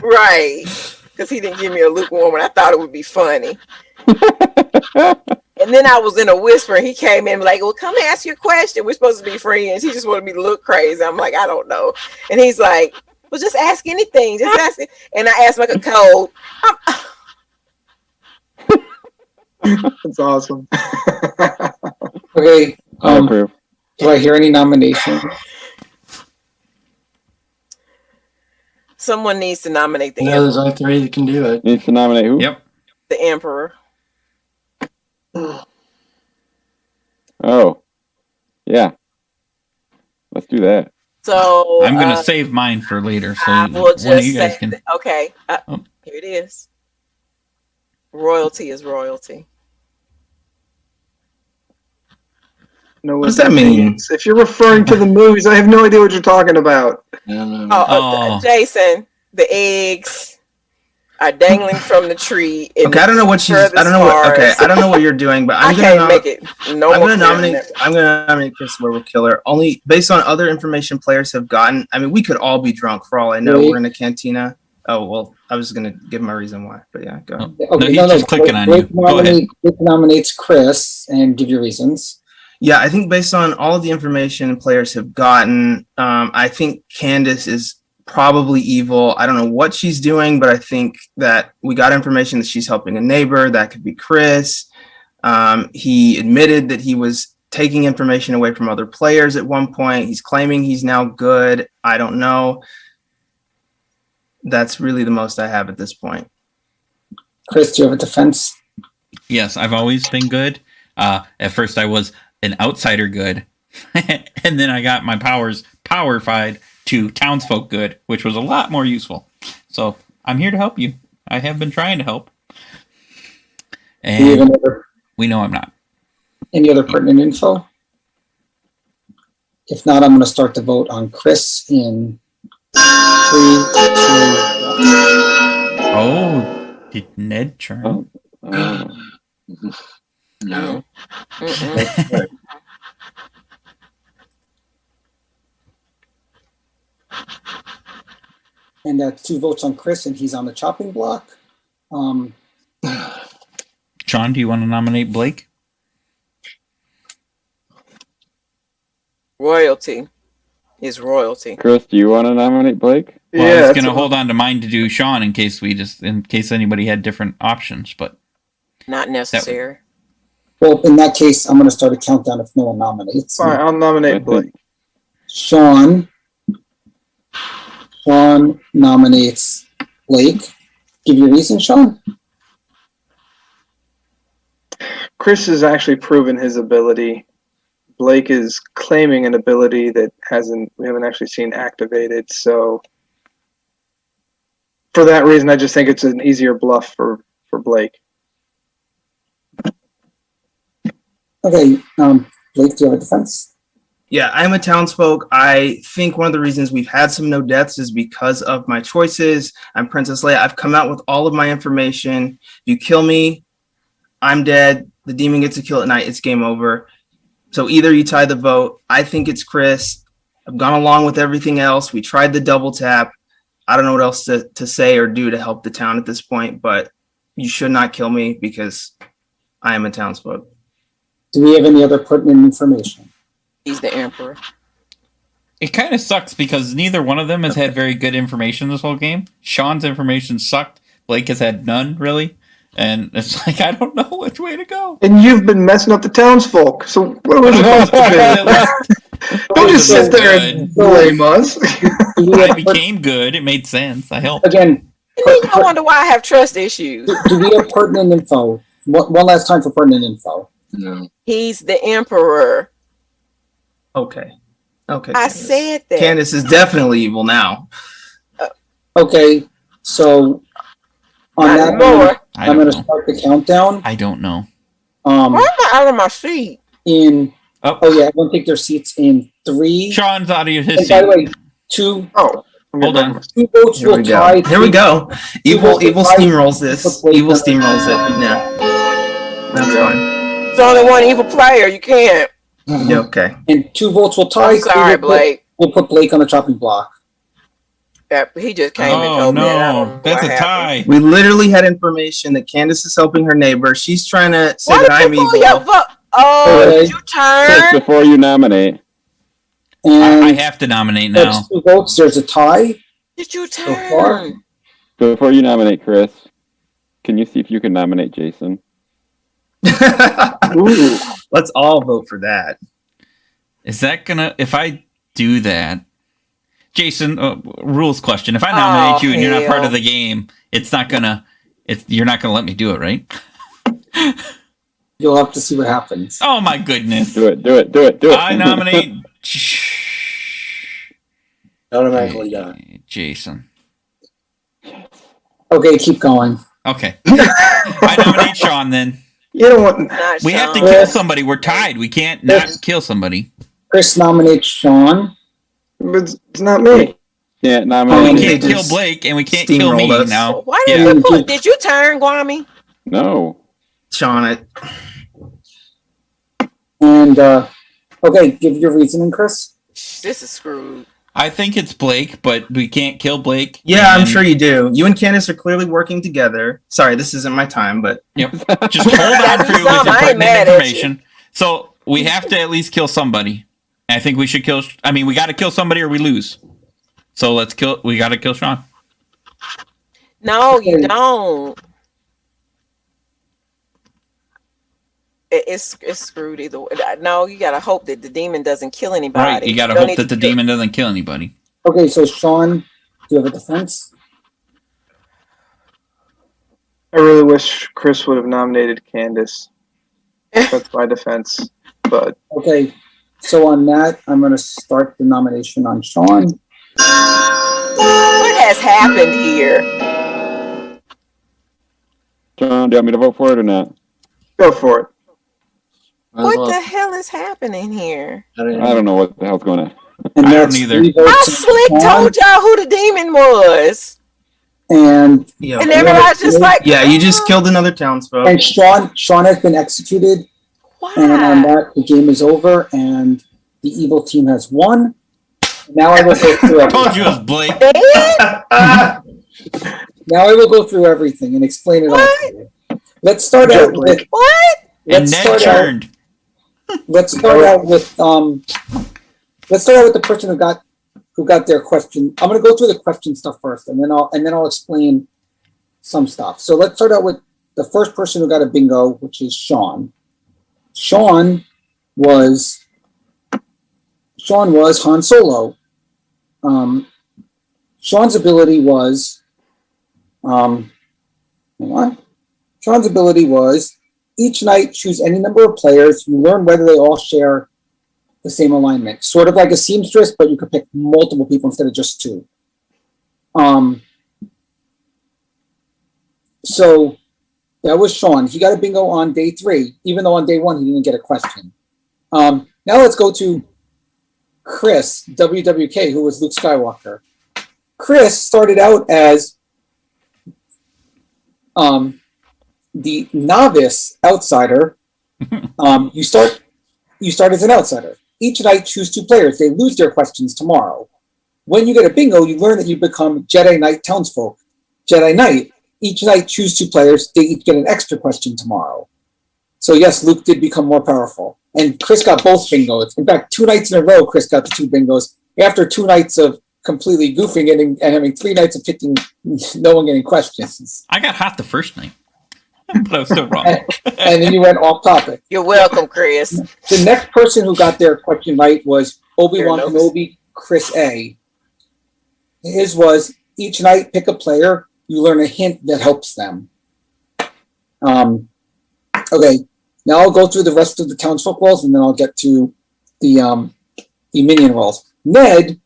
Right. Because he didn't give me a lukewarm, and I thought it would be funny. And then I was in a whisper, and he came in like, well, come ask your question. We're supposed to be friends. He just wanted me to look crazy. I'm like, I don't know. And he's like, well, just ask anything. Just ask it. And I asked like a code. That's awesome. Okay. Approve. Do I hear any nominations? Someone needs to nominate the No, there's emperor. only three that can do it. Needs to nominate who? Yep. The emperor. Oh, yeah. Let's do that. So I'm going to save mine for later. So I will one of just you guys say, can. okay, Oh. here it is. Royalty is royalty. No, What does that mean? If you're referring to the movies, I have no idea what you're talking about. Oh. Jason, the eggs are dangling from the tree. Okay, I don't know what she's. I don't know what. Okay, I don't know what you're doing, but I I'm can't gonna. make it. No I'm more gonna clear than nominate. that. I'm gonna nominate Chris Werewolf Killer only based on other information players have gotten. I mean, we could all be drunk for all I know. Really? We're in a cantina. Oh well, I was gonna give my reason why, but yeah, go. Oh. ahead. No, he's just clicking on you. Go ahead. Blake nominates Chris and give your reasons. Yeah, I think based on all of the information players have gotten, I think Candace is probably evil. I don't know what she's doing, but I think that we got information that she's helping a neighbor. That could be Chris. He admitted that he was taking information away from other players at one point. He's claiming he's now good. I don't know. That's really the most I have at this point. Chris, do you have a defense? Yes, I've always been good. At first, I was an outsider good, and then I got my powers powerified to townsfolk good, which was a lot more useful. So I'm here to help you. I have been trying to help, and we know I'm not. Any other pertinent info? If not, I'm going to start the vote on Chris in 3, 2, 1. Oh, did Ned turn? No. And that's 2 votes on Chris, and he's on the chopping block. Sean, do you want to nominate Blake? Royalty is royalty. Chris, do you want to nominate Blake? Well, I was going to hold on to mine to do Sean in case anybody had different options, but not necessary. Well, in that case, I'm going to start a countdown if no one nominates. All right, I'll nominate Blake. Sean nominates Blake. give your reason, Sean. Chris has actually proven his ability. Blake is claiming an ability that we haven't actually seen activated. So for that reason, I just think it's an easier bluff for Blake. Okay, Blake, do you have a defense? Yeah, I'm a townsfolk. I think one of the reasons we've had some no deaths is because of my choices. I'm Princess Leia. I've come out with all of my information. If you kill me, I'm dead. The demon gets a kill at night. It's game over. So either you tie the vote. I think it's Chris. I've gone along with everything else. We tried the double tap. I don't know what else to say or do to help the town at this point, but you should not kill me because I am a townsfolk. Do we have any other pertinent information? He's the emperor. It kind of sucks because neither one of them has had very good information this whole game. Sean's information sucked. Blake has had none, really. And it's like, I don't know which way to go. And you've been messing up the townsfolk. So what are we supposed to do? Don't just sit there and blame us. I became good. It made sense. I helped. Again, And then I wonder why I have trust issues. do we have pertinent info? One last time for pertinent info. No. He's the emperor. Okay. I Candace. said that. Candace is definitely evil now. Okay, so on Not that anymore. note, I'm going to start the countdown. I don't know. Why am I out of my seat? Oh yeah, everyone take their seats in 3. Sean's out of his And seat. by the way, 2. Oh, hold on. 2 votes Here will we tie. go. Here we go. Evil votes will tie. steamrolls this. Evil steamrolls it. Yeah. That's fine. There's only one evil player. You can't. Yeah, okay. And 2 votes will tie. I'm sorry, 3 will Blake. We'll put Blake on the chopping block. He just came and Oh, told me that. I don't know no. That's what a happened. tie. We literally had information that Candace is helping her neighbor. She's trying to say Why that did I'm you pull your evil. vote? Oh, Okay. did you Chris, turn? before you nominate. And I have to nominate now. that's 2 votes. There's a tie. Did you So far. turn? Before you nominate Chris, can you see if you can nominate Jason? Ooh. Let's all vote for that. Is that gonna? If I do that, Jason, rules question. If I nominate you and you're not part of the game, it's not gonna. You're not gonna let me do it, right? You'll have to see what happens. Oh my goodness! Do it. I nominate Automatically done. Jason. Okay, keep going. Okay, I nominate Sean. Then You don't want. Not we have to Sean. kill somebody. We're tied. We can't not Yes. kill somebody. Chris nominates Sean. But it's not me. Can't We nominate. can't they kill just Blake, and we can't kill steamrolled me us. now. Why did Yeah. you put? Did you turn, Guami? No. Sean, And okay, give your reasoning, Chris. This is screwed. I think it's Blake, but we can't kill Blake. yeah, I'm and- sure you do. You and Candace are clearly working together. Sorry, this isn't my time, but Yep. Just hold on for your Some, I ain't pertinent mad at information. So we have to at least kill somebody. I think we should kill. I mean, we got to kill somebody or we lose. So let's kill. We got to kill Sean. No, you don't. It's screwed either way. No, you gotta hope that the demon doesn't kill anybody. Right. You got to don't hope need that the to kill- demon doesn't kill anybody. Okay, so Sean, do you have a defense? I really wish Chris would have nominated Candace. That's my defense. But Okay, so on that, I'm going to start the nomination on Sean. What has happened here? Sean, do you want me to vote for it or not? go for it. What the hell is happening here? I don't know what the hell's going on. And I don't that's either. 3 votes I on slick Sean, told y'all who the demon was, And yeah. and everybody's just like, Yeah, you just "Oh, killed another townsfolk. and Sean has been executed, and on why?" that, the game is over, and the evil team has won. Now I will go through I told everything. you it was Blake. Now I will go through everything and explain it all to you. Let's start out with. What? And Let's Ned start out. churned. Let's start out with the person who got their question. I'm going to go through the question stuff first, and then I'll explain some stuff. So let's start out with the first person who got a bingo, which is Sean. Sean was Han Solo. Sean's ability was Hang on. Sean's ability was each night choose any number of players. You learn whether they all share the same alignment. Sort of like a seamstress, but you could pick multiple people instead of just two. So that was Sean. He got a bingo on day 3, even though on day 1 he didn't get a question. Now let's go to Chris, WWK, who was Luke Skywalker. Chris started out as the novice outsider. You start as an outsider. Each night, choose 2 players. They lose their questions tomorrow. When you get a bingo, you learn that you become Jedi Knight townsfolk. Jedi Knight. Each night, choose 2 players. They each get an extra question tomorrow. So yes, Luke did become more powerful. And Chris got both bingos. In fact, 2 nights in a row, Chris got the 2 bingos. After 2 nights of completely goofing and having 3 nights of picking no one getting questions. I got hot the first night, but I was still wrong. And then you went off topic. You're welcome, Chris. The next person who got their question right was Obi-Wan Kenobi, Chris A. His was each night pick a player. You learn a hint that helps them. Okay, now I'll go through the rest of the townsfolk roles, and then I'll get to the minion roles. Ned,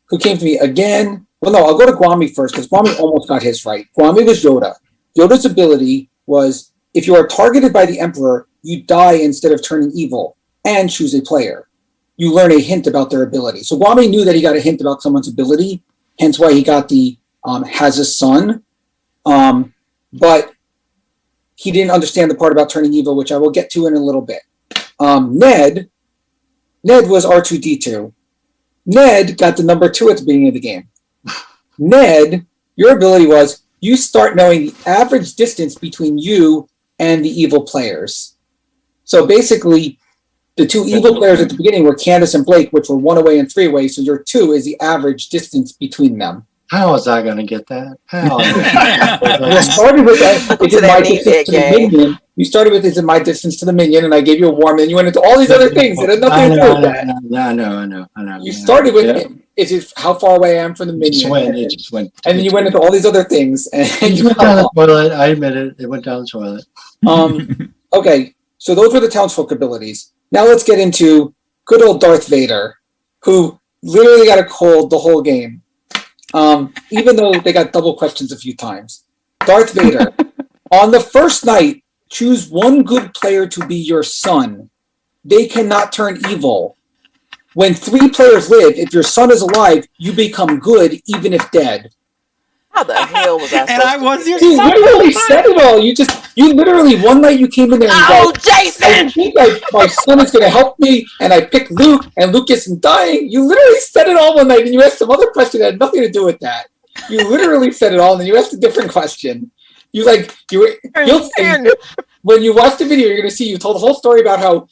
who came to me again. Well, no, I'll go to Gwami first because Gwami almost got his right. Gwami was Yoda. Yoda's ability was if you are targeted by the Emperor, you die instead of turning evil and choose a player. You learn a hint about their ability. So Gwami knew that he got a hint about someone's ability, hence why he got the has a son. But he didn't understand the part about turning evil, which I will get to in a little bit. Ned was R2-D2. Ned got the number 2 at the beginning of the game. Ned, your ability was you start knowing the average distance between you and the evil players. So basically, the 2 evil players at the beginning were Candace and Blake, which were 1 away and 3 away. So your 2 is the average distance between them. How was I going to get that? How? You started with that. It's in my distance to the minion. You started with it's in my distance to the minion, and I gave you a warm. And you went into all these other things that had nothing to do with that. I know. You started with is it how far away I am from the minion? It just went. And then you went into all these other things, and It went down the toilet. I admit it. It went down the toilet. Okay, so those were the townsfolk abilities. Now let's get into good old Darth Vader, who literally got a cold the whole game. Even though they got double questions a few times. Darth Vader, on the first night, choose 1 good player to be your son. They cannot turn evil. When 3 players live, if your son is alive, you become good, even if dead. How the hell was I supposed And I was your You son. literally said it all. You literally, one night you came in there and you Oh, go, Jason! I think my son is going to help me, and I picked Luke, and Luke isn't dying. You literally said it all one night, and you asked some other question that had nothing to do with that. You literally said it all, and then you asked a different question. When you watch the video, you're going to see you told the whole story about how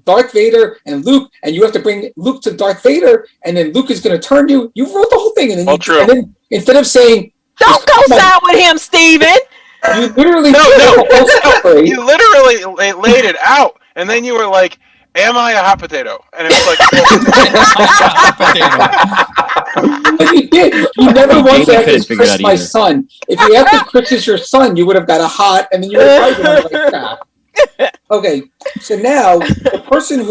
Darth Vader and Luke, and you have to bring Luke to Darth Vader, and then Luke is going to turn you. You wrote the whole thing, and then, and then instead of saying, "Don't go side with him, Steven," you literally you literally laid it out, and then you were like, "Am I a hot potato?" And it was like, you did. You never once asked, "Is Chris my son?" If you asked if Chris is your son, you would have got a hot, and then you would have probably been like that. Okay, so now the person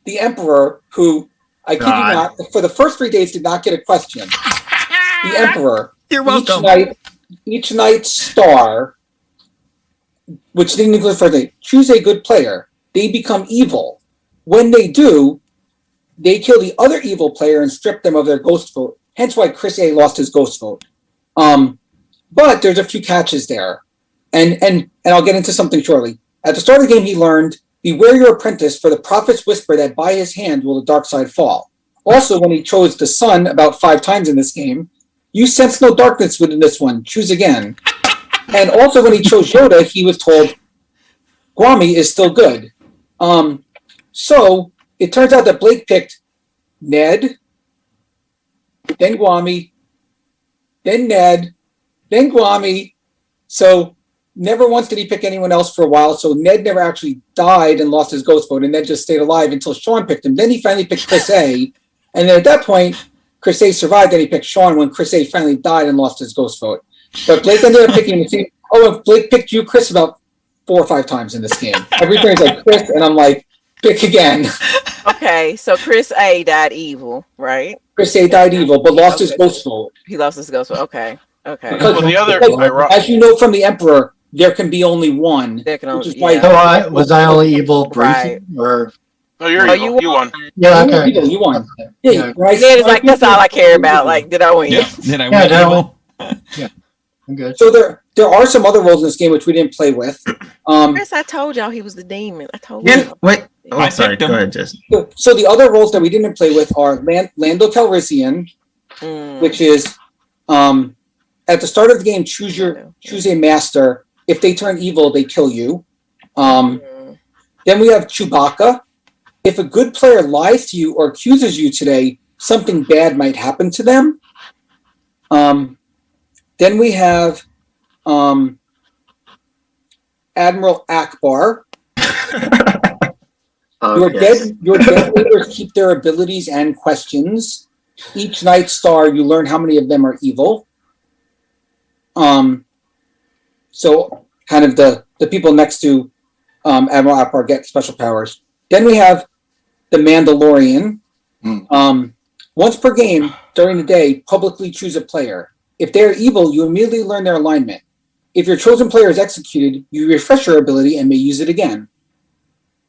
the Emperor, who I kid you not, for the first 3 days did not get a question. The Emperor. You're welcome. Each night star, which didn't include the first day, choose a good player. They become evil. When they do, they kill the other evil player and strip them of their ghost vote. Hence why Chris A lost his ghost vote. But there's a few catches there. And I'll get into something shortly. At the start of the game, he learned, beware your apprentice, for the prophets whisper that by his hand will the dark side fall. Also, when he chose the sun about 5 times in this game, you sense no darkness within this one. Choose again. And also when he chose Yoda, he was told, Gwami is still good. So it turns out that Blake picked Ned, then Gwami, then Ned, then Gwami. So never once did he pick anyone else for a while. So Ned never actually died and lost his ghost vote, and Ned just stayed alive until Sean picked him. Then he finally picked Chris A. And then at that point, Chris A survived, and he picked Sean when Chris A finally died and lost his ghost vote. But Blake ended up picking the same. Oh, and Blake picked you, Chris, about 4 or 5 times in this game. Every time he's like, Chris, and I'm like, pick again. Okay, so Chris A died evil, right? Chris A died evil, but lost his ghost vote. He lost his ghost vote. Okay. Because, Well, the other, as you know from the Emperor, there can be only one. There can only, which is why So was I only evil briefly? Or No, you're Oh, evil. You won. yeah, okay. You won. Yeah. Right? Ned is like, that's all I care about. Like, did I win? Yeah. Did I Yeah, win no. evil? I'm good. So there are some other roles in this game which we didn't play with. Chris, I told y'all he was the demon. I told Yeah, you. wait. Oh, I sorry. picked Go him. ahead, Jess. So the other roles that we didn't play with are Lando Calrissian, which is at the start of the game, choose a master. If they turn evil, they kill you. Then we have Chewbacca. If a good player lies to you or accuses you today, something bad might happen to them. Then we have Admiral Akbar. Your dead leaders keep their abilities and questions. Each Night Star, you learn how many of them are evil. So kind of the people next to Admiral Akbar get special powers. Then we have the Mandalorian. Once per game during the day, publicly choose a player. If they are evil, you immediately learn their alignment. If your chosen player is executed, you refresh your ability and may use it again.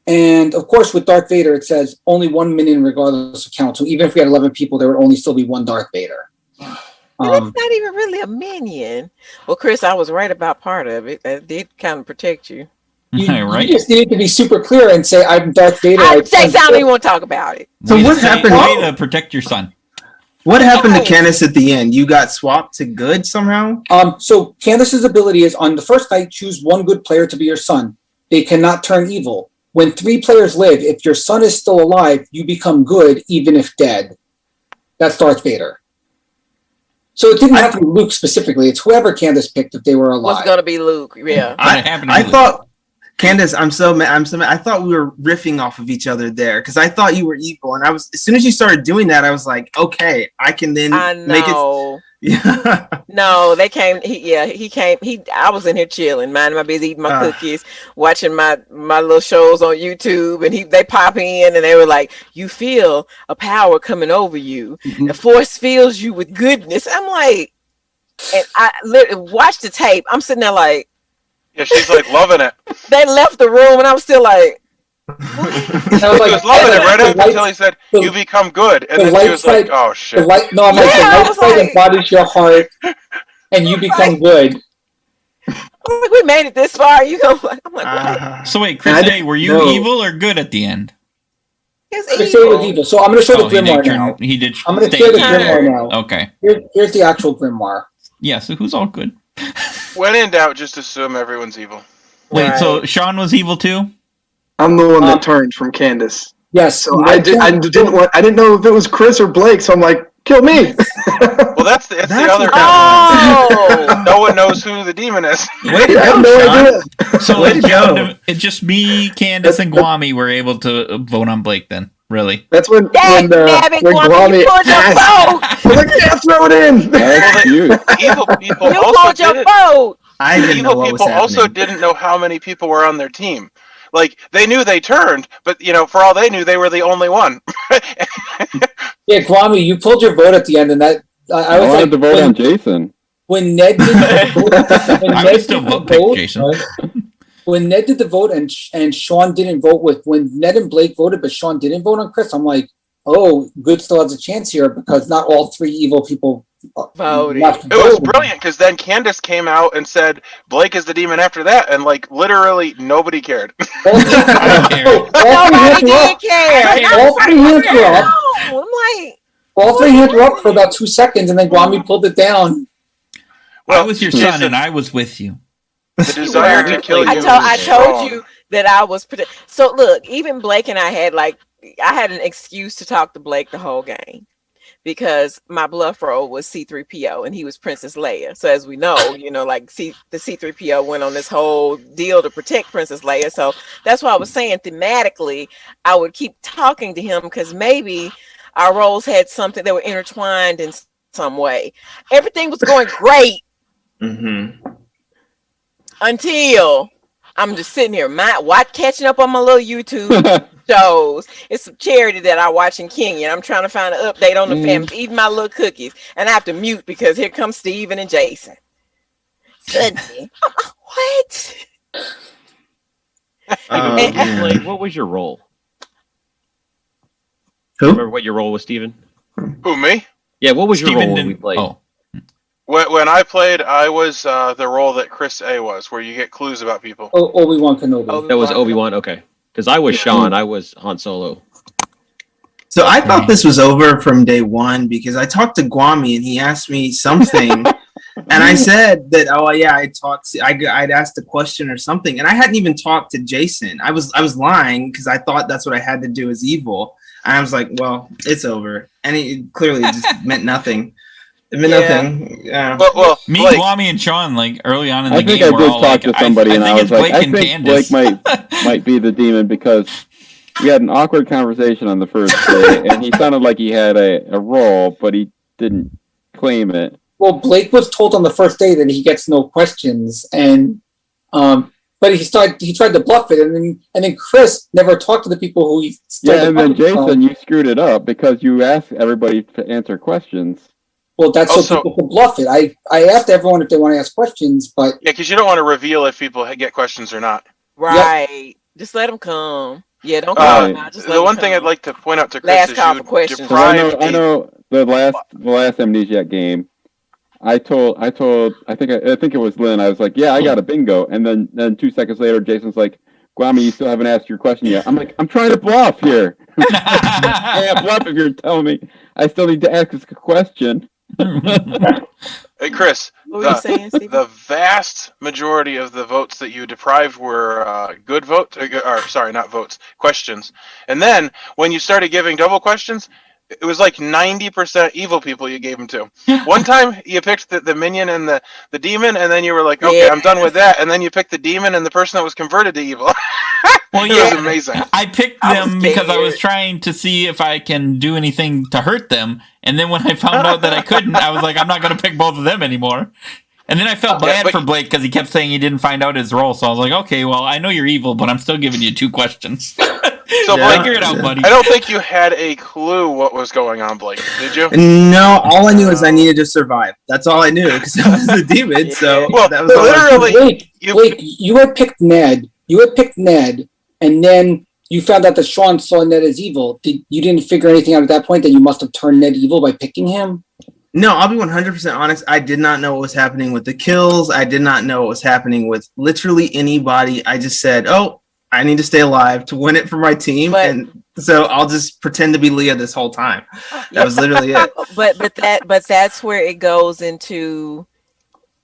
And of course, with Darth Vader, it says only 1 minion regardless of count. So even if we had 11 people, there would only still be one Darth Vader. And it's not even really a minion. Well, Chris, I was right about part of it. That did kind of protect you. You Right. just need to be super clear and say, I'm Darth Vader. Jason, I don't even want to talk about it. So Way what to say- happened? Way to protect your son. What happened to Candace at the end? You got swapped to good somehow? So Candace's ability is on the first night, choose one good player to be your son. They cannot turn evil. When 3 players live, if your son is still alive, you become good, even if dead. That's Darth Vader. So it didn't have to be Luke specifically. It's whoever Candace picked if they were alive. Was going to be Luke. Yeah. I thought, Candace, I'm so mad. I thought we were riffing off of each other there because I thought you were evil, and as soon as you started doing that, I was like, okay, I can then make it. Yeah. No, they came. He came. I was in here chilling, minding my business, eating my cookies, watching my little shows on YouTube, and they pop in and they were like, "You feel a power coming over you. The force fills you with goodness." I'm like, and I literally watched the tape. I'm sitting there like, yeah, she's like loving it. They left the room, and I was still like, She was loving it right up until he said, "You become good," and then she was like, "Oh shit." The light side embodies your heart, and you become good. we made it this far. You know, I'm like, what? So wait, Chris A, were you evil or good at the end? Chris A was evil. So I'm going to show the Grimoire now. He did. I'm going to show the Grimoire now. Okay. Here's the actual Grimoire. Yeah. So who's all good? When in doubt, just assume everyone's evil. Wait. So Sean was evil too? I'm the one that turned from Candace. Yes. So I didn't know if it was Chris or Blake. So I'm like, kill me. Well, that's the other. Oh. No one knows who the demon is. Way to go, Sean. So it's just me, Candace, and Guami were able to vote on Blake. Then really, that's when Guami pulled your vote. I'm like, yeah, throw it in. Evil people You also pulled your didn't. vote. I didn't know Evil what was people also happening. didn't know how many people were on their team. Like they knew they turned, but for all they knew, they were the only one. Yeah, Kwame, you pulled your vote at the end, and that I was wanted to vote on Jason. When Ned did I would still vote pick Jason. When Ned did the vote and Sean didn't vote when Ned and Blake voted, but Sean didn't vote on Chris, I'm like, oh, good still has a chance here because not all 3 evil people voted. It was brilliant because then Candace came out and said Blake is the demon after that, and literally nobody cared. Nobody did care. All 3 hands were up. I'm like, all 3 hands were up for about 2 seconds, and then Guami pulled it down. I was your son, and I was with you. The desire to kill you. I told you that I was. So look, even Blake and I had I had an excuse to talk to Blake the whole game because my bluff role was C-3PO and he was Princess Leia. So as we know, the C-3PO went on this whole deal to protect Princess Leia. So that's why I was saying thematically, I would keep talking to him because maybe our roles had something that were intertwined in some way. Everything was going great Mm-hmm. Until I'm just sitting here, catching up on my little YouTube shows. It's some charity that I watch in Kenya. I'm trying to find an update on the family, eating my little cookies, and I have to mute because here comes Steven and Jason. Suddenly, what? When you played, what was your role? Who? Remember what your role was, Steven? Who, me? Yeah, what was your Steven role when we didn't- played? Oh. When I played, I was the role that Chris A was, where you get clues about people. Obi-Wan Kenobi. That was Obi-Wan? Okay. Because I was Sean. I was Han Solo. So I thought this was over from day one because I talked to Guami and he asked me something, and I said that I'd asked a question or something, and I hadn't even talked to Jason. I was lying because I thought that's what I had to do as evil, and I was like, well, it's over, and it clearly just meant nothing. It meant nothing. Yeah. Well, Me, Blake, Guami, and Sean, like early on in I the think game, I we're did all talk like, to somebody, I and think I it's was like, Blake I and think Candace. Blake might be the demon because we had an awkward conversation on the first day, and he sounded like he had a role, but he didn't claim it. Well, Blake was told on the first day that he gets no questions, and but he tried to bluff it, and then Chris never talked to the people who he started Yeah, and then bluffing Jason, from. you screwed it up because you asked everybody to answer questions. Well, that's Also- so people can bluff it. I asked everyone if they want to ask questions, but yeah, because you don't want to reveal if people get questions or not. Right. Just let them come. Yeah, don't Uh, come out. Just let the them one thing come. I'd like to point out to Chris Last is call you for questions. deprived I know the last Amnesiac game. I think it was Lynn. I was like, yeah, I got a bingo, and then 2 seconds later, Jason's like, Guami, you still haven't asked your question yet. I'm like, I'm trying to bluff here. I can't bluff if you're telling me I still need to ask a question. Hey, Chris, What were you saying, Steve? the vast majority of the votes that you deprived were good votes, or sorry, not votes, questions. And then when you started giving double questions, it was like 90% evil people you gave them to. One time you picked the minion and the demon, and then you were like, okay, I'm done with that. And then you picked the demon and the person that was converted to evil. Well, It yeah, was amazing. I picked them because I was trying to see if I can do anything to hurt them, and then when I found out that I couldn't, I was like, I'm not going to pick both of them anymore. And then I felt bad for Blake because he kept saying he didn't find out his role, so I was like, okay, well, I know you're evil, but I'm still giving you 2 questions. So Yeah. Figure it out, buddy. I don't think you had a clue what was going on, Blake. Did you? No, all I knew is I needed to survive. That's all I knew because I was a demon. So Well, that was all I literally, Blake, you had picked Ned. And then you found out that Sean saw Ned as evil. You didn't figure anything out at that point that you must have turned Ned evil by picking him? No, I'll be 100% honest. I did not know what was happening with the kills. I did not know what was happening with literally anybody. I just said, oh, I need to stay alive to win it for my team. And so I'll just pretend to be Leah this whole time. That was literally it. But that's where it goes into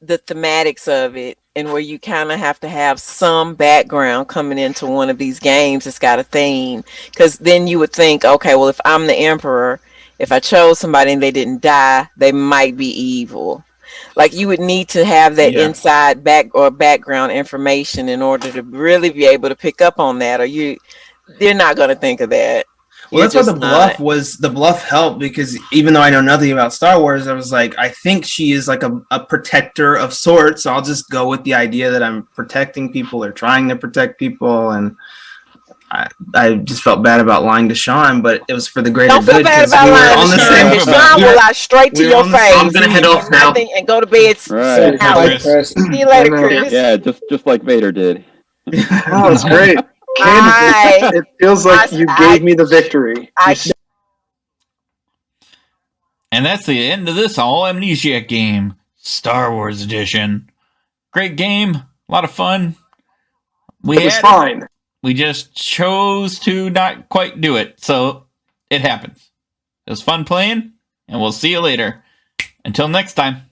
the thematics of it, and where you kind of have to have some background coming into one of these games. It's got a theme, because then you would think, okay, well, if I'm the emperor, if I chose somebody and they didn't die, they might be evil. Like, you would need to have that inside background information in order to really be able to pick up on that, or they're not going to think of that. Well, that's why the bluff helped, because even though I know nothing about Star Wars, I was like, I think she is like a protector of sorts. So I'll just go with the idea that I'm protecting people or trying to protect people. And I just felt bad about lying to Sean, but it was for the greater Don't feel good. bad about we were lying on to the Sean. same. Sean will lie straight to your face. I'm gonna head off now. And go to bed. Right. Bye, Chris. See you later, Chris. Yeah, just like Vader did. That was great. Candace, it feels like you gave me the victory. And that's the end of this all Amnesiac game, Star Wars edition. Great game, a lot of fun. It was fine. We just chose to not quite do it, so it happens. It was fun playing, and we'll see you later. Until next time.